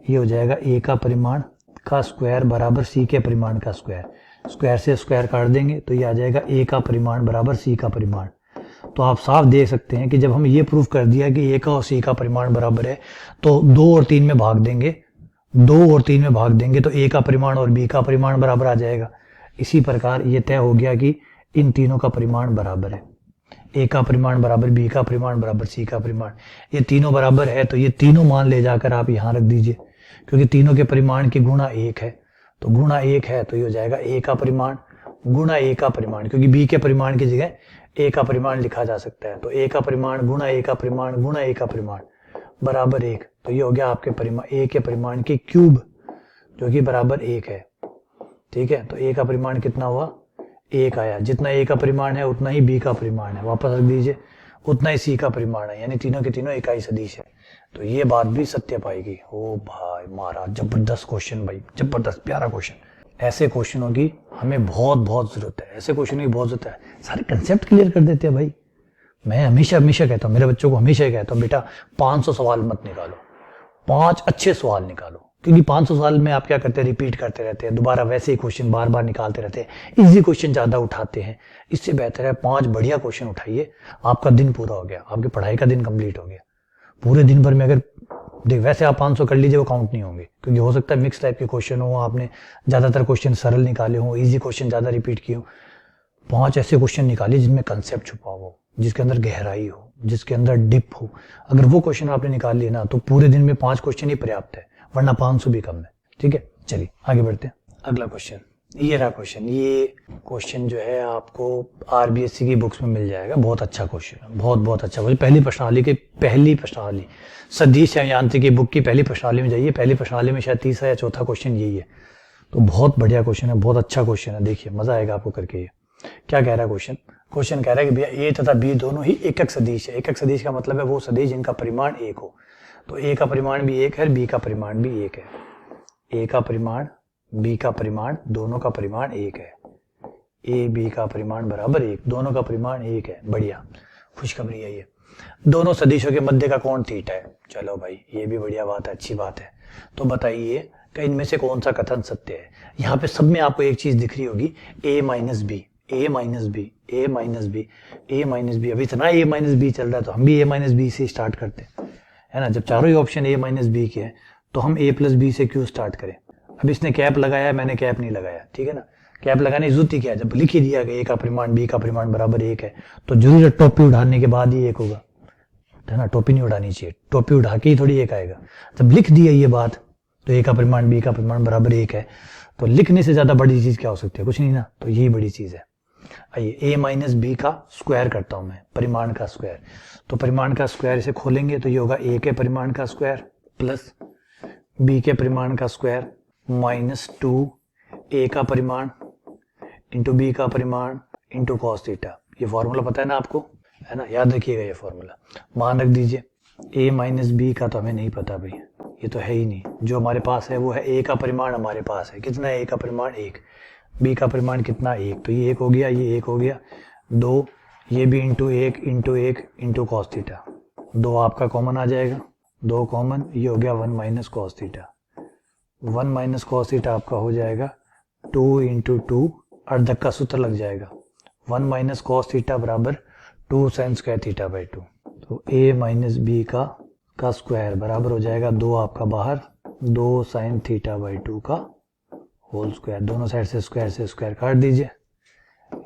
ये हो जाएगा ए का परिमाण का स्क्वायर बराबर सी के परिमाण का स्क्वायर, स्क्वायर से स्क्वायर काट देंगे तो ये आ जाएगा ए का परिमाण बराबर सी का परिमाण। तो आप साफ देख सकते हैं कि जब हम ये प्रूफ कर दिया कि ए का और सी का परिमाण बराबर है तो 2 और 3 में भाग देंगे, 2 और 3 में भाग देंगे तो ए का परिमाण और बी का परिमाण बराबर आ जाएगा। इसी प्रकार ये तय हो गया कि इन तीनों का परिमाण बराबर है, ए का परिमाण बराबर बी का परिमाण बराबर सी का परिमाण, ये तीनों बराबर है। तो ये तीनों मान ले जाकर आप यहाँ रख दीजिए, क्योंकि तीनों के परिमाण की गुणा 1 है, तो गुणा 1 है तो ये हो जाएगा ए का परिमाण गुणा ए का परिमाण, क्योंकि बी के परिमाण की जगह ए का परिमाण लिखा जा सकता है। तो ए का परिमाण गुणा ए का परिमाण गुणा ए का परिमाण बराबर 1, तो ये हो गया आपके परिमाण ए के परिमाण की क्यूब, जो कि बराबर 1 है। ठीक है, तो ए का परिमाण कितना हुआ? 1 आया। जितना ए का परिमाण है उतना ही बी का परिमाण है, वापस रख दीजिए, उतना ही सी का परिमाण है, यानी तीनों के तीनों इकाई सदिश है। तो ये बात भी सत्य पाएगी। ओ भाई महाराज, जबरदस्त क्वेश्चन भाई, जबरदस्त प्यारा क्वेश्चन। ऐसे क्वेश्चनों की हमें बहुत जरूरत है, ऐसे क्वेश्चनों की बहुत जरूरत है। सारे कंसेप्ट क्लियर कर देते हैं भाई। मैं हमेशा कहता हूँ, मेरे बच्चों को हमेशा कहता हूँ, बेटा 500 सवाल मत निकालो, 5 अच्छे सवाल निकालो, क्योंकि 500 सवाल में आप क्या करते हैं, रिपीट करते रहते हैं, दोबारा वैसे ही क्वेश्चन बार बार निकालते रहते हैं, इजी क्वेश्चन ज्यादा उठाते हैं। इससे बेहतर है 5 बढ़िया क्वेश्चन उठाइए, आपका दिन पूरा हो गया, आपकी पढ़ाई का दिन कंप्लीट हो गया। पूरे दिन भर में अगर देख, वैसे आप 500 कर लीजिए, वो काउंट नहीं होंगे, क्योंकि हो सकता है मिक्स टाइप के क्वेश्चन हो, आपने ज्यादातर क्वेश्चन सरल निकाले हो, इजी क्वेश्चन ज्यादा रिपीट किए हो। 5 ऐसे क्वेश्चन निकालिए जिनमें कंसेप्ट छुपा हो, जिसके अंदर गहराई हो, जिसके अंदर डिप हो। अगर वो क्वेश्चन आपने निकाल लिए ना, तो पूरे दिन में 5 क्वेश्चन ही पर्याप्त है, वरना 500 भी कम है। ठीक है, चलिए आगे बढ़ते हैं। अगला क्वेश्चन, ये रहा क्वेश्चन। ये क्वेश्चन जो है आपको आरबीएससी की बुक्स में मिल जाएगा। बहुत अच्छा क्वेश्चन है, बहुत अच्छा क्वेश्चन। पहली प्रश्नावली सदिश यांत्रिकी बुक की पहली प्रश्नावली में जाइए, पहली प्रश्नावली में शायद तीसरा या चौथा क्वेश्चन यही है। तो बहुत बढ़िया क्वेश्चन है, बहुत अच्छा क्वेश्चन है। देखिए मजा आएगा आपको करके। ये क्या कह रहा है क्वेश्चन कह रहा है कि भैया ए तथा बी दोनों ही एकक सदिश है। एकक सदिश का मतलब है वो सदिश जिनका परिमाण एक हो। तो ए का परिमाण भी एक है, बी का परिमाण भी एक है। ए का परिमाण, बी का परिमाण, दोनों का परिमाण एक है। ए बी का परिमाण बराबर एक, दोनों का परिमाण एक है। बढ़िया, खुशखबरी है ये। दोनों सदिशों के मध्य का कोण थीटा है। चलो भाई, ये भी बढ़िया बात है, अच्छी बात है। तो बताइए कि इनमें से कौन सा कथन सत्य है। यहाँ पे सब में आपको एक चीज दिख रही होगी, ए माइनस बी, ए माइनस बी, ए माइनस बी, ए माइनस बी। अभी इतना ए माइनस बी चल रहा है तो हम भी ए माइनस बी से स्टार्ट करते हैं, है ना। जब चारों ही ऑप्शन ए माइनस बी के हैं तो हम ए प्लस बी से क्यों स्टार्ट करें। अब इसने कैप लगाया, मैंने कैप नहीं लगाया, ठीक है ना। कैप लगाने की जरूरत ही क्या है, जब लिख ही दिया कि ए का परिमाण बी का परिमाण बराबर एक है तो जरूर टोपी उठाने के बाद ही एक होगा, है ना। टोपी नहीं उड़ानी चाहिए, टोपी उठा के ही थोड़ी एक आएगा। जब लिख दिया ये बात तो ए का परिमाण बी का परिमाण बराबर एक है, तो लिखने से ज्यादा बड़ी चीज क्या हो सकती है, कुछ नहीं ना। तो यही बड़ी चीज है। आइए ए माइनस बी का स्क्वायर करता हूं मैं, परिमाण का स्क्वायर। तो परिमाण का स्क्वायर इसे खोलेंगे तो ये होगा ए के परिमाण का स्क्वायर प्लस बी के परिमाण का स्क्वायर माइनस 2 ए का परिमाण इंटू बी का परिमाण इंटू कॉस थीटा। ये फॉर्मूला पता है ना आपको, है ना, याद रखिएगा ये फॉर्मूला, मान रख दीजिए। ए माइनस बी का तो हमें नहीं पता भाई, ये तो है ही नहीं। जो हमारे पास है वो है ए का परिमाण हमारे पास है। कितना है ए का परिमाण, एक। बी का परिमाण कितना, एक। तो ये एक हो गया, ये एक हो गया, 2, ये भी इंटू एक इंटू कॉस थीटा। 2 आपका कॉमन आ जाएगा, 2 कॉमन, ये हो गया 1 minus cos theta. 1 minus cos theta आपका हो जाएगा 2 इंटू 2, अर्धक का सूत्र लग जाएगा। 1 माइनस कॉस थीटा बराबर 2 साइन स्क्वायर थीटा बाई 2। तो ए माइनस बी का स्क्वायर बराबर हो जाएगा 2 आपका बाहर, 2 साइन थीटा बाई 2 का होल स्क्वायर। दोनों साइड से स्क्वायर काट दीजिए,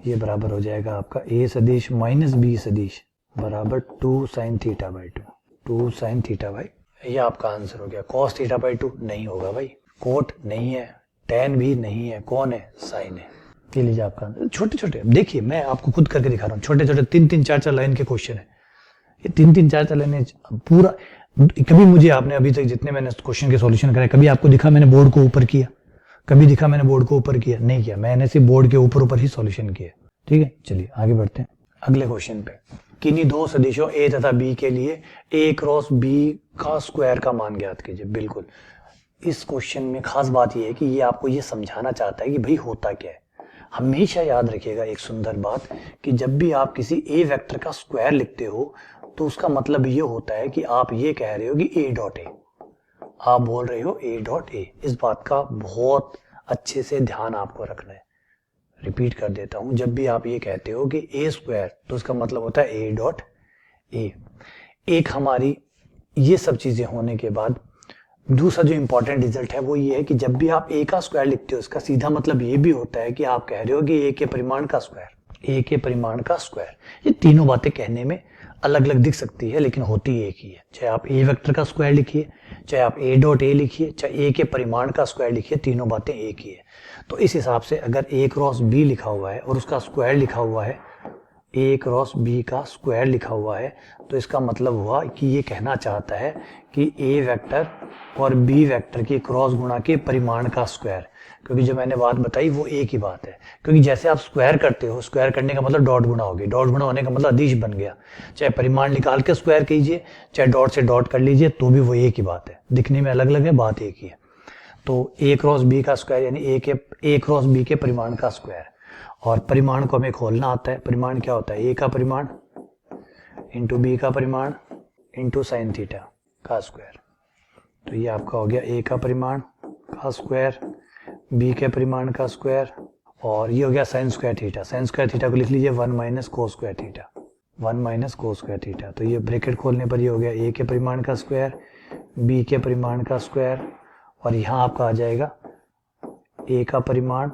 ये बराबर हो जाएगा आपका ए सदिश माइनस बी सदिश बराबर 2 sine theta by 2, 2 sine theta by. ये आपका आंसर हो गया। कॉस थीटा बाई 2 नहीं होगा भाई, कोट नहीं है, टेन भी नहीं है, कौन है, साइन है। ये लीजिए आपका आंसर। छोटे छोटे देखिए, मैं आपको खुद करके दिखा रहा हूँ, छोटे छोटे 3-3, 4-4 लाइन के क्वेश्चन है। ये 3-3, 4-4 लाइन पूरा। कभी मुझे आपने अभी तक जितने मैंने क्वेश्चन के सॉल्यूशन करे, कभी आपको दिखा मैंने बोर्ड को ऊपर किया, कभी दिखा मैंने बोर्ड को ऊपर किया, नहीं किया। मैंने सिर्फ बोर्ड के ऊपर ही सॉल्यूशन किया, ठीक है। चलिए आगे बढ़ते हैं अगले क्वेश्चन पे। किन्हीं दो सदिशों ए तथा बी के लिए ए क्रॉस बी का स्क्वायर का मान ज्ञात कीजिए। बिल्कुल, इस क्वेश्चन में खास बात यह है कि ये आपको ये समझाना चाहता है कि भाई होता क्या है। हमेशा याद रखिएगा एक सुंदर बात, कि जब भी आप किसी ए वेक्टर का स्क्वायर लिखते हो तो उसका मतलब ये होता है कि आप ये कह रहे हो कि ए डॉट ए, आप बोल रहे हो ए डॉट ए। इस बात का बहुत अच्छे से ध्यान आपको रखना है। रिपीट कर देता हूं, जब भी आप ये कहते हो कि ए स्क्वायर तो उसका मतलब होता है ए डॉट ए। एक हमारी ये सब चीजें होने के बाद दूसरा जो इंपॉर्टेंट रिजल्ट है वो ये है कि जब भी आप ए का स्क्वायर लिखते हो इसका सीधा मतलब ये भी होता है कि आप कह रहे हो कि ए के परिमाण का स्क्वायर, ए के परिमाण का स्क्वायर। ये तीनों बातें कहने में अलग अलग दिख सकती है लेकिन होती एक ही है। चाहे आप ए वेक्टर का स्क्वायर लिखिए, चाहे आप ए डॉट ए लिखिए, चाहे ए के परिमाण का स्क्वायर लिखिए, तीनों बातें एक ही है। तो इस हिसाब से अगर ए क्रॉस बी लिखा हुआ है और उसका स्क्वायर लिखा हुआ है, ए क्रॉस बी का स्क्वायर लिखा हुआ है, तो इसका मतलब हुआ कि ये कहना चाहता है कि ए वेक्टर और बी वेक्टर की क्रॉस गुणा के परिमाण का स्क्वायर। क्योंकि जो मैंने बात बताई वो एक ही बात है, क्योंकि जैसे आप स्क्वायर करते हो, स्क्वायर करने का मतलब डॉट गुणा हो गया, डॉट गुणा होने का मतलब अदिश बन गया। चाहे परिमाण निकाल के स्क्वायर कीजिए, चाहे डॉट से डॉट कर लीजिए, तो भी वो एक ही बात है। दिखने में अलग अलग है, बात एक ही है। तो ए क्रॉस बी का स्क्वायर यानी ए क्रॉस बी के परिमाण का स्क्वायर। और परिमाण को हमें खोलना आता है। परिमाण क्या होता है, ए का परिमाण इंटू बी का परिमाण इंटू साइन थीटा का स्क्वायर। तो ये आपका हो गया ए का परिमाण का स्क्वायर, बी के परिमाण का स्क्वायर, और ये हो गया sine square theta. Sine square theta को लिख लीजिए 1 minus cos square theta, 1 minus cos square theta. तो ये ब्रैकेट खोलने पर ये हो गया ए के परिमाण का स्क्वायर, बी के परिमाण का स्क्वायर, और यहाँ आपका आ जाएगा ए का परिमाण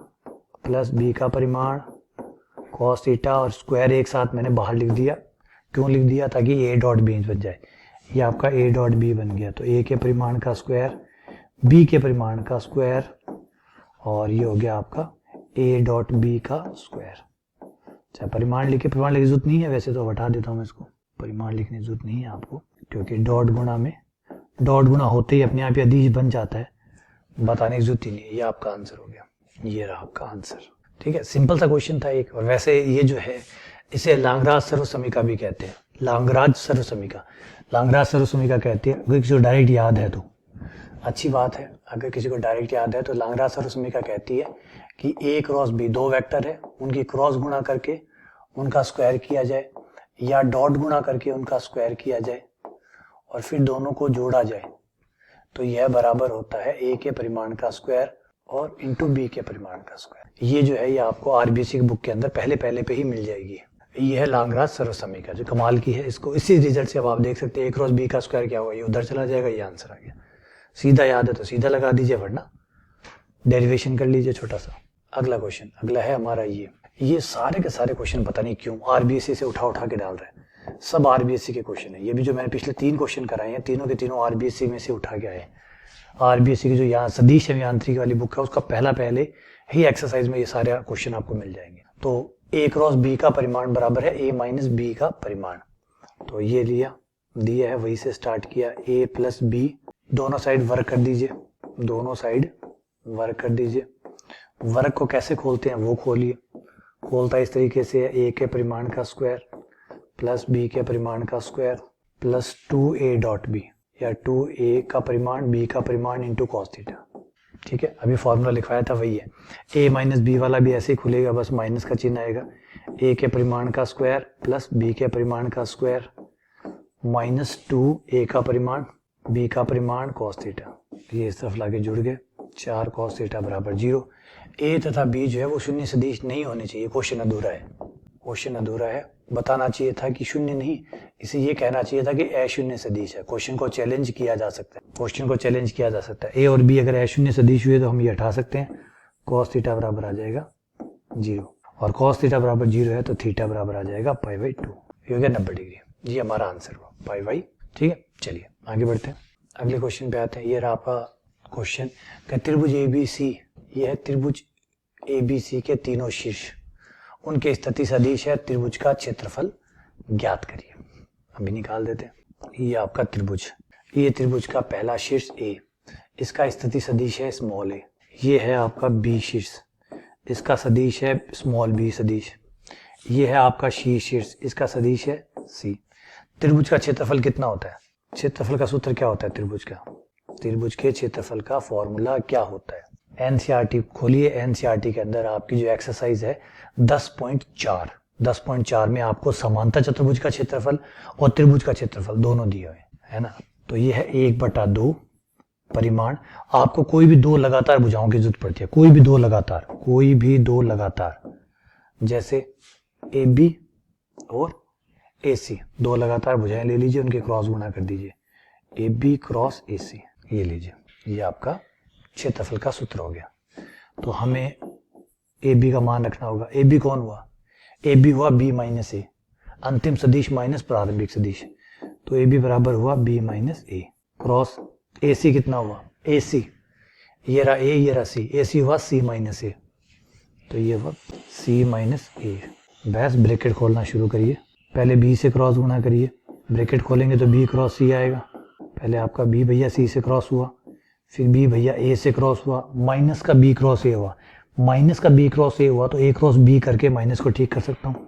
प्लस बी का परिमाण कॉस थीटा, और स्क्वायर एक साथ मैंने बाहर लिख दिया। क्यों लिख दिया, ताकि ए डॉट बी बन जाए। ये आपका ए डॉट बी बन गया। तो ए के परिमाण का स्क्वायर, बी के परिमाण का स्क्वायर, और ये हो गया आपका a डॉट बी का स्क्वायर। अच्छा, परिमाण लिखे, परिमाण लिखने की जरूरत नहीं है वैसे तो, हटा देता हूँ मैं इसको, परिमाण लिखने की जरूरत नहीं है आपको, क्योंकि डॉट गुणा में डॉट गुणा होते ही अपने आप अदिश बन जाता है, बताने की जरूरत ही नहीं है। ये आपका आंसर हो गया, ये रहा आपका आंसर। ठीक है, सिंपल सा क्वेश्चन था एक। और वैसे ये जो है इसे लांगराज सर्वसमीका भी कहते हैं, लांगराज सर्वसमीका, लांगराज सर्वसमीका कहते हैं। अगर किसी को डायरेक्ट याद है तो अच्छी बात है, अगर किसी को डायरेक्ट याद है तो लांगराज सर्वसमीका कहती है कि a क्रॉस b दो वेक्टर है, उनकी क्रॉस गुणा करके उनका स्क्वायर किया जाए, या डॉट गुणा करके उनका स्क्वायर किया जाए और फिर दोनों को जोड़ा जाए, तो यह बराबर होता है a के परिमाण का स्क्वायर और इंटू b के परिमाण का स्क्वायर। ये जो है ये आपको आरबीसी की बुक के अंदर पहले पे ही मिल जाएगी। ये है लांगराज सर्वसमीका जो कमाल की है। इसको इसी रिजल्ट से अब आप देख सकते हैं a क्रॉस b का स्क्वायर क्या होगा, ये उधर चला जाएगा, ये आंसर आ गया। सीधा याद है तो सीधा लगा दीजिए, वरना डेरिवेशन कर लीजिए छोटा सा। अगला क्वेश्चन, अगला है हमारा ये सारे के सारे क्वेश्चन पता नहीं क्यों आरबीएससी से उठा के डाल रहे हैं, सब आरबीएससी के क्वेश्चन है। ये भी जो मैंने पिछले 3 क्वेश्चन कराए हैं, तीनों के तीनों आरबीएससी में से उठा के आए। आरबीएससी की जो यहाँ सदिश यांत्रिकी वाली बुक है उसका पहले ही एक्सरसाइज में ये सारे क्वेश्चन आपको मिल जाएंगे। तो a क्रॉस b का परिमाण बराबर है a माइनस b का परिमाण, तो ये दिया है, वही से स्टार्ट किया, a प्लस b, दोनों साइड वर्क कर दीजिए, दोनों साइड वर्क कर दीजिए। वर्क को कैसे खोलते हैं वो खोलिए, खोलता इस तरीके से, a के परिमाण का स्क्वायर प्लस b के परिमाण का square plus 2a dot b, या 2a का परिमाण b का परिमाण इंटू कॉस थीटा। ठीक है, अभी फॉर्मूला लिखवाया था वही है। a माइनस बी वाला भी ऐसे ही खुलेगा, बस माइनस का चिन्ह आएगा, a के परिमाण का स्क्वायर प्लस b के परिमाण का स्क्वायर माइनस 2a का परिमाण b का परिमाण कॉस थीटा। ये इस तरफ लाके जुड़ गए, 4 कॉस थीटा बराबर 0। a तथा b जो है वो शून्य सदिश नहीं होने चाहिए, क्वेश्चन अधूरा है, क्वेश्चन अधूरा है। बताना चाहिए था कि शून्य नहीं, इसे ये कहना चाहिए था कि अशून्य सदिश है। क्वेश्चन को चैलेंज किया जा सकता है, क्वेश्चन को चैलेंज किया जा सकता है। a और b अगर अशून्य सदिश हुए तो हम ये हटा सकते हैं, कॉस थीटा बराबर आ जाएगा 0, और कॉस थीटा बराबर 0 है तो थीटा बराबर आ जाएगा π/2, ये हो गया 90 डिग्री। ये हमारा आंसर हुआ π/। ठीक है, चलिए आगे बढ़ते हैं, अगले क्वेश्चन पे आते हैं। ये रहा आपका क्वेश्चन का त्रिभुज ABC, ये है त्रिभुज ABC के तीनों शीर्ष, उनके स्थिति सदिश है, त्रिभुज का क्षेत्रफल ज्ञात करिए। अभी निकाल देते हैं। ये आपका त्रिभुज, ये त्रिभुज का पहला शीर्ष A, इसका स्थिति सदिश है स्मॉल a। ये है आपका B शीर्ष, इसका सदिश है स्मॉल b सदिश। ये है आपका C शीर्ष, इसका सदिश है C। त्रिभुज का क्षेत्रफल कितना होता है? क्षेत्रफल का सूत्र क्या होता है त्रिभुज का? त्रिभुज के क्षेत्रफल का फॉर्मूला क्या होता है? एनसीईआरटी खोलिए, एनसीईआरटी के अंदर आपकी जो एक्सरसाइज है 10.4 में आपको समांतर चतुर्भुज का क्षेत्रफल और त्रिभुज का क्षेत्रफल दोनों दिए हुए है ना। तो ये है 1/2 परिमाण। आपको कोई भी दो लगातार भुजाओं की जरूरत पड़ती है, कोई भी दो लगातार, जैसे ए बी और ए सी, दो लगातार भुजाएं ले लीजिए, उनके क्रॉस गुणा कर दीजिए, ए बी क्रॉस ए सी, ये लीजिए, ये आपका क्षेत्रफल का सूत्र हो गया। तो हमें ए बी का मान रखना होगा। ए बी कौन हुआ? ए बी हुआ बी माइनस ए, अंतिम सदिश माइनस प्रारंभिक सदिश, तो ए बी बराबर हुआ B minus A. Cross A C कितना हुआ? ए सी, ये रहा ए, ये रहा सी, ए सी हुआ सी माइनस ए, तो ये हुआ सी माइनस ए। बस ब्रैकेट खोलना शुरू करिए, पहले बी से क्रॉस गुणा करिए, ब्रैकेट खोलेंगे तो बी क्रॉस सी आएगा। पहले आपका बी भैया सी से क्रॉस हुआ, फिर बी भैया ए से क्रॉस हुआ, माइनस का बी क्रॉस ए हुआ, माइनस का बी क्रॉस ए हुआ, तो ए क्रॉस बी करके माइनस को ठीक कर सकता हूँ,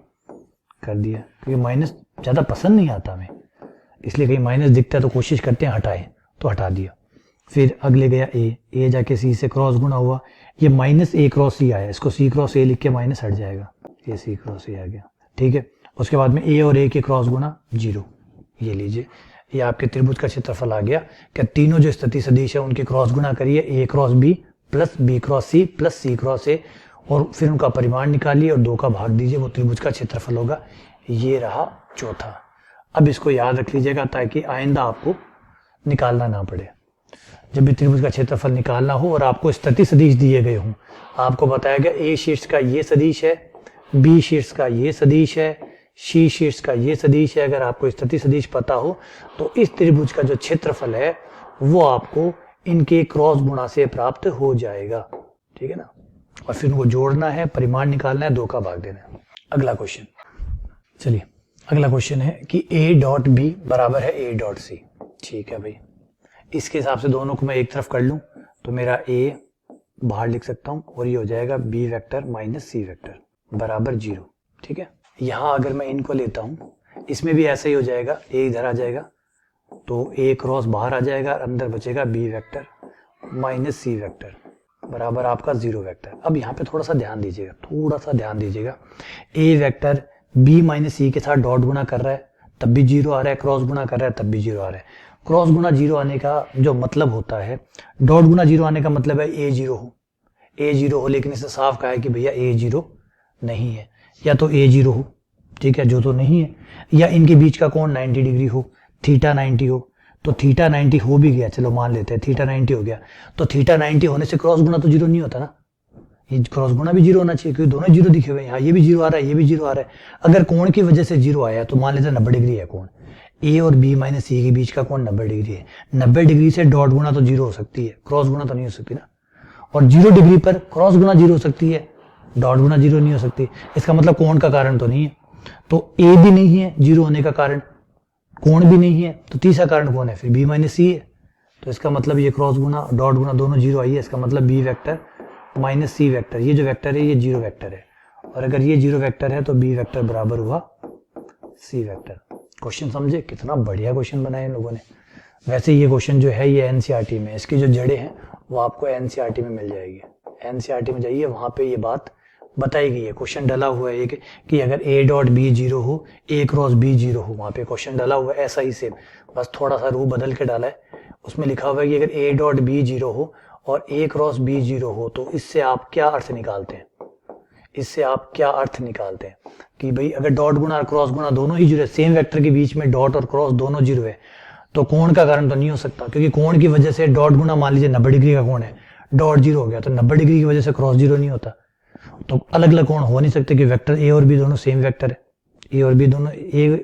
कर दिया। क्योंकि माइनस ज़्यादा पसंद नहीं आता हमें, इसलिए कहीं माइनस दिखता है तो कोशिश करते हैं हटाए, तो हटा दिया। फिर अगले गया ए जाके सी से क्रॉस गुणा हुआ, ये माइनस ए क्रॉस सी आया, इसको सी क्रॉस ए लिख के माइनस हट जाएगा, ये सी क्रॉस ए आ गया, ठीक है। उसके बाद में ए और ए के क्रॉस गुणा 0, ये लीजिए, ये आपके त्रिभुज का क्षेत्रफल आ गया। क्या तीनों जो स्थिति सदिश है उनके क्रॉस गुणा करिए, A cross B plus B cross C plus C cross A, और फिर उनका परिमाण निकालिए और 2 का भाग दीजिए, वो त्रिभुज का क्षेत्रफल होगा। ये रहा चौथा। अब इसको याद रख लीजिएगा ताकि आइंदा आपको निकालना ना पड़े। जब भी त्रिभुज का क्षेत्रफल निकालना हो और आपको स्थिति सदिश दिए गए हों, आपको बताया गया ए शीर्ष का ये सदिश है, बी शीर्ष का ये सदिश है, सी शीर्ष का ये सदिश है। अगर आपको स्थिति सदिश पता हो तो इस त्रिभुज का जो क्षेत्रफल है वो आपको इनके क्रॉस गुणा से प्राप्त हो जाएगा। ठीक है ना, और फिर उनको जोड़ना है, परिमाण निकालना है, 2 का भाग देना है। अगला क्वेश्चन, चलिए अगला क्वेश्चन है कि a डॉट बी बराबर है a डॉट सी। ठीक है भाई, इसके हिसाब से दोनों को मैं एक तरफ कर लूं तो मेरा a बाहर लिख सकता हूं और ये हो जाएगा b vector minus c vector बराबर 0। ठीक है, यहां अगर मैं इनको लेता हूं, इसमें भी ऐसा ही हो जाएगा, a इधर आ जाएगा तो a क्रॉस बाहर आ जाएगा, अंदर बचेगा b vector minus c vector बराबर आपका 0 वेक्टर। अब यहाँ पे थोड़ा सा ध्यान दीजिएगा, a vector b minus c के साथ डॉट गुना कर रहा है तब भी 0 आ रहा है, क्रॉस गुना कर रहा है तब भी 0 आ रहा है। क्रॉस गुना 0 आने का जो मतलब होता है, डॉट गुना 0 आने का मतलब है a 0 हो, लेकिन इसने साफ कहा है कि भैया a 0 नहीं है, या तो a 0 हो, ठीक है, जो तो नहीं है, या इनके बीच का कोण 90 डिग्री हो, थीटा 90 हो, तो थीटा 90 हो भी गया, चलो मान लेते हैं थीटा 90 हो गया, तो थीटा 90 होने से क्रॉस गुना तो 0 नहीं होता ना, ये क्रॉस गुना भी 0 होना चाहिए क्योंकि दोनों 0 दिखे हुए हैं, यहाँ ये भी 0 आ रहा है, ये भी 0 आ रहा है। अगर कोण की वजह से 0 आया तो मान लेते हैं 90 डिग्री है कोण, a और b माइनस c के बीच का कोण 90 डिग्री है, 90 डिग्री से डॉट गुना तो 0 हो सकती है, क्रॉस गुना तो नहीं हो सकती ना, और 0 डिग्री पर क्रॉस गुना 0 हो सकती है, डॉट गुना 0 नहीं हो सकती। इसका मतलब कोण का कारण तो नहीं है, तो a भी नहीं है 0 होने का कारण, कोण भी नहीं है, तो तीसरा कारण कौन है, फिर b माइनस c है, तो इसका मतलब ये क्रॉस गुना डॉट गुना दोनों 0 आई है, इसका मतलब b vector minus C vector, ये जो वेक्टर है ये 0 वेक्टर है, और अगर ये 0 वेक्टर है तो b वेक्टर बराबर हुआ c वेक्टर। क्वेश्चन समझे, कितना बढ़िया क्वेश्चन बनाया इन लोगों ने। वैसे ये क्वेश्चन जो है ये एनसीईआरटी में, इसकी जो जड़ें हैं वो आपको एनसीईआरटी में मिल जाएगी, एनसीईआरटी में जाइए, वहां पे ये बात बताई गई है, क्वेश्चन डला हुआ है एक कि अगर a डॉट b 0 हो, a क्रॉस b 0 हो, वहां पे क्वेश्चन डला हुआ है ऐसा ही सेम, बस थोड़ा सा रूप बदल के डाला है। उसमें लिखा हुआ है कि अगर a डॉट b 0 हो और a क्रॉस b 0 हो तो इससे आप क्या अर्थ निकालते हैं, इससे आप क्या अर्थ निकालते हैं कि भाई अगर डॉट गुना और क्रॉस गुना दोनों ही 0 है, सेम वेक्टर के बीच में डॉट और क्रॉस दोनों 0 है, तो कोण का कारण तो नहीं हो सकता, क्योंकि कोण की वजह से डॉट गुना मान लीजिए 90 डिग्री का कोण है, डॉट 0 हो गया तो 90 डिग्री की वजह से क्रॉस 0 नहीं होता, तो अलग अलग कोण हो नहीं सकते कि वेक्टर a और b दोनों सेम वेक्टर है, a और b दोनों, a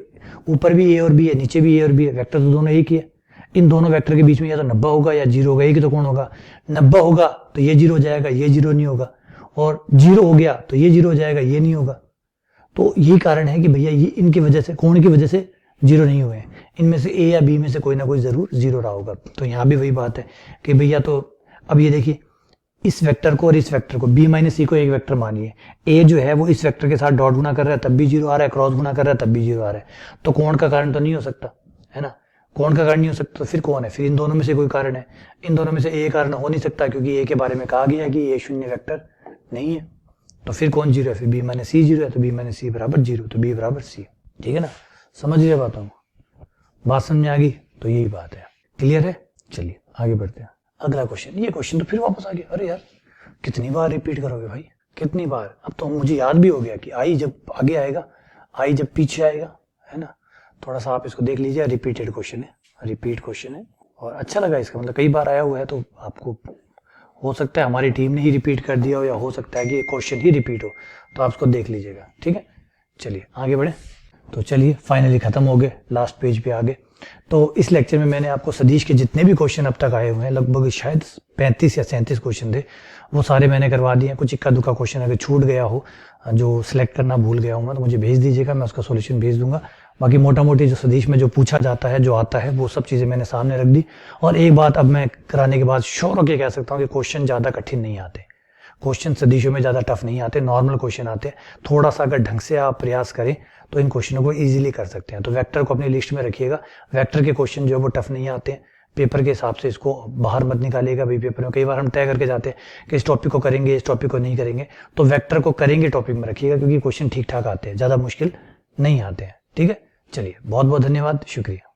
ऊपर भी a और b है, नीचे भी a और b है, वेक्टर तो दोनों एक ही है। इन दोनों वेक्टर के बीच में या तो 90 होगा या 0 होगा, एक ही तो कोण होगा, 90 होगा तो ये 0 हो जाएगा, ये 0 नहीं होगा, और 0 हो गया तो ये 0 हो जाएगा, ये नहीं होगा। तो यही कारण है कि भैया ये इनकी वजह से, कोण की वजह से 0 नहीं हुए हैं, इनमें से a या b में से कोई ना कोई जरूर 0 रहा होगा। तो यहाँ भी वही बात है कि भैया, तो अब ये देखिए इस वेक्टर को और इस वेक्टर को, b माइनस सी को एक वेक्टर मानिए, a जो है वो इस वेक्टर के साथ डॉट गुना कर रहा है तब भी 0 आ रहा है, क्रॉस गुना कर रहा है तब भी 0 आ रहा है, तो कोण का कारण तो नहीं हो सकता है ना, कोण का कारण नहीं हो सकता, तो फिर कौन है, फिर इन दोनों में से कोई कारण है, इन दोनों में से a कारण हो नहीं सकता क्योंकि a के बारे में कहा गया है कि a शून्य वेक्टर नहीं है, तो फिर कौन 0 है, फिर b माइनस सी 0 है, तो b माइनस सी बराबर 0, तो b बराबर c, ठीक है ना, समझ रहे बात बात समझ आ गई, तो यही बात है, क्लियर है। चलिए आगे बढ़ते हैं, अगला क्वेश्चन, ये क्वेश्चन तो फिर वापस आ गया, अरे यार कितनी बार रिपीट करोगे भाई, कितनी बार, अब तो मुझे याद भी हो गया कि आई जब आगे आएगा, आई जब पीछे आएगा, है ना, थोड़ा सा आप इसको देख लीजिए, रिपीटेड क्वेश्चन है, रिपीट क्वेश्चन है, और अच्छा लगा इसका मतलब कई बार आया हुआ है, तो आपको हो सकता है हमारी टीम ने ही रिपीट कर दिया हो, या हो सकता है कि ये क्वेश्चन ही रिपीट हो, तो आप इसको देख लीजिएगा, ठीक है। चलिए आगे बढ़े, तो चलिए फाइनली खत्म हो गए, लास्ट पेज पे आ गए। तो इस लेक्चर में मैंने आपको सदिश के जितने भी क्वेश्चन अब तक आए हुए हैं, लगभग शायद 35 या 37 क्वेश्चन थे, वो सारे मैंने करवा दिए हैं। कुछ इक्का दुक्का क्वेश्चन अगर छूट गया हो, जो सिलेक्ट करना भूल गया हूँ मैं, तो मुझे भेज दीजिएगा, मैं उसका सोल्यूशन भेज दूंगा। बाकी मोटा मोटी जो सदिश में जो पूछा जाता है, जो आता है, वो सब चीज़ें मैंने सामने रख दी। और एक बात अब मैं कराने के बाद श्योर होकर कह सकता हूँ कि क्वेश्चन ज़्यादा कठिन नहीं आते, क्वेश्चन सदिशों में ज़्यादा टफ नहीं आते, नॉर्मल क्वेश्चन आते हैं। थोड़ा सा अगर ढंग से आप प्रयास करें तो इन क्वेश्चनों को इजीली कर सकते हैं। तो वेक्टर को अपनी लिस्ट में रखिएगा, वेक्टर के क्वेश्चन जो है वो टफ नहीं आते हैं। पेपर के हिसाब से इसको बाहर मत निकालिएगा भाई, पेपर में कई बार हम तय करके जाते हैं कि इस टॉपिक को करेंगे, इस टॉपिक को नहीं करेंगे, तो वेक्टर को करेंगे टॉपिक में रखिएगा, क्योंकि क्वेश्चन ठीक ठाक आते हैं, ज़्यादा मुश्किल नहीं आते हैं, ठीक है। चलिए बहुत बहुत धन्यवाद, शुक्रिया।